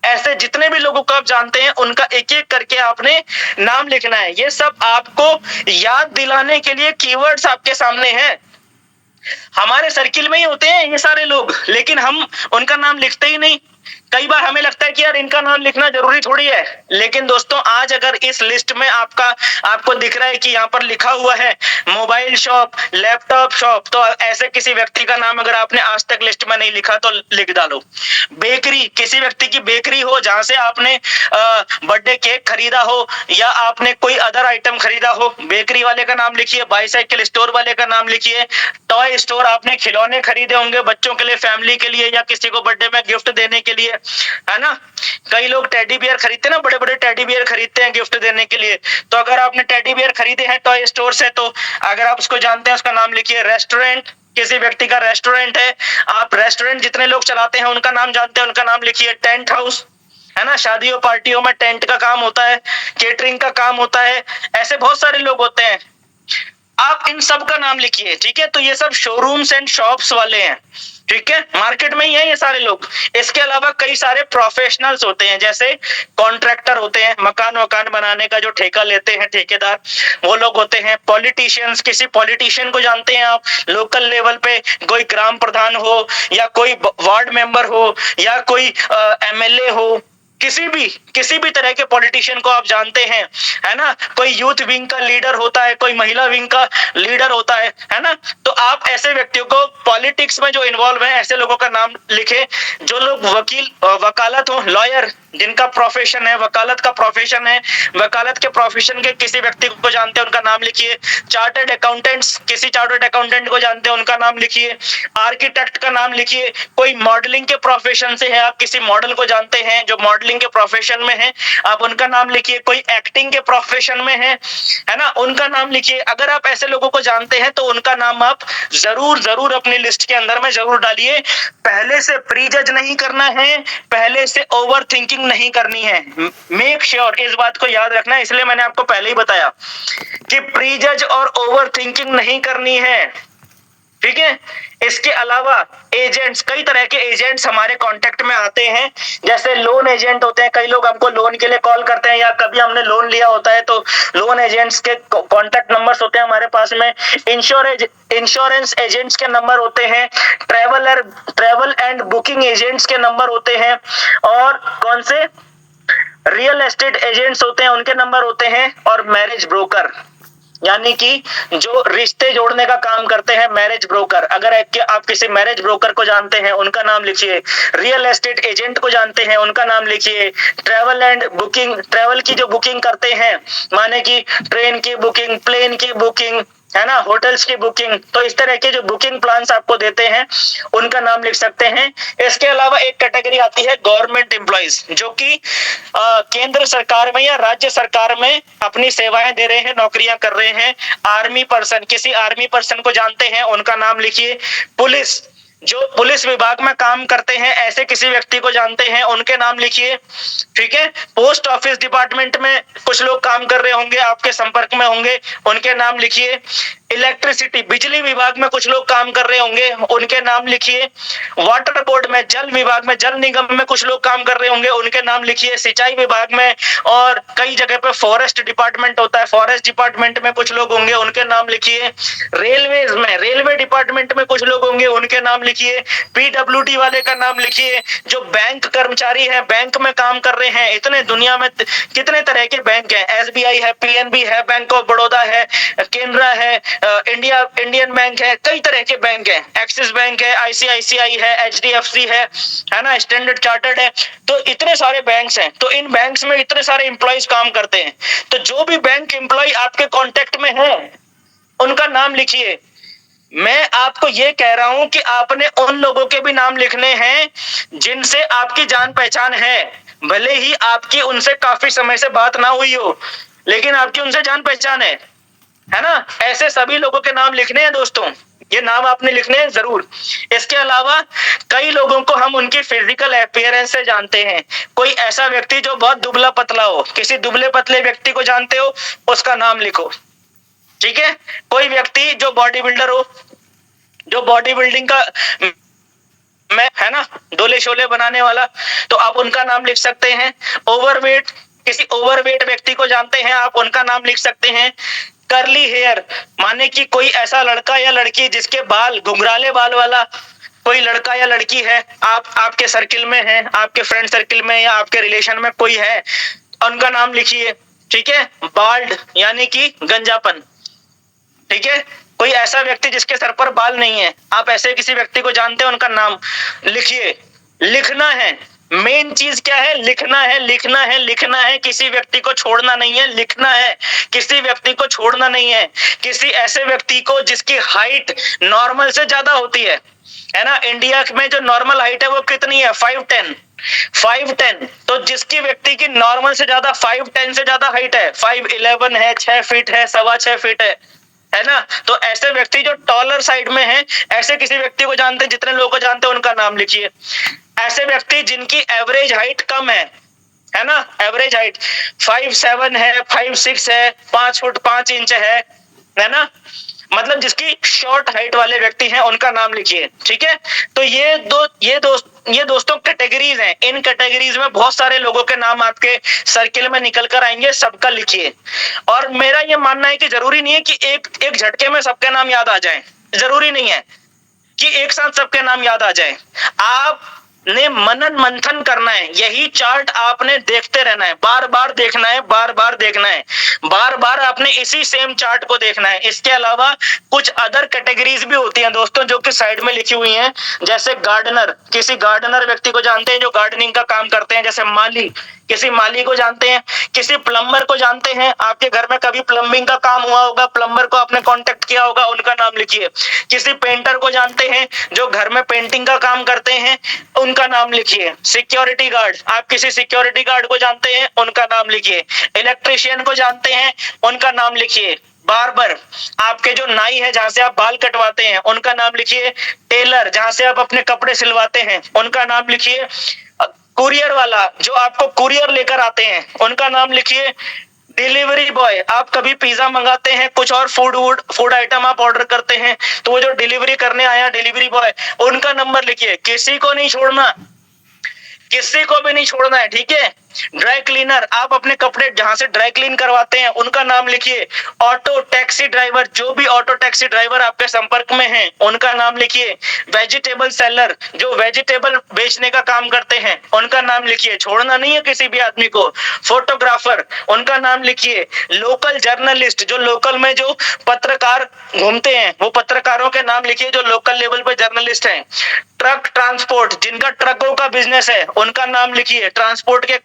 ऐसे जितने भी लोगों को आप जानते हैं, उनका एक एक करके आपने नाम लिखना है। ये सब आपको याद दिलाने के लिए कीवर्ड्स आपके सामने हैं। हमारे सर्किल में ही होते हैं ये सारे लोग, लेकिन हम उनका नाम लिखते ही नहीं। कई बार हमें लगता है कि यार इनका नाम लिखना जरूरी थोड़ी है, लेकिन दोस्तों आज अगर इस लिस्ट में आपको दिख रहा है कि यहाँ पर लिखा हुआ है मोबाइल शॉप, लैपटॉप शॉप, तो ऐसे किसी व्यक्ति का नाम अगर आपने आज तक लिस्ट में नहीं लिखा तो लिख डालो। बेकरी, किसी व्यक्ति की बेकरी हो, जहां से आपने बर्थडे केक खरीदा हो या आपने कोई अदर आइटम खरीदा हो, बेकरी वाले का नाम लिखिए। बाईसाइकिल स्टोर वाले का नाम लिखिए। टॉय स्टोर, आपने खिलौने खरीदे होंगे बच्चों के लिए, फैमिली के लिए, या किसी को बर्थडे में गिफ्ट देने के लिए, है ना। कई लोग टेडी बियर खरीदते हैं ना, बड़े बड़े टेडी बियर खरीदते हैं गिफ्ट देने के लिए। तो अगर आपने टेडी बियर खरीदे हैं टॉय स्टोर से, तो अगर आप उसको जानते हैं, उसका नाम लिखिए। रेस्टोरेंट, किसी व्यक्ति का रेस्टोरेंट है, आप रेस्टोरेंट जितने लोग चलाते हैं उनका नाम जानते हैं, उनका नाम लिखिए। टेंट हाउस, है ना, शादियों पार्टियों में टेंट का काम होता है, केटरिंग का काम होता है, ऐसे बहुत सारे लोग होते हैं, आप इन सब का नाम लिखिए, ठीक है। तो ये सब शोरूम्स एंड शॉप्स वाले हैं, ठीक है, मार्केट में ही है ये सारे लोग। इसके अलावा कई सारे प्रोफेशनल्स होते हैं, जैसे कॉन्ट्रैक्टर होते हैं, मकान बनाने का जो ठेका लेते हैं ठेकेदार, वो लोग होते हैं। पॉलिटिशियंस, किसी पॉलिटिशियन को जानते हैं आप, लोकल लेवल पे कोई ग्राम प्रधान हो, या कोई वार्ड मेंबर हो, या कोई एमएलए हो, किसी भी तरह के पॉलिटिशियन को आप जानते हैं, है ना। कोई यूथ विंग का लीडर होता है, कोई महिला विंग का लीडर होता है ना। तो आप ऐसे व्यक्तियों को, पॉलिटिक्स में जो इन्वॉल्व है, ऐसे लोगों का नाम लिखे। जो लोग वकील, वकालत हो, लॉयर, जिनका प्रोफेशन है, वकालत का प्रोफेशन है, वकालत के प्रोफेशन के किसी व्यक्ति को जानते हैं, उनका नाम लिखिए। चार्टर्ड अकाउंटेंट्स, किसी चार्टर्ड अकाउंटेंट को जानते हैं, उनका नाम लिखिए। आर्किटेक्ट का नाम लिखिए। कोई मॉडलिंग के प्रोफेशन से है, आप किसी मॉडल को जानते हैं जो मॉडलिंग के प्रोफेशन में है, आप उनका नाम लिखिए। कोई एक्टिंग के प्रोफेशन में है ना, उनका नाम लिखिए। अगर आप ऐसे लोगों को जानते हैं तो उनका नाम आप जरूर अपनी लिस्ट के अंदर में जरूर डालिए। पहले से प्री जज नहीं करना है, पहले से ओवर थिंकिंग नहीं करनी है। मेक श्योर, इस बात को याद रखना है, इसलिए मैंने आपको पहले ही बताया कि प्री जज और ओवर थिंकिंग नहीं करनी है, ठीक है। इसके अलावा एजेंट्स, कई तरह के एजेंट्स हमारे कांटेक्ट में आते हैं, जैसे लोन एजेंट होते हैं। कई लोग हमको लोन के लिए कॉल करते हैं, या कभी हमने लोन लिया होता है तो लोन एजेंट्स के कांटेक्ट नंबर्स होते हैं हमारे पास में। इंश्योरेंस एजेंट्स के नंबर होते हैं, ट्रेवल एंड बुकिंग एजेंट्स के नंबर होते हैं, और कौन से, रियल एस्टेट एजेंट्स होते हैं, उनके नंबर होते हैं, और मैरिज ब्रोकर, यानी कि जो रिश्ते जोड़ने का काम करते हैं, मैरिज ब्रोकर। अगर आप किसी मैरिज ब्रोकर को जानते हैं, उनका नाम लिखिए। रियल एस्टेट एजेंट को जानते हैं, उनका नाम लिखिए। ट्रैवल एंड बुकिंग, ट्रैवल की जो बुकिंग करते हैं, माने कि ट्रेन की बुकिंग, प्लेन की बुकिंग, है ना, होटल्स की बुकिंग, तो इस तरह के जो बुकिंग प्लान्स आपको देते हैं, उनका नाम लिख सकते हैं। इसके अलावा एक कैटेगरी आती है गवर्नमेंट एम्प्लॉइज, जो कि केंद्र सरकार में या राज्य सरकार में अपनी सेवाएं दे रहे हैं, नौकरियां कर रहे हैं। आर्मी पर्सन, किसी आर्मी पर्सन को जानते हैं, उनका नाम लिखिए। पुलिस, जो पुलिस विभाग में काम करते हैं, ऐसे किसी व्यक्ति को जानते हैं, उनके नाम लिखिए। ठीक है। पोस्ट ऑफिस डिपार्टमेंट में कुछ लोग काम कर रहे होंगे, आपके संपर्क में होंगे, उनके नाम लिखिए। इलेक्ट्रिसिटी, बिजली विभाग में कुछ लोग काम कर रहे होंगे, उनके नाम लिखिए। वाटर बोर्ड में, जल विभाग में, जल निगम में कुछ लोग काम कर रहे होंगे, उनके नाम लिखिए। सिंचाई विभाग में और कई जगह पे फॉरेस्ट डिपार्टमेंट होता है, फॉरेस्ट डिपार्टमेंट में कुछ लोग होंगे, उनके नाम लिखिए। रेलवेज में, रेलवे डिपार्टमेंट में कुछ लोग होंगे, उनके नाम लिखिए। पीडब्ल्यूडी वाले का नाम लिखिए। जो बैंक कर्मचारी है, बैंक में काम कर रहे हैं, इतने दुनिया में कितने तरह के बैंक हैं, एसबीआई है, पीएनबी है, बैंक ऑफ बड़ौदा है, केनरा है, इंडियन बैंक है, कई तरह के बैंक हैं, एक्सिस बैंक है, आईसीआईसीआई है, एचडीएफसी है ना, स्टैंडर्ड चार्टर्ड है। तो इतने सारे बैंक्स हैं, तो इन बैंक्स में इतने सारे एम्प्लॉइज काम करते हैं। तो जो भी बैंक एम्प्लॉय आपके कांटेक्ट में है, उनका नाम लिखिए। मैं आपको ये कह रहा हूं कि आपने उन लोगों के भी नाम लिखने हैं जिनसे आपकी जान पहचान है। भले ही आपकी उनसे काफी समय से बात ना हुई हो, लेकिन आपकी उनसे जान पहचान है ना। ऐसे सभी लोगों के नाम लिखने हैं दोस्तों, ये नाम आपने लिखने हैं जरूर। इसके अलावा कई लोगों को हम उनकी फिजिकल अपीयरेंस से जानते हैं। कोई ऐसा व्यक्ति जो बहुत दुबला पतला हो, किसी दुबले पतले व्यक्ति को जानते हो, उसका नाम लिखो। ठीक है। कोई व्यक्ति जो बॉडी बिल्डर हो, जो बॉडी बिल्डिंग का मैं, है ना, डोले शोले बनाने वाला, तो आप उनका नाम लिख सकते हैं। ओवरवेट, किसी ओवरवेट व्यक्ति को जानते हैं, आप उनका नाम लिख सकते हैं। कर्ली हेयर, माने कि कोई ऐसा लड़का या लड़की जिसके बाल घुंघराले बाल वाला कोई लड़का या लड़की है, आपके सर्किल में है, आपके फ्रेंड सर्किल में या आपके रिलेशन में कोई है, उनका नाम लिखिए। ठीक है। बाल्ड, यानी कि गंजापन। ठीक है। कोई ऐसा व्यक्ति जिसके सर पर बाल नहीं है, आप ऐसे किसी व्यक्ति को जानते हैं, उनका नाम लिखिए। लिखना है, मेन चीज क्या है, लिखना है, लिखना है, लिखना है। किसी व्यक्ति को छोड़ना नहीं है, लिखना है। किसी व्यक्ति को छोड़ना नहीं है। किसी ऐसे व्यक्ति को जिसकी हाइट नॉर्मल से ज्यादा होती है ना। इंडिया में जो नॉर्मल हाइट है वो कितनी है, 5'10", 5'10", तो जिसकी व्यक्ति की नॉर्मल से ज्यादा 5'10" से ज्यादा हाइट है, 5'11" है, 6 फीट है, 6.25 फीट है ना, तो ऐसे व्यक्ति जो टॉलर साइड में है, ऐसे किसी व्यक्ति को जानते हैं, जितने लोगों को जानते हैं, उनका नाम लिखिए। ऐसे व्यक्ति जिनकी एवरेज हाइट कम है ना, एवरेज हाइट 5'7" है, 5'6" है, 5 फुट 5 इंच है ना, मतलब जिसकी शॉर्ट हाइट वाले व्यक्ति हैं, उनका नाम लिखिए। ठीक है। तो ये दोस्तों कैटेगरीज हैं। इन कैटेगरीज में बहुत सारे लोगों के नाम आपके सर्किल में निकल कर आएंगे, सबका लिखिए। और मेरा ये मानना है कि जरूरी नहीं है कि एक झटके में सबके नाम याद आ जाए, जरूरी नहीं है कि एक साथ सबके नाम याद आ जाए। आपने मनन मंथन करना है, यही चार्ट आपने देखते रहना है, बार बार देखना है, बार बार देखना है, बार बार आपने इसी सेम चार्ट को देखना है। इसके अलावा कुछ अदर कैटेगरीज भी होती हैं दोस्तों, जो कि साइड में लिखी हुई हैं। जैसे गार्डनर, किसी गार्डनर व्यक्ति को जानते हैं जो गार्डनिंग का काम करते हैं। जैसे माली, किसी माली को जानते हैं। किसी प्लम्बर को जानते हैं, आपके घर में कभी प्लम्बिंग का काम हुआ होगा, प्लम्बर को आपने कांटेक्ट किया होगा, उनका नाम लिखिए। किसी पेंटर को जानते हैं जो घर में पेंटिंग का काम करते हैं, उनका नाम लिखिए। सिक्योरिटी गार्ड, आप किसी सिक्योरिटी गार्ड को जानते हैं, उनका नाम लिखिए। इलेक्ट्रिशियन को जानते हैं, उनका नाम लिखिए। बार्बर, आपके जो नाई है, जहां से आप बाल कटवाते हैं, उनका नाम लिखिए। टेलर, जहां से आप अपने कपड़े सिलवाते हैं, उनका नाम लिखिए। कुरियर वाला, जो आपको कुरियर लेकर आते हैं, उनका नाम लिखिए। डिलीवरी बॉय, आप कभी पिज्जा मंगाते हैं, कुछ और फूड आइटम आप ऑर्डर करते हैं, तो वो जो डिलीवरी करने आया डिलीवरी बॉय, उनका नंबर लिखिए। किसी को नहीं छोड़ना, किसी को भी नहीं छोड़ना है। ठीक है। ड्राई क्लीनर, आप अपने कपड़े जहां से ड्राई क्लीन करवाते हैं उनका नाम लिखिए। ऑटो टैक्सी ड्राइवर, जो भी ऑटो टैक्सी ड्राइवर आपके संपर्क में हैं उनका नाम लिखिए। वेजिटेबल सेलर, जो वेजिटेबल बेचने का काम करते हैं उनका नाम लिखिए, छोड़ना नहीं है किसी भी आदमी को। फोटोग्राफर, उनका नाम लिखिए। लोकल जर्नलिस्ट, जो लोकल में जो पत्रकार घूमते हैं वो पत्रकारों के नाम लिखिए जो लोकल लेवल पे जर्नलिस्ट हैं। ट्रक ट्रांसपोर्ट, जिनका ट्रकों का बिजनेस है उनका नाम लिखिए। ट्रांसपोर्ट के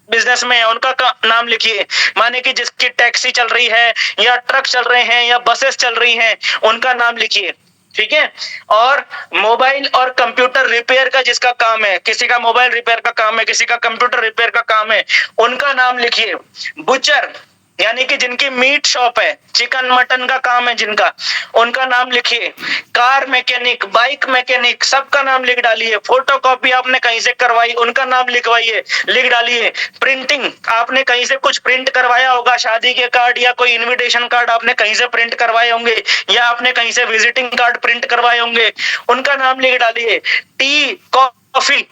बिजनेस में है उनका नाम लिखिए, माने कि जिसकी टैक्सी चल रही है या ट्रक चल रहे हैं या बसेस चल रही हैं उनका नाम लिखिए। ठीक है। और मोबाइल और कंप्यूटर रिपेयर का जिसका काम है, किसी का मोबाइल रिपेयर का काम है, किसी का कंप्यूटर रिपेयर का काम है, उनका नाम लिखिए। बुचर, यानी कि जिनकी मीट शॉप है, चिकन मटन का काम है जिनका, उनका नाम लिखिए। कार मैकेनिक, बाइक मैकेनिक, सबका नाम लिख डालिए। फोटोकॉपी आपने कहीं से करवाई उनका नाम लिखवाइए, लिख डालिए। प्रिंटिंग, आपने कहीं से कुछ प्रिंट करवाया होगा, शादी के कार्ड या कोई इनविटेशन कार्ड आपने कहीं से प्रिंट करवाए होंगे या आपने कहीं से विजिटिंग कार्ड प्रिंट करवाए होंगे, उनका नाम लिख डालिए। टी कॉफी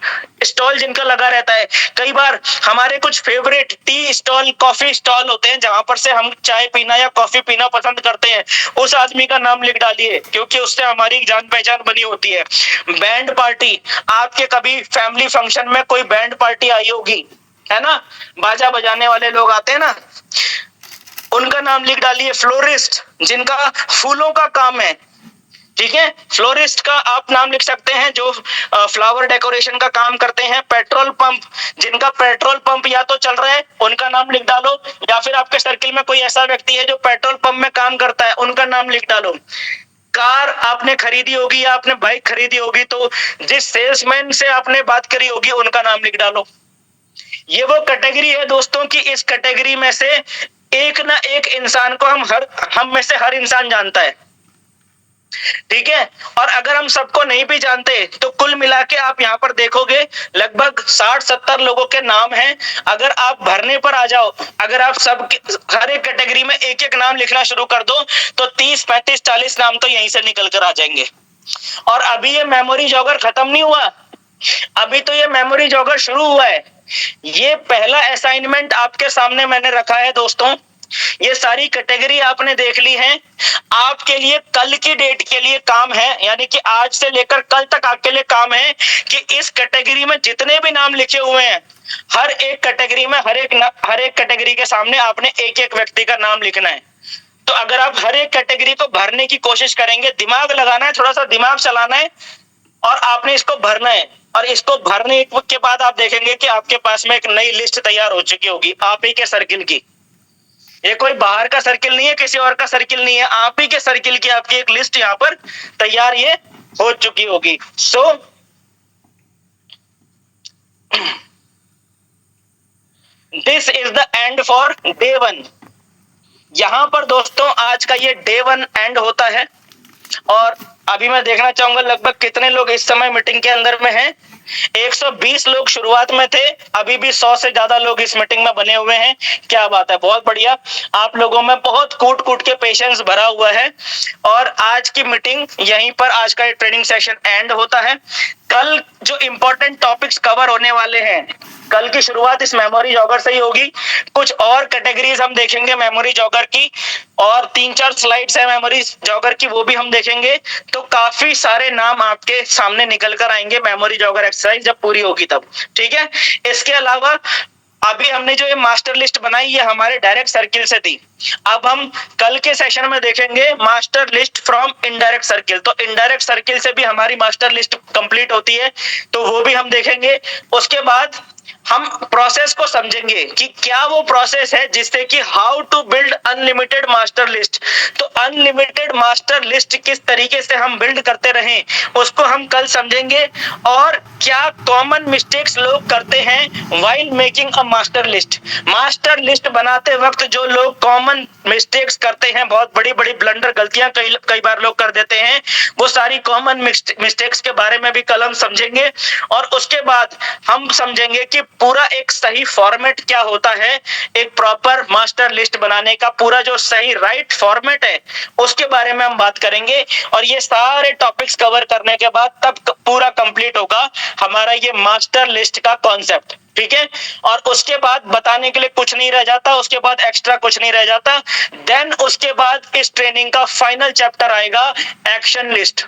स्टॉल जिनका लगा रहता है, कई बार हमारे कुछ favourite tea stall, coffee stall होते हैं जहां पर से हम चाय पीना या कॉफी पीना पसंद करते हैं, उस आदमी का नाम लिख डालिए क्योंकि उससे हमारी जान पहचान बनी होती है। बैंड पार्टी, आपके कभी फैमिली फंक्शन में कोई बैंड पार्टी आई होगी, है ना, बाजा बजाने वाले लोग आते हैं ना, उनका नाम लिख डालिए। फ्लोरिस्ट, जिनका फूलों का काम है, ठीक है, फ्लोरिस्ट का आप नाम लिख सकते हैं जो फ्लावर डेकोरेशन का काम करते हैं। पेट्रोल पंप, जिनका पेट्रोल पंप या तो चल रहा है उनका नाम लिख डालो, या फिर आपके सर्किल में कोई ऐसा व्यक्ति है जो पेट्रोल पंप में काम करता है उनका नाम लिख डालो। कार आपने खरीदी होगी या आपने बाइक खरीदी होगी तो जिस सेल्समैन से आपने बात करी होगी उनका नाम लिख डालो। ये वो कैटेगरी है दोस्तों की, इस कैटेगरी में से एक ना एक इंसान को हम में से हर इंसान जानता है। ठीक है। और अगर हम सबको नहीं भी जानते तो कुल मिला के आप यहाँ पर देखोगे लगभग 60-70 लोगों के नाम हैं। अगर आप भरने पर आ जाओ, अगर आप सब हर एक कैटेगरी में एक एक नाम लिखना शुरू कर दो तो 30, 35, 40 नाम तो यहीं से निकल कर आ जाएंगे। और अभी ये मेमोरी जॉगर खत्म नहीं हुआ, अभी तो ये मेमोरी जॉगर शुरू हुआ है। ये पहला असाइनमेंट आपके सामने मैंने रखा है दोस्तों। ये सारी कैटेगरी आपने देख ली है, आपके लिए कल की डेट के लिए काम है, यानी कि आज से लेकर कल तक आपके लिए काम है कि इस कैटेगरी में जितने भी नाम लिखे हुए हैं, हर एक कैटेगरी में हर एक कैटेगरी के सामने आपने एक एक व्यक्ति का नाम लिखना है। तो अगर आप हर एक कैटेगरी को भरने की कोशिश करेंगे, दिमाग लगाना है, थोड़ा सा दिमाग चलाना है और आपने इसको भरना है। और इसको भरने के बाद आप देखेंगे कि आपके पास में एक नई लिस्ट तैयार हो चुकी होगी आप ही के सर्किल की। ये कोई बाहर का सर्किल नहीं है, किसी और का सर्किल नहीं है, आप ही के सर्किल की आपकी एक लिस्ट यहाँ पर तैयार ये हो चुकी होगी। So this is the end for day 1। यहां पर दोस्तों आज का ये डे 1 एंड होता है। और अभी मैं देखना चाहूंगा लगभग कितने लोग इस समय मीटिंग के अंदर में हैं। 120 लोग शुरुआत में थे, अभी भी 100 से ज्यादा लोग इस मीटिंग में बने हुए हैं। क्या बात है, बहुत बढ़िया। आप लोगों में बहुत कूट कूट के पेशेंस भरा हुआ है। और आज की मीटिंग यहीं पर, आज का ट्रेनिंग सेशन एंड होता है। कल जो इंपॉर्टेंट टॉपिक्स कवर होने वाले हैं, कल की शुरुआत इस मेमोरी जॉगर से ही होगी। कुछ और कैटेगरीज हम देखेंगे मेमोरी जॉगर की, और 3-4 स्लाइड्स है मेमोरी जॉगर की, वो भी हम देखेंगे। तो काफी सारे नाम आपके सामने निकल कर आएंगे मेमोरी जॉगर एक्सरसाइज जब पूरी होगी तब। ठीक है। इसके अलावा अभी हमने जो ये मास्टर लिस्ट बनाई ये हमारे डायरेक्ट सर्किल से थी। अब हम कल के सेशन में देखेंगे master list from indirect circle. तो इनडायरेक्ट सर्किल से भी हमारी मास्टर लिस्ट कंप्लीट होती है, तो वो भी हम देखेंगे। उसके बाद हम प्रोसेस को समझेंगे कि क्या वो प्रोसेस है जिससे कि how to build unlimited master list. तो अनलिमिटेड मास्टर लिस्ट किस तरीके से हम बिल्ड करते रहें उसको हम कल समझेंगे। और क्या कॉमन मिस्टेक्स लोग करते हैं while making a master list. Master list बनाते वक्त जो लोग कॉमन मिस्टेक्स करते हैं, बहुत बड़ी बड़ी ब्लंडर गलतियां कई बार लोग कर देते हैं, वो सारी कॉमन मिस्टेक्स के बारे में भी कल हम समझेंगे। और उसके बाद हम समझेंगे कि पूरा एक सही फॉर्मेट क्या होता है, एक प्रॉपर मास्टर लिस्ट बनाने का पूरा जो सही राइट फॉर्मेट है उसके बारे में हम बात करेंगे। और ये सारे टॉपिक्स कवर करने के बाद तब पूरा कंप्लीट होगा हमारा ये मास्टर लिस्ट का कॉन्सेप्ट। ठीक है। और उसके बाद बताने के लिए कुछ नहीं रह जाता, उसके बाद एक्स्ट्रा कुछ नहीं रह जाता। देन उसके बाद इस ट्रेनिंग का फाइनल चैप्टर आएगा एक्शन लिस्ट।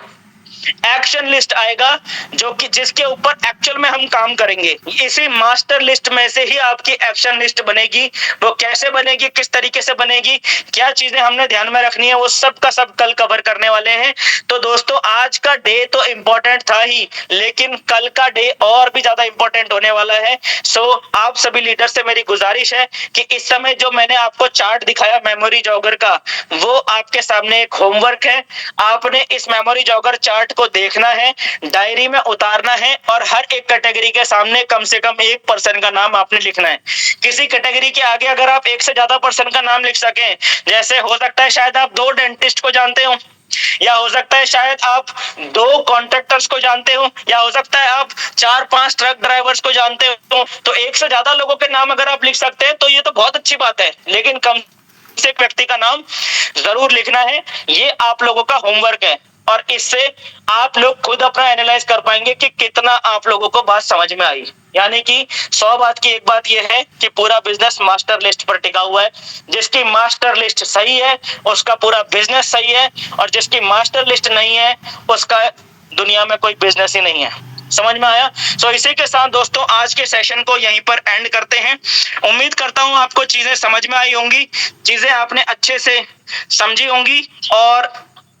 एक्शन लिस्ट आएगा जो कि जिसके ऊपर एक्चुअल में हम काम करेंगे। इसी मास्टर लिस्ट में से ही आपकी एक्शन लिस्ट बनेगी। वो कैसे बनेगी, किस तरीके से बनेगी, क्या चीजें हमने ध्यान में रखनी है, वो सब का सब कल कवर करने वाले हैं। तो दोस्तों आज का डे तो इंपॉर्टेंट था ही, लेकिन कल का डे और भी ज्यादा इंपॉर्टेंट होने वाला है। सो आप सभी लीडर से मेरी गुजारिश है कि इस समय जो मैंने आपको चार्ट दिखाया मेमोरी जॉगर का, वो आपके सामने एक होमवर्क है। आपने इस मेमोरी जॉगर चार्ट को देखना है, डायरी में उतारना है और हर एक कैटेगरी के सामने कम से कम एक पर्सन का नाम आपने लिखना है। किसी कैटेगरी के आगे अगर आप एक से ज्यादा पर्सन का नाम लिख सकें, जैसे हो सकता है शायद आप 2 डेंटिस्ट को जानते हो, या हो सकता है शायद आप 2 कॉन्ट्रैक्टर्स को जानते हो, या हो सकता है आप 4-5 ट्रक ड्राइवर्स को जानते हो। तो एक से ज्यादा लोगों के नाम अगर आप लिख सकते हैं तो ये तो बहुत अच्छी बात है, लेकिन कम से एक व्यक्ति का नाम जरूर लिखना है। ये आप लोगों का होमवर्क है और इससे आप लोग खुद अपना एनालाइज कर पाएंगे कि कितना आप लोगों को बात समझ में आई। यानी कि 100 बात की एक बात यह है कि पूरा बिजनेस मास्टर लिस्ट पर टिका हुआ है। जिसकी मास्टर लिस्ट सही है उसका पूरा बिजनेस सही है, और जिसकी मास्टर लिस्ट नहीं है उसका दुनिया में कोई बिजनेस ही नहीं है। समझ में आया? सो इसी के साथ दोस्तों आज के सेशन को यहीं पर एंड करते हैं। उम्मीद करता हूं आपको चीजें समझ में आई होंगी, चीजें आपने अच्छे से समझी होंगी। और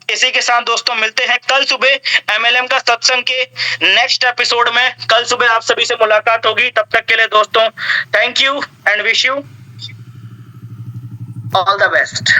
इसी के साथ दोस्तों मिलते हैं कल सुबह एमएलएम का सत्संग के नेक्स्ट एपिसोड में। कल सुबह आप सभी से मुलाकात होगी। तब तक के लिए दोस्तों thank you and wish you all the best.